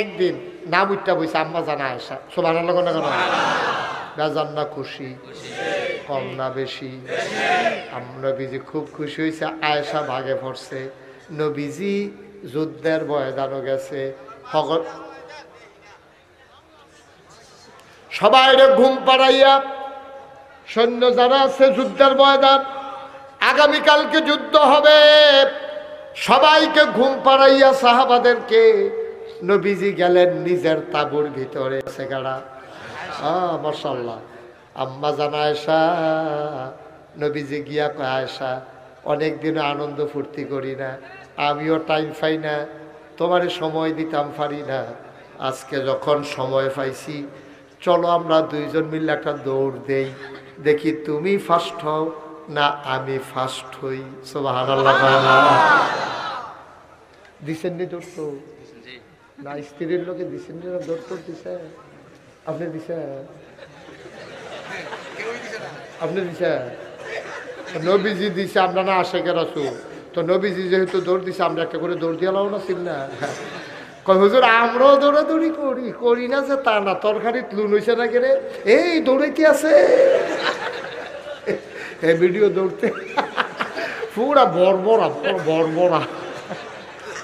একদিন নাম উঠটা বইছে আম্মা জান আয়েশা। সুবহানাল্লাহ কয় না কেন? বেজান না খুশি, কম না বেশি? নবীজি খুব খুশি হয়েছে, আয়েশা ভাগে পড়ছে। নবীজি যুদ্ধের ময়দানও গেছে, সবাই ঘুম পাড়াইয়া সৈন্য যারা আছে যুদ্ধের ময়দান, আগামীকালকে যুদ্ধ হবে, সবাইকে ঘুম পাড়াইয়া সাহাবাদেরকে নবীজি গেলেন নিজের তাঁবুর ভিতরে আছে গাড়া। মাশাআল্লাহ। আম্মা জান আয়েশা, নবীজি গিয়া কয় আয়েশা অনেকদিন আনন্দ ফুর্তি করি না, আমিও টাইম পাই না, তোমার সময় দিতাম পারি না, আজকে যখন সময় পাইছি চলো আমরা দুইজন মিলে একটা দৌড় দেই, দেখি তুমি ফার্স্ট হও না আমি ফার্স্ট হই। সুবহানাল্লাহ। দিছেন নি দৌড় তো না, স্ত্রীর লোকে দিছেন নি দৌড় তো দিছে, আপনি দিছে, আপনি দিছে, নবীজি দিছে, আমরা না আশেকের রাসূল তো নবীজি যেহেতু দৌড় দিছে আমরা একটা করে দৌড় দিয়ালাও না ছিল না। কয় হুজুর আমরাও দৌড়াদৌড়ি করি, করি না যে তা না, তরকারিত লুন হইছে না কেরে এই দৌড়াইতে আছে এই ভিডিও দৌড়তে পুরা বর্বরা বর্বরা।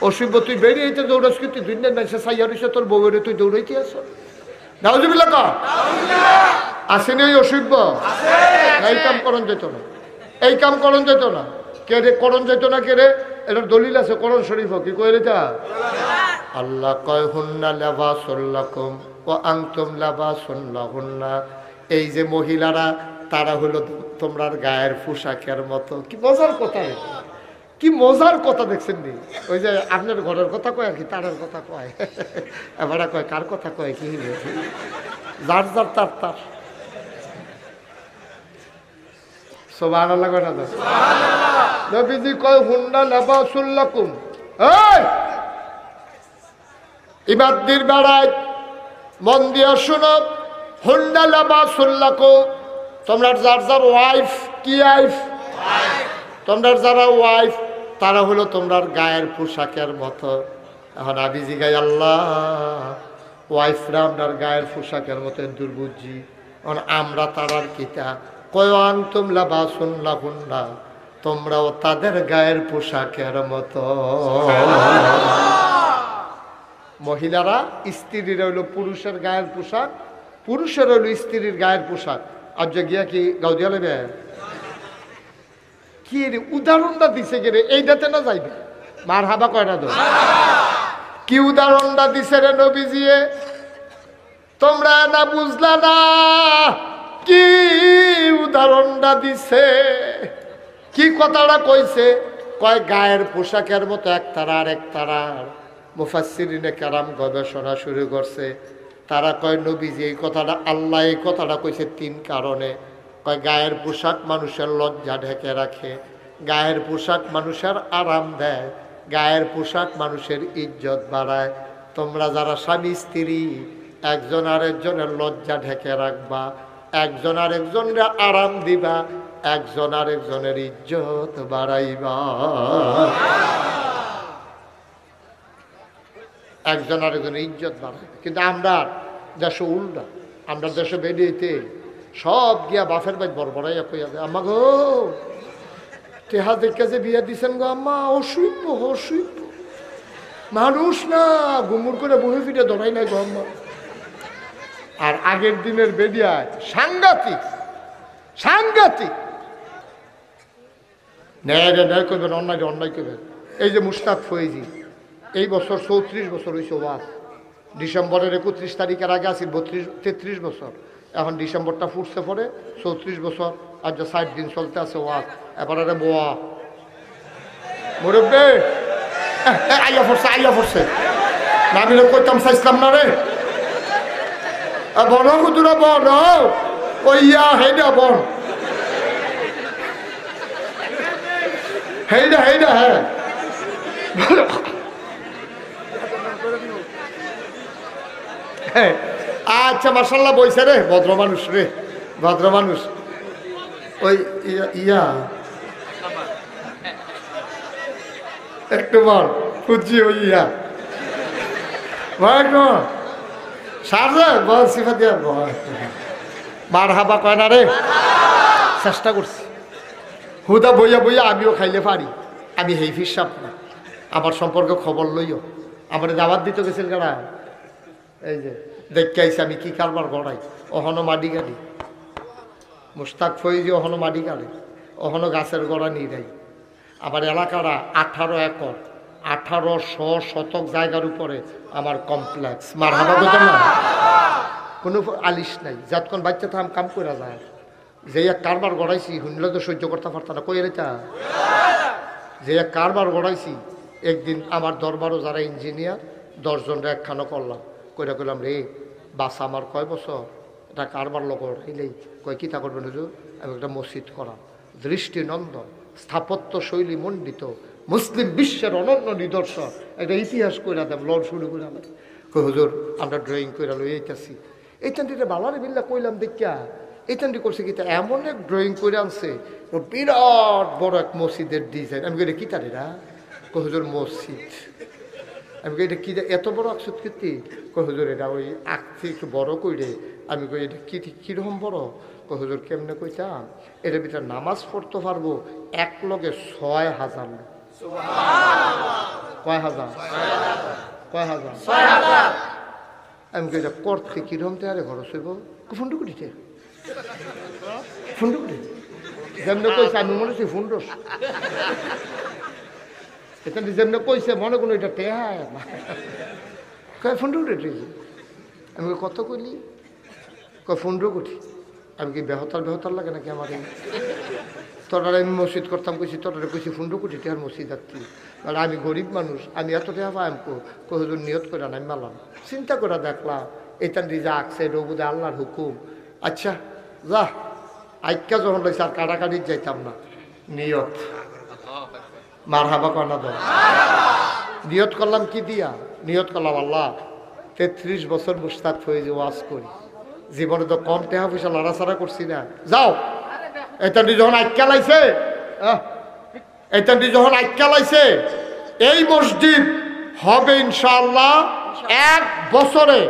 অসুখ তুই বেরিয়েতে দৌড়াস কি তুই দুই দিন সাইয়া রইছে তোর বউয়ের তুই দৌড়াইতে আস। নাউজুবিল্লাহ কা আসেনি ওই অসুখ, এই কাম করণ যেত না, এই কাম করণ যেত না, কে রে করণ যেত না, কে রে এটার দলিল আছে কোরআন শরীফ, কি কই রে তা আল্লাহ কয় হুন্না লিবাসুল লাকুম ওয়া আনতুম লিবাসুন লাহুন্না, এই যে মহিলারা তারা হলো তোমরার গায়ের পোশাকের মতো। কি মজার কথা, কি মজার কথা দেখছেন নি? ওই যে আপনার ঘরের কথা কয় আর কি তারের কথা কয়, এবারে কয় কার কথা কয় কি যার যার তার তার। সুবহানাল্লাহ কয় না তো? নবীজি কয় হুন্না লিবাসুল লাকুম, এই ইবাদতির বেড়ায় মন দিয়ে শুনো, হুন্না লিবাসুল লাকুম, তোমরা যার যার ওয়াইফ, কি ওয়াইফ, তোমরা যারা ওয়াইফ তারা হলো তোমরার গায়ের পোশাকের মতো। এখন আমি জিগাই আল্লাহ ওয়াইফরা আপনার গায়ের পোশাকের মতো দুর্বুঝি, এখন আমরা তারার কিতা কয় আনতুম লিবাসুন লাহুন্না, তোমরাও তাদের গায়ের পোশাকের মতো। মহিলারা স্ত্রীর হইল পুরুষের গায়ের পোশাক, পুরুষের হইল স্ত্রীর গায়ের পোশাক। আর যে গিয়া কি গাউদিয়া লেবে কি রে উদাহরণটা দিছে কে রে, এইটাতে না যাইবে মার হাবা কয়টা দো, কি উদাহরণটা দিছে রে নবীজি, তোমরা না বুঝলা না কি উদাহরণটা দিছে, কি কথাটা কইছে, কয় গায়ের পোশাকের মতো এক তারা আর এক তারার। মুফাসসিরিনে কেরাম গবেষণা শুরু করছে, তারা কয় নবীজি এই কথাটা আল্লাহ এই কথাটা কইছে তিন কারণে। কয় গায়ের পোশাক মানুষের লজ্জা ঢেকে রাখে, গায়ের পোশাক মানুষের আরাম দেয়, গায়ের পোশাক মানুষের ইজ্জত বাড়ায়। তোমরা যারা স্বামী স্ত্রী একজন আরেকজনের লজ্জা ঢেকে রাখবা, একজন আরেকজনের আরাম দিবা, একজন আরেকজনের ইজ্জত বাড়াইবা, একজন আরেকজনের ইজ্জত বাড়াইবা। কিন্তু আমরা দেশে উল্টা, আমরা দেশে বেরিয়েতে সব গিয়া বাফের বাইত বড়বড়াইয়া কইয়া দেয় আম্মা গো টেহা দেখে যে বিয়া দিছেন গো আম্মা, অসুইব অসুইব মানুষ না গুমুর করে বহে ফিটে ধরাই নাই গো আম্মা। আর আগের দিনের বেদিয়ায় সাংঘাতিক সাংঘাতিক ন্যায় ন্যায় করবেন, অন্যায় অন্যায় করবেন। এই যে মুশতাক ফয়েজি এই বছর 34 বছর হয়েছে ওয়াজ, ডিসেম্বরের 31 তারিখের আগে আসি 33 বছর, এখন ডিসেম্বরটা ফুটছে পরে 34 বছর, আর যে 60 দিন চলতে আছে ওয়াজ। এবারে বোয়া মুরব্বে আইয়া পড়ছে না, আমি কইতাম চাইছিলাম না রে বন কুতুরা বন ওইয়া হেইডা বন হেইডা হেইডা হ্যাঁ আচ্ছা মাশাআল্লাহ বইছে রে, ভদ্র মানুষ রে, ভদ্র মানুষ। ওই ইয়া একটু বল খুঁজি ওই ইয়া ভাই সার বল সিফা দিয়া মার হাবা কয় না রে, চেষ্টা করছি হুদা বইয়া বইয়া আমিও খাইলে পারি, আমি হেই ফিসাব না, আমার সম্পর্কে খবর লইও। আমার দাওয়াত দিতে গেছিল কারা, এই যে দেখতে আইসি আমি কি কারবার গড়াই, অহনো মাটি গাড়ি মুশতাক ফয়েজি, অহনো মাটি গাড়ি, অহনো গাছের গড়া নিয়ে যাই। আমার এলাকাটা 18 একর, 1800 শতক জায়গার উপরে আমার কমপ্লেক্স। মারহাবা কথা না, কোনো আলিশ নাই। যতক্ষণ বাচ্চা থাম কাম করে যায়, যে এক কারবার গড়াইছি শুনলে তো সহ্য করতে পারত না। কই রেতা যে এক কারবার গড়াইছি, একদিন আমার দরবারও যারা ইঞ্জিনিয়ার 10 জনরা একখানো করলাম, কইরা কইলাম রে বাস আমার কয় বছর এটা কারবার লোক হইলেই কয় কী তা করবেন হুজুর? আমি একটা মসজিদ করাম, দৃষ্টিনন্দন, স্থাপত্য শৈলী মণ্ডিত, মুসলিম বিশ্বের অনন্য নিদর্শন, একটা ইতিহাস কইরা দেব। লড় শুরু করে আমার কই হুজুর আমরা ড্রয়িং কইরা লই এইটাছি। এইটানটিটা বালারে বিল্লা কইলাম দেখিয়া এইটানটি করছে কি, এমন এক ড্রয়িং করে আনছে বিরাট বড় এক মসজিদের ডিজাইন। আমি কই কি তারিরা? কই হুজুর মসজিদ। আমি কই এটা কি এত বড় আকসুদ কীর্তি? কই হুজুর এটা ওই আঁকতে একটু বড় কইরে। আমি কই এটা কীরকম বড়? কই হুজুর কেমনে কইতাম, এটার ভিতরে নামাজ পড়তে পারবো 1 লগে 6000 লোক। কয় হাজার? কয় হাজার? আমি কই এটা করতে কিরকম তেয়ারে খরচ হইব? ফুন্ডুকুটিতে ফুন্ডুকুটি যেমনি কইছে আমি মনে হচ্ছি ফুন্ডস। এটা যেমনি কইছে মনে কোনো এটা টেহা কয় ফুন্ডুকুটি। আমি কত কইলি? কয় ফুন্ডুকুটি। আমি কি বেহতার লাগে নাকি আমার? তোরা আমি মসজিদ করতাম কইছি, তোরা কইছি ফুন্ডুকুটি টেহার মসজিদ আর কি। কারণ আমি গরিব মানুষ, আমি এত টেহা পাই হুজুর নিয়ত করে আমি মারলাম। চিন্তা করে দেখলাম এইটান যা আঁকছে এটা বোধ আল্লাহর হুকুম। আচ্ছা যা আইকা যখন রয়েছে আর কাটাকাটি যাইতাম না। নিয়ত মারহাবা কনা দাও। নিয়ত করলাম কি দিয়া? নিয়ত করলাম আল্লাহ 33 বছর মুস্তাদ হয়ে যে ওয়াজ করি, জীবনে তো কম টেহা পয়সা লড়াছাড়া করছি না। যাও এটানটি যখন আইকা লাইছে, এটানটি যখন আইকা লাইছে, এই মসজিদ হবে ইনশাআল্লাহ 1 বছরে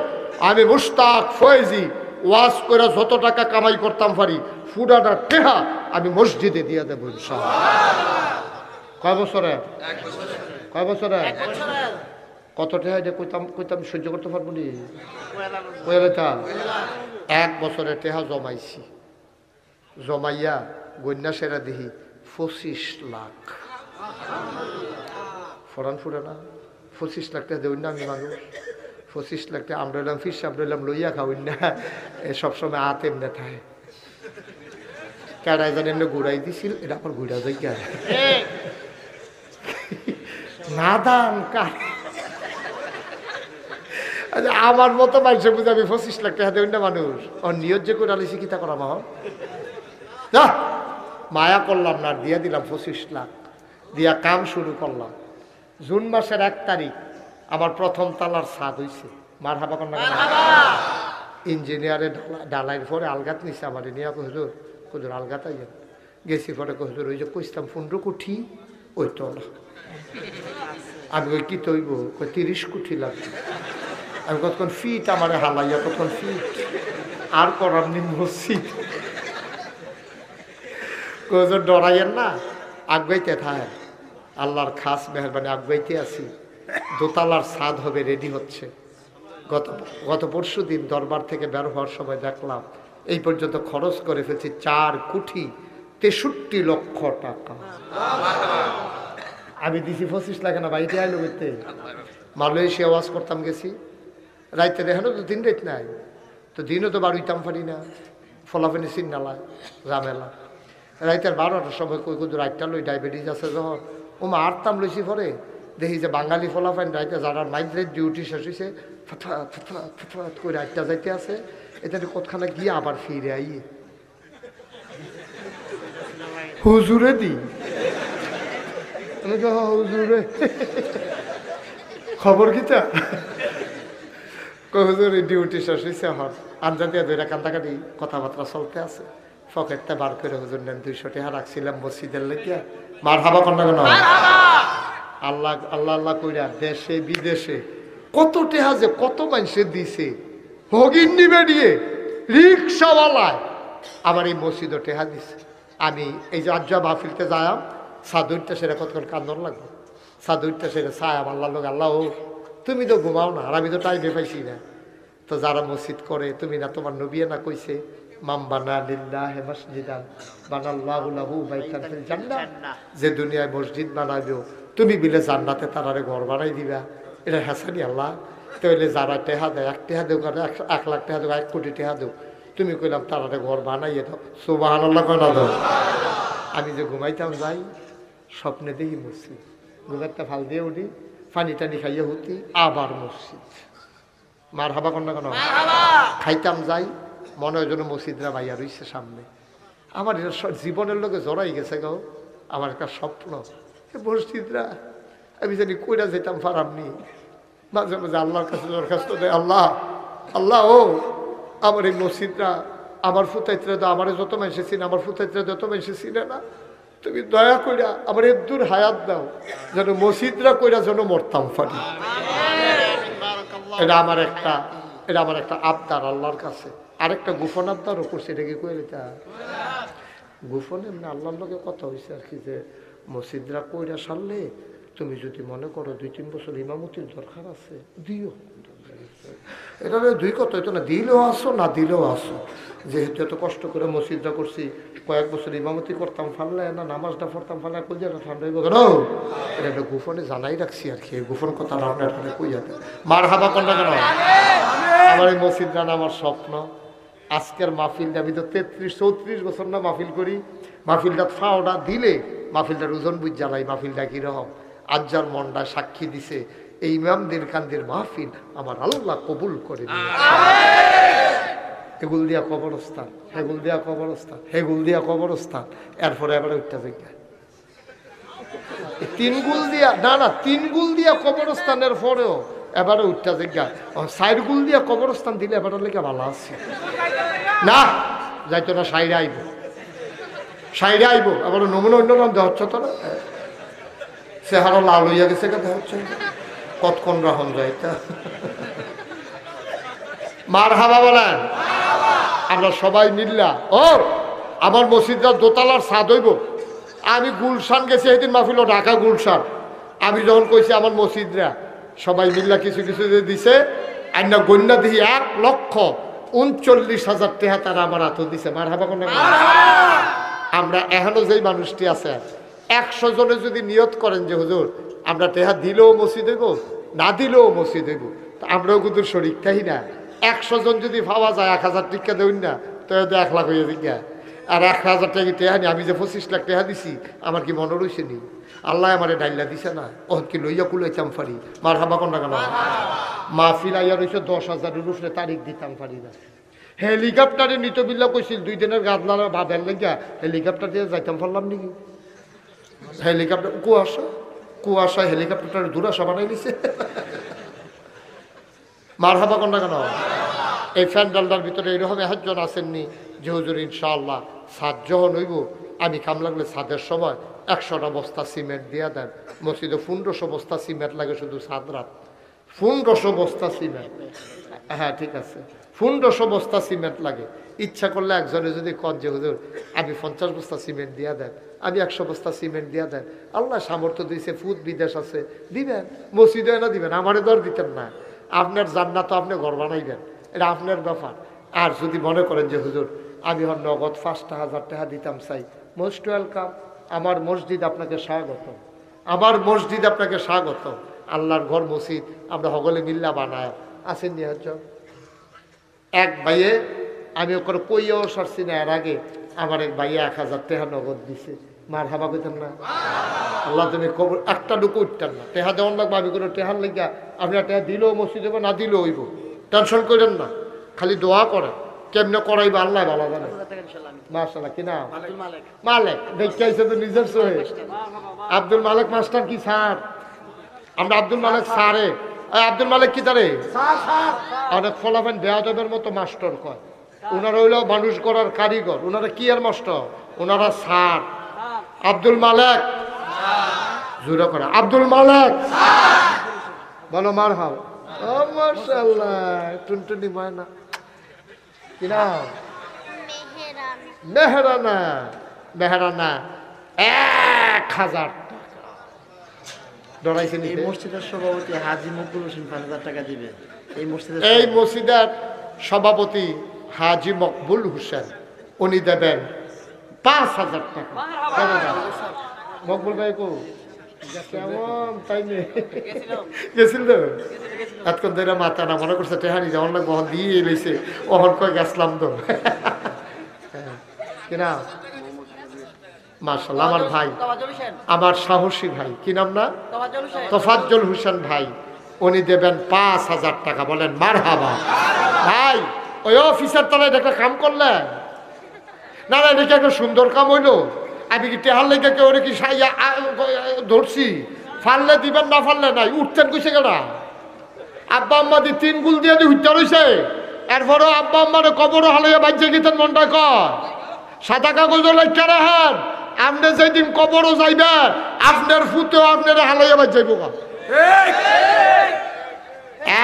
আমি মুস্তাক ফয়েজি ওয়াজ করে যত টাকা কামাই করতাম পারি ফুডাটা টেহা আমি মসজিদে দিয়ে দেবো ইনশাআল্লাহ। কয় বছরে? কয় বছরে? কত টেহা এটা কইতাম সহ্য করতে পারবো নি? কইলেটা 1 বছরে টেহা জমাইছি। জমাইয়া গন্যা সেরা দেখি 25 লাখ। ফরান ফুরে না 25 লাখ টাকা দেউন না আমি মানুষ। 25 লাখ টাকা আমরা এলাম ফিস, আমরা এলাম লইয়া খাওয়াই না, সবসময় হাত এমনি থাকে। কেডাই জানি এমনি ঘুরাই দিছিল, এটা আমার ঘুরা যাই কে না দান কার আমার মতো মানুষের বুঝে আমি 25 লাখ টাকা দেউন না মানুষ। ওর নিয়ত যে করে আলিসি কিতা করা মা মায়া করলাম না, দিয়া দিলাম 25 লাখ দিয়া কাম শুরু করলাম। জুন মাসের 1 তারিখ আমার প্রথম তালার ছাদ হইছে। মারহাবা কন্যা ইঞ্জিনিয়ারে ডালাইয়ের পরে আলগাত নিছে আমার নিয়ে। হুজুর হুজুর আলগাত আইয়েন গেছি পরে হুজুর ওই যে কইতাম 15 কোটি ওই তো না। আমি ওই কি তৈব 30 কোটি লাগবে। আমি কতক্ষণ ফিট আমার হালাইয়া কতক্ষণ ফিট আর করার নি মসজিদ। হুজুর ডরাইয়েন না, আগাইতে থাকে আল্লাহর খাস মেহরবানি আগাইতে আছি। দোতলার ছাদ হবে, রেডি হচ্ছে। গত পরশু দিন দরবার থেকে বের হওয়ার সময় দেখলাম এই পর্যন্ত খরচ করে ফেলছি 4 কোটি 63 লক্ষ টাকা। আমি দিছি 25 লাখ না বাড়িতে আইলো করতে। মালয়েশিয়া ওয়াজ করতাম গেছি, রাইতে দেখানো তো দিন রাত নাই, তো দিনও তো বাড়িতাম পারি না, ফলাফেনি চিন্নালায় ঝামেলা। রাইতের 12টার সময় কই কই রাইটটা লই ডায়াবেটিস আছে যখন ওমা আটতাম লইছি পরে দেখি যে বাঙালি ফলাফাইন রাইতে যারা নাইট রাইট ডিউটি শেষ হয়েছে ফটফাট ফটফাট ফটফাট করে রাইটটা যাইতে আছে। এটা কতখানা গিয়ে আবার ফিরে আইয়ে হুজুরে দি হুজুরে খবর কিতা হুজুর ডিউটি শেষ হয়েছে হর আনজাদিয়া দুইটা কান্দাকাটি কথাবার্তা চলতে আছে। পকেটটা বার করে হুজুর নেন 200 টাকা রাখছিলাম মসজিদের লেগে। মারহাবা কন্যা কেন আল্লাহ আল্লাহ আল্লাহ কইরা দেশে বিদেশে কত টেহা যে কত মানুষে দিছে। হগিন্নি বেরিয়ে রিক্সাওয়ালায় আমার এই মসজিদও টেহা দিছে। আমি এই যে আজ্জা মাহফিলতে যাইম সাদুরটা সেটা কতক্ষণ কান্দন লাগবে। সাদুরটা সেটা ছায়াম আল্লাহ লোক আল্লাহ ও তুমি তো ঘুমাও না আর আমি তো টাইমে পাইছি না। তো যারা মসজিদ করে তুমি না তোমার নবিয়ে না কইছে মাম বানা লিল্লাহি মাসজিদান বানাল্লাহু লাহু বাইতান ফিল জান্নাহ, যে দুনিয়ায় মসজিদ বানাইবে তুমি বিলে জান্নাতে তারারে ঘর বানাই দিবা, এটা হাসানি আল্লাহ। তাহলে যারা টেহা দেয়, 1 টাকা দেও, 1 লাখ টাকা দেও, 1 কোটি টাকা দেও, তুমি কইলাম তারারে ঘর বানাইয়ে দাও, সুবহানাল্লাহ কয় না দাও। আমি যে ঘুমাইতাম যাই, স্বপ্নে দেখি মসজিদ, ঘুমেরটা ফাল দিয়ে উঠি, পানি টানি খাইয়ে হতি, আবার মসজিদ। মার হাবা কন্যা কেন খাইতাম যাই, মনে হয় যেন মসজিদরা ভাইয়া রইছে সামনে। আমার এটা জীবনের লোকে জড়াই গেছে গো, আমার একটা স্বপ্ন মসজিদরা, আমি জানি কইরা যেতাম পারামনি। মাঝে মাঝে আল্লাহর কাছে দরখাস্ত দেয়, আল্লাহ আল্লাহ ও আমার এই মসজিদরা, আমার ফুতাইতরা তো আমার যত মানুষে চিনে, আমার ফুতাইতরা যত মানুষে চিনে না, তুমি দয়া কইরা আমার এদুর হায়াত দাও, যেন মসজিদরা কইরা যেন মরতাম পারি। এটা আমার একটা আবদার আল্লাহর কাছে। আরেকটা গোপন আবদারও করছে, এটা কি কইলে তা গোপন এমনি আল্লাহর লোকে কথা হয়েছে আর কি, যে মসজিদরা কইরা সারলে তুমি যদি মনে করো 2-3 বছর ইমামতির দরকার আছে দিও। এটা 2 কথা হইতো না, দিলেও আসো না দিলেও আসো। যেহেতু এত কষ্ট করে মসজিদটা করছি, কয়েক বছর ইমামতি করতাম ফাললে না, নামাজটা পড়তাম ফাললে কই যাবে ঠান্ডা হইব কেন, এটা একটা গোপনে জানাই রাখছি আর কি। গোপন কথা আপনার কই যাবে। মার হাবা কন্যা কেন আমার এই মসজিদটা না আমার স্বপ্ন। আজকের মাহফিলটা আমি তো 33-34 বছর না মাহফিল করি, মাহফিলটা ফাওটা দিলে মাহফিলটার ওজন বুঝ জ্বালাই, মাহফিলটা কিরকম আজ্জার মনটা সাক্ষী দিছে, এই ইমামদের কান্দের মাহফিল আমার আল্লাহ কবুল করে হেগুল দিয়া কবরস্থান, হেগুল দিয়া কবরস্থান, হেগুল দিয়া কবরস্থান, এরপরে এবারে উঠতে জায়গা 3 গুল দিয়া, না 3 গুল দিয়া কবরস্থানের পরেও এবারে উঠতে জায়গা 4 গুল দিয়া কবরস্থান দিলে এবারে লেগে ভালো আছে না, যাইতো না সাইডে আইব আবার নমুনা অন্য নাম দেওয়া হচ্ছে তো না, চেহারা লাল হইয়া গেছে দেখা হচ্ছে কতক্ষণ রাহন যায় তা। মার হাবা বলেন। আমরা সবাই মিল্লা ও আমার মসজিদটা দোতলার ছাদ হইব। আমি গুলশান গেছি সেদিন মাহফিল, ঢাকা গুলশান। আমি যখন কইছি আমার মসজিদরা সবাই মিল্লা কিছু কিছু দিছে, আইনা গন্যা দিই 1,39,000 টাকা তারা আমার হাত দিছে। মার হাবা কোন আমরা এখনো যেই মানুষটি আছে 100 জনে যদি নিয়ত করেন যে হুজুর আমরা টেহা দিলেও মসজিদ হইব না দিলেও মসজিদ হইব, আমরাও কিন্তু শরীর তাই না। 100 জন যদি ভাবা যায় 1000 টাকা দেউন না, তো 1 লাখ হয়ে যায়। আর 1000 টাকা টেহা নি, আমি যে 25 লাখ টাকা দিছি আমার কি মনে রয়েছে নি? আল্লাহ আমারে ডাইলা দিছে না, ও কি লইয়া কুলাইতাম পারি। মার হাবা কোন কেন মাহফিল আইয়া রয়েছে 10,000-এর উপরে, তারিখ দিতাম পারি না। হেলিকপ্টারে নিতবিল্লা কইছিল 2 দিনের গাদলার বাঁধের লেগা, হেলিকপ্টার দিয়ে যাইতাম পারলাম নাকি? হেলিকপ্টার কুয়াশা হেলিকপ্টারের দুরাশা বানাই দিছে। মার হাবা কন্যা কেন এই প্যান্ডালটার ভিতরে এইরকম 1 জন আসেননি যে হুজুর ইনশাআল্লাহ ছাদ যখন হইব আমি কাম লাগলে ছাদের সময় 100টা বস্তা সিমেন্ট দিয়া দেন। মসজিদে 1500 বস্তা সিমেন্ট লাগে শুধু ছাদ রাত, 1500 বস্তা সিমেন্ট। হ্যাঁ ঠিক আছে, 1500 বস্তা সিমেন্ট লাগে। ইচ্ছা করলে একজনে যদি কন যে হুজুর আমি 50 বস্তা সিমেন্ট দিয়া দেন, আমি 100 বস্তা সিমেন্ট দিয়া দেন, আল্লাহ সামর্থ্য দিয়েছে, ফুট বিদেশ আছে, দিবেন। মসজিদে না দিবেন, আমারে দর দিতেন না। আপনার জান্নাত আপনি ঘর বানাইবেন, এটা আপনার ব্যাপার। আর যদি মনে করেন যে হুজুর আমি নগদ 5,000 টাকা দিতাম চাই, মোস্ট ওয়েলকাম। আমার মসজিদ আপনাকে স্বাগত, আমার মসজিদ আপনাকে স্বাগত। আল্লাহর ঘর মসজিদ আমরা সকলে মিল্লা বানায় আসেন নি। এক ভাইয়ে আমি ওখানে কইয়াও সারছি না, এর আগে আমার এক ভাইয়া 1000 টাকা নগদ দিছে। মার হাবা কইতেন না আল্লাহ তুমি কবর একটা ডুকু উঠতেন না, টেহা দেওয়ান লাগবে। আমি কোনো টেহার লেগা আপনার টেহা দিলেও মসজিদ হইব না দিলেও হইব, টেনশন করেন না, খালি দোয়া করেন। কেমনে করাইবা আল্লাহ ভালো জানে। মাশাআল্লাহ কি নাম? মালেক। দেখতে আইছে তো নিজের সহে আব্দুল মালেক মাস্টার কি স্যার? আমরা আব্দুল মালেক স্যারে, আব্দুল মালেক কি তারে অনেক ফলাফেন বেয়াদবের মতো মাস্টার কয়। ওনারা হইল মানুষ গড়ার কারিগর, ওনারা কি আর মাস্টার, ওনারা স্যার। আব্দুল মালেক জোরে করে আব্দুল মালেক বলো মার হাও। ও মাশাআল্লাহ টুনটুনি ময়না কি নাম? মেহরানা। মেহরানা 1000 টাকা ডরাইছে। এই মসজিদের সভাপতি হাজী মকবুল হোসেন 5000 টাকা দিবে। এই মসজিদের সভাপতি হাজী মকবুল হোসেন উনি দেবেন 5000 টাকা। মকবুল ভাই কো কেমন তাই নেই গেছিল তো এতক্ষণ ধরে মাথা না মনে করছে টেহানি যেমন না বহন দিয়ে এলেছে ওহন কয়ে গেছিলাম তো কিনা মাশাআল্লাহ আমার ভাই আমার সাহসী ভাই কি নাম না তোফাজ্জল হোসেন ভাই উনি দেবেন ৫,০০০ টাকা বলেন মারহাবা ভাই ওই অফিসার তলায় একটা কাম করলেন না না এটা কি একটা সুন্দর কাম হইলো আমি কি টেহার লেগে কেউ কি ধরছি ফাললে দিবেন না ফাললে নাই উঠতেন কইছে কেনা আব্বা আম্মা দি ৩ গুল দিয়ে উঠতে রয়েছে এরপরও আব্বা আম্মারে কবরও হালাইয়া বাজ্যে গেতেন মনটা কর সাদা কাগজ লেখা রাখেন আপনি যেদিন কবরও যাইবে আপনার ফুতেও আপনার হালাইয়া বাজ যাইব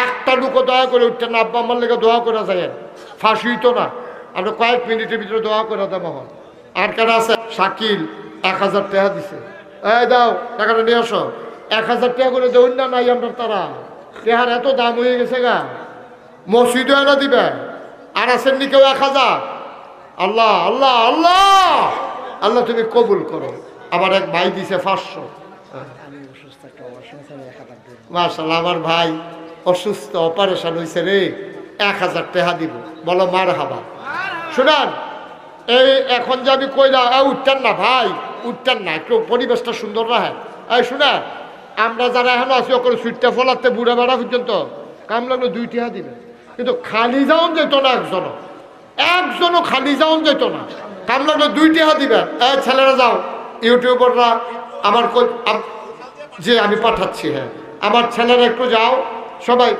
একটা লোক দয়া করে উঠতেন না আব্বা আম্মার লেগে দোয়া করে যাইয়েন ফাঁসি হইতো না আপনি কয়েক মিনিটের ভিতরে দোয়া করে দেবো হন আর কেন আছে শাকিল ১,০০০ টাকা দিছে এই দাও টাকাটা নিয়ে আসো ১,০০০ টাকা করে দেউন না নাই আপনার তারা টেহার এত দাম হয়ে গেছে গা মসজিদও এনে দিবে আর আছেন নি কেউ ১,০০০ আল্লাহ আল্লাহ আল্লাহ আল্লাহ তুমি কবুল করো আমার এক ভাই দিছে ৫০০ মাশাআল্লাহ আমার ভাই অসুস্থ অপারেশন হয়েছে রে ১,০০০ টাকা দিব বলো মারহাবা শুনান এই এখন যে আমি কইলাম উঠতেন না ভাই উঠতেন না একটু পরিবেশটা সুন্দর রাখে এই শুনেন আমরা যারা এখন আছি ওখানে সুইটটা ফলাতে বুড়া বেড়া পর্যন্ত কাম লাগলো ২ টাকা দিবে কিন্তু খালি যাওন যেত না একজনও খালি যাওন যেত না কাম লাগলো ২ টাকা দিবে এই ছেলেরা যাও ইউটিউবাররা আমার যে আমি পাঠাচ্ছি হ্যাঁ আমার ছেলেরা একটু যাও সবাই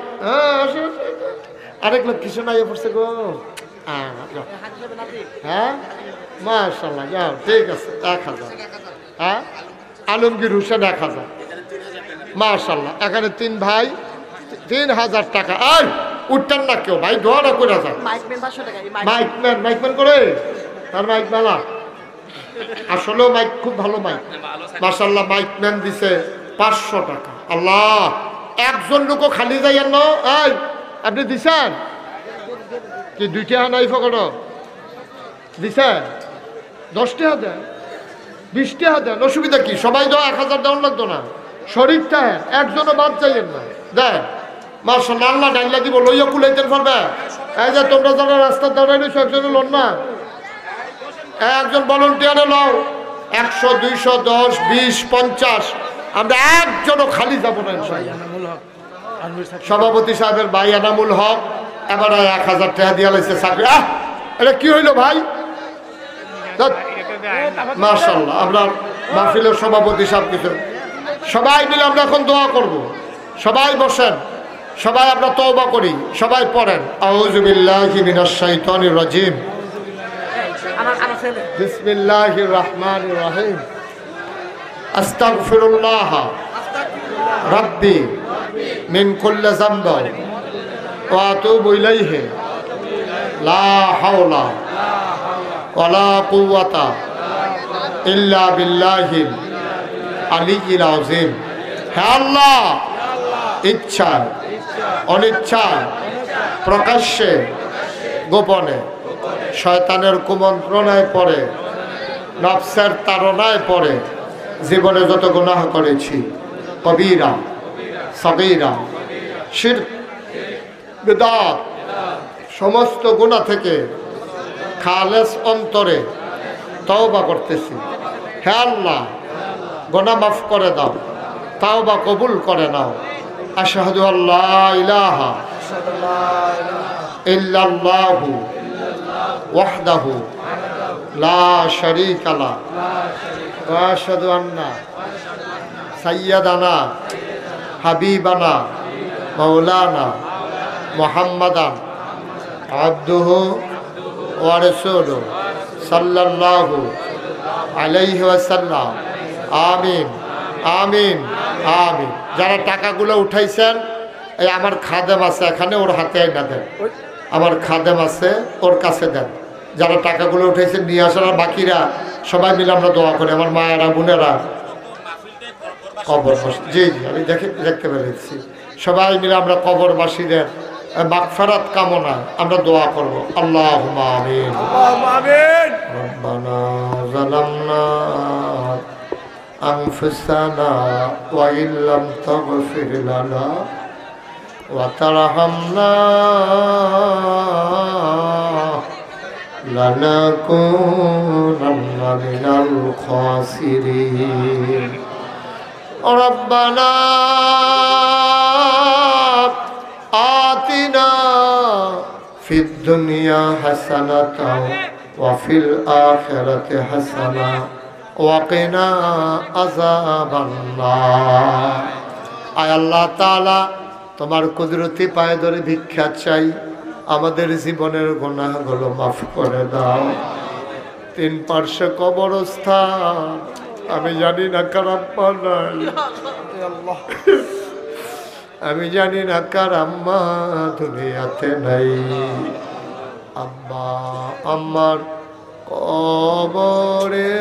আরেক লোক কিছু নাই পড়ছে গো হ্যাঁ মাশাআল্লাহ যাও ঠিক আছে ১,০০০ হ্যাঁ আলমগীর হোসেন ১,০০০ মাশাআল্লাহ এখানে ৩ ভাই ৩,০০০ টাকা আর উঠতেন না কেউ ভাই দোয়াটা করে যান মাইকম্যান করে তার মাইক মেলা আসলেও মাইক খুব ভালো মাইক মাশাআল্লাহ মাইকম্যান দিছে ৫০০ টাকা আল্লাহ একজন লোকও খালি যাইয়েন না এই আপনি দিছেন কি ২ টাকা নাই ফকড় দিছেন ১০ টাকা দেন ২০ টাকা দেন অসুবিধা কি সবাই তো ১,০০০ দেওয়ার লাগতো না শরীরটা একজনও বাদ যাইয়েন না দেন মাশাআল্লাহ আল্লাহ ডাইলা দিব লইয়া কুলাইতেন পারবে এই যে তোমরা যারা রাস্তার দাঁড়াই রয়েছো একজনে লোন না একজন ভলান্টিয়ারে লও ১০০ ২০০ ১০ ২০ ৫০ আমরা একজনও খালি যাবো না সভাপতি সাহেবের ভাই এনামুল হক এবার ১,০০০ টাকা দিয়া লাইছে চাকরি এটা কি হইলো ভাই মাশাআল্লাহ আমরা মাহফিলের সভাপতি সাহেব কিছু সবাই মিলে আমরা এখন দোয়া করব সবাই বসেন সবাই আমরা তওবা করি সবাই পড়েন আউযু বিল্লাহি মিনাশ শাইতানির রাজিম বিসমিল্লাহির রহমানির রহিম আস্তাগফিরুল্লাহ রাব্বি মিন কুল্লি যামবি ওয়া আতুবু ইলাইহি লা হাওলা ওয়ালা কুওয়াতা ইল্লা বিল্লাহিল আলিয়্যিল আযীম হে আল্লাহ ইচ্ছা অনিচ্ছা প্রকাশ্যে গোপনে শয়তানের কুমন্ত্রণায় পড়ে নফসের তাড়নায় পড়ে জীবনে যত গুনাহ করেছি কবিরা সগীরা শিরক বিদআত সমস্ত গুনাহ থেকে খালেস অন্তরে তওবা করতেছি হে আল্লাহ গুনাহ মাফ করে দাও তওবা কবুল করে নাও আশহাদু আল্লা ইলাহা ইল্লাল্লাহু ওয়াহদাহু লা শারীকা লাহু ওয়া আশহাদু আন্না সাইয়্যিদানা হাবিবানা মাওলানা মুহাম্মাদান আবদুহু ওয়া রাসূলুহু সাল্লাল্লাহু আলাইহি ওয়াসাল্লাম আমিন আমিন আমিন যারা টাকাগুলো উঠাইছেন এই আমার খাদেম আছে এখানে ওর হাতে আইনা দেন আমার খাদেম আছে ওর কাছে দেন যারা টাকাগুলো উঠাইছেন নিয়ে আসার বাকিরা সবাই মিলে আমরা দোয়া করি আমার মায়েরা বোনেরা কবর জি জি আমি দেখতে পেরেছি সবাই মিলে আমরা কবরবাসীদের মাগফিরাত কামনা আমরা দোয়া করব আল্লাহুম্মা আমিন আল্লাহুম্মা আমিন রব্বানা যালামনা أنفسنا وإن لم تغفر لنا وترحمنا لنكونن من الخاسرين ربنا آتنا في الدنيا حسنة وفي الآخرة حسنة وقنا عذاب النار আয় আল্লাহ তাআলা তোমার কুদরতি পায়ে ধরে ভিক্ষা চাই আমাদের জীবনের গুনাহগুলো মাফ করে দাও তিন পার্শ্বে কবরস্থান আমি জানি না কার আম্মা নাই আমি জানি না কার আম্মা দুনিয়াতে নাই আম্মা আমার কবরে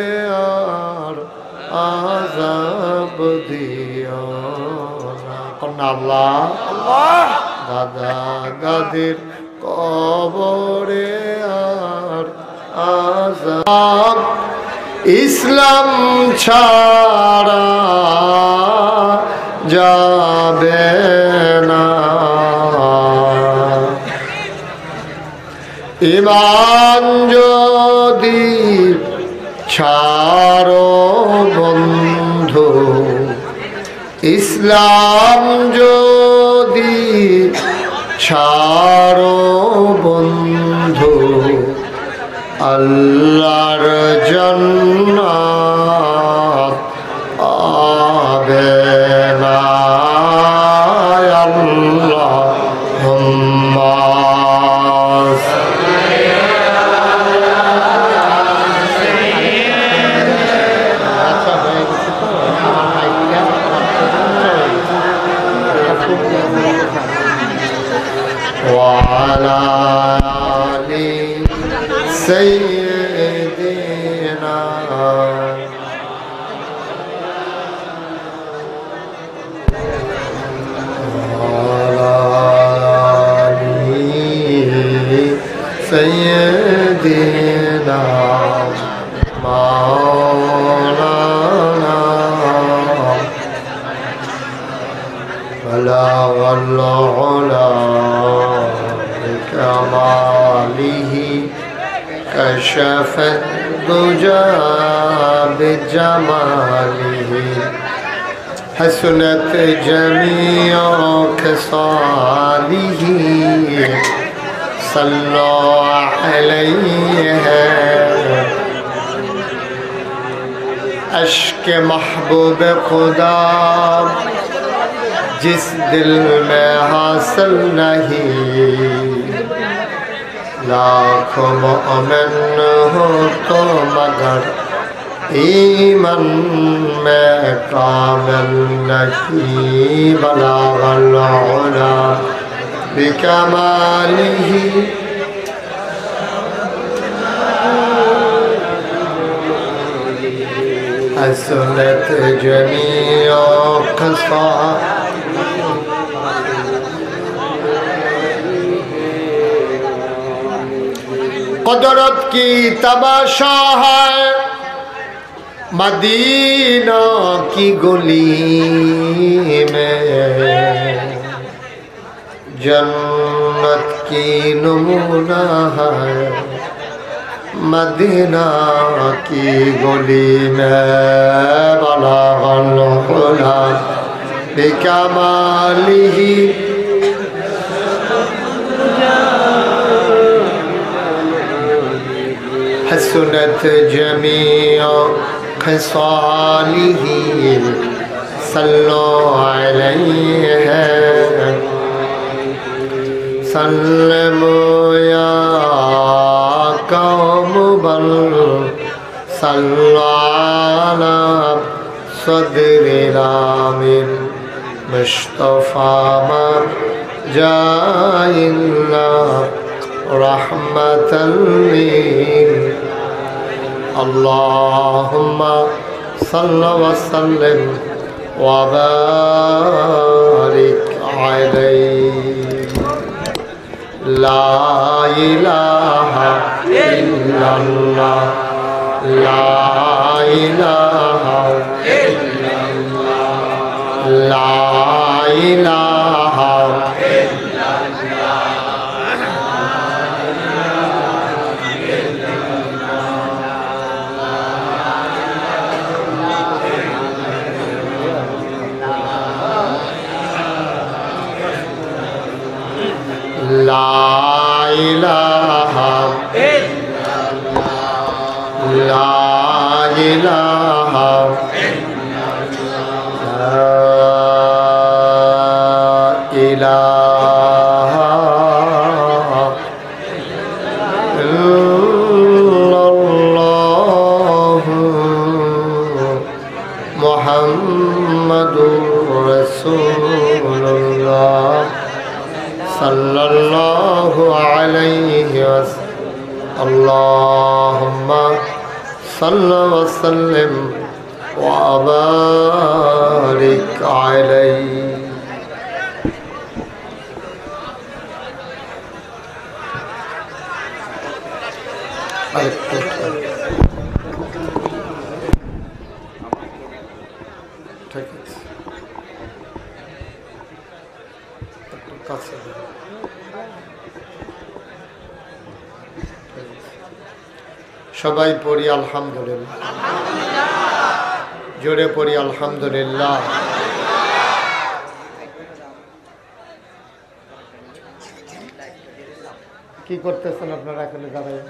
আর আযাব দিও না কন্যা আল্লাহ দাদা দাদির কবরে আর আযাব ইসলাম ছাড়া যাবে না ঈমান যদি ছাড়ো বন্ধু ইসলাম যদি ছাড়ো বন্ধু আল্লাহর জান্নাত পাবে না আল্লাহুম্মা وعلى آل سيدنا وعلى آل سيدنا مولانا بلغ العلا بكماله كشف الدجى بجماله حسنت جميع خصاله صلوا عليه عشق محبوب خدا जिस दिल में हासिल नहीं लाखों मोमिन हो तो मगर ईमान में कामिल नहीं बलागल उला बिकमालिही हसनत जमीअ खसालिही कुदरत की तमाशा है मदीना की गली में जन्नत की नमूना है मदीना की गली में बलागल उला बिकमालिही हसनत जमीअ खसालिही सल्लु अलैहि सल्लमु या कौम बल सल्लु अला सदरिल आमिन मुस्तफा मरजाइल्ला रहमतल लिल अल्लाहुम्मा सल्लि व सल्लिम व बारिक अलैहि ला इलाहा इल्लल्लाह ला इलाहा লা ইলাহা লা ইলাহা লা ইলাহা ইলাহা ইল্লাল্লাহু মুহাম্মাদুর রাসূলুল্লাহ সাল্লাল্লাহু আলাইহি ওয়াসাল্লাম আল্লাহুম্মা সাল্লি ওয়া সাল্লিম ওয়া বারিক আলাইহি। ঠিক আছে, একটু কাছে সবাই পড়ি আলহামদুলিল্লাহ, জোরে পড়ি আলহামদুলিল্লাহ। কি করতেছেন আপনারা এখানে দাঁড়ায়?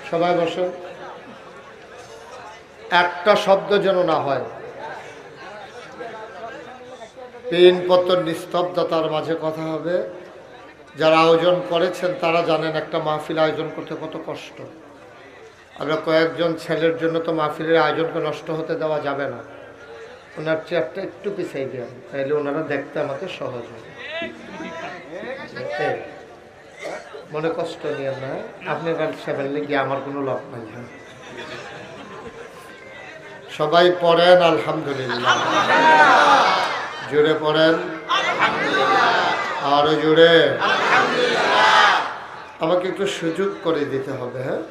সবাই বসেন, একটা শব্দ যেন না হয়। পিনপত্তর নিস্তব্ধতার মাঝে কথা হবে। যারা আয়োজন করেছেন তারা জানেন একটা মাহফিল আয়োজন করতে কত কষ্ট। আমরা কয়েকজন ছেলের জন্য তো মাহফিলের আয়োজনকে নষ্ট হতে দেওয়া যাবে না। ওনার চেয়ারটা একটু পিছিয়ে দেন, তাইলে ওনারা দেখতে আমাকে সহজ হবে। মনে কষ্ট নিয়ে না, আপনি সেবেলে গিয়ে আমার কোনো লাভ নাই। হ্যাঁ, সবাই পড়েন আলহামদুলিল্লাহ, জোরে পড়েন আরো জোরে। আমাকে একটু সুযোগ করে দিতে হবে। হ্যাঁ,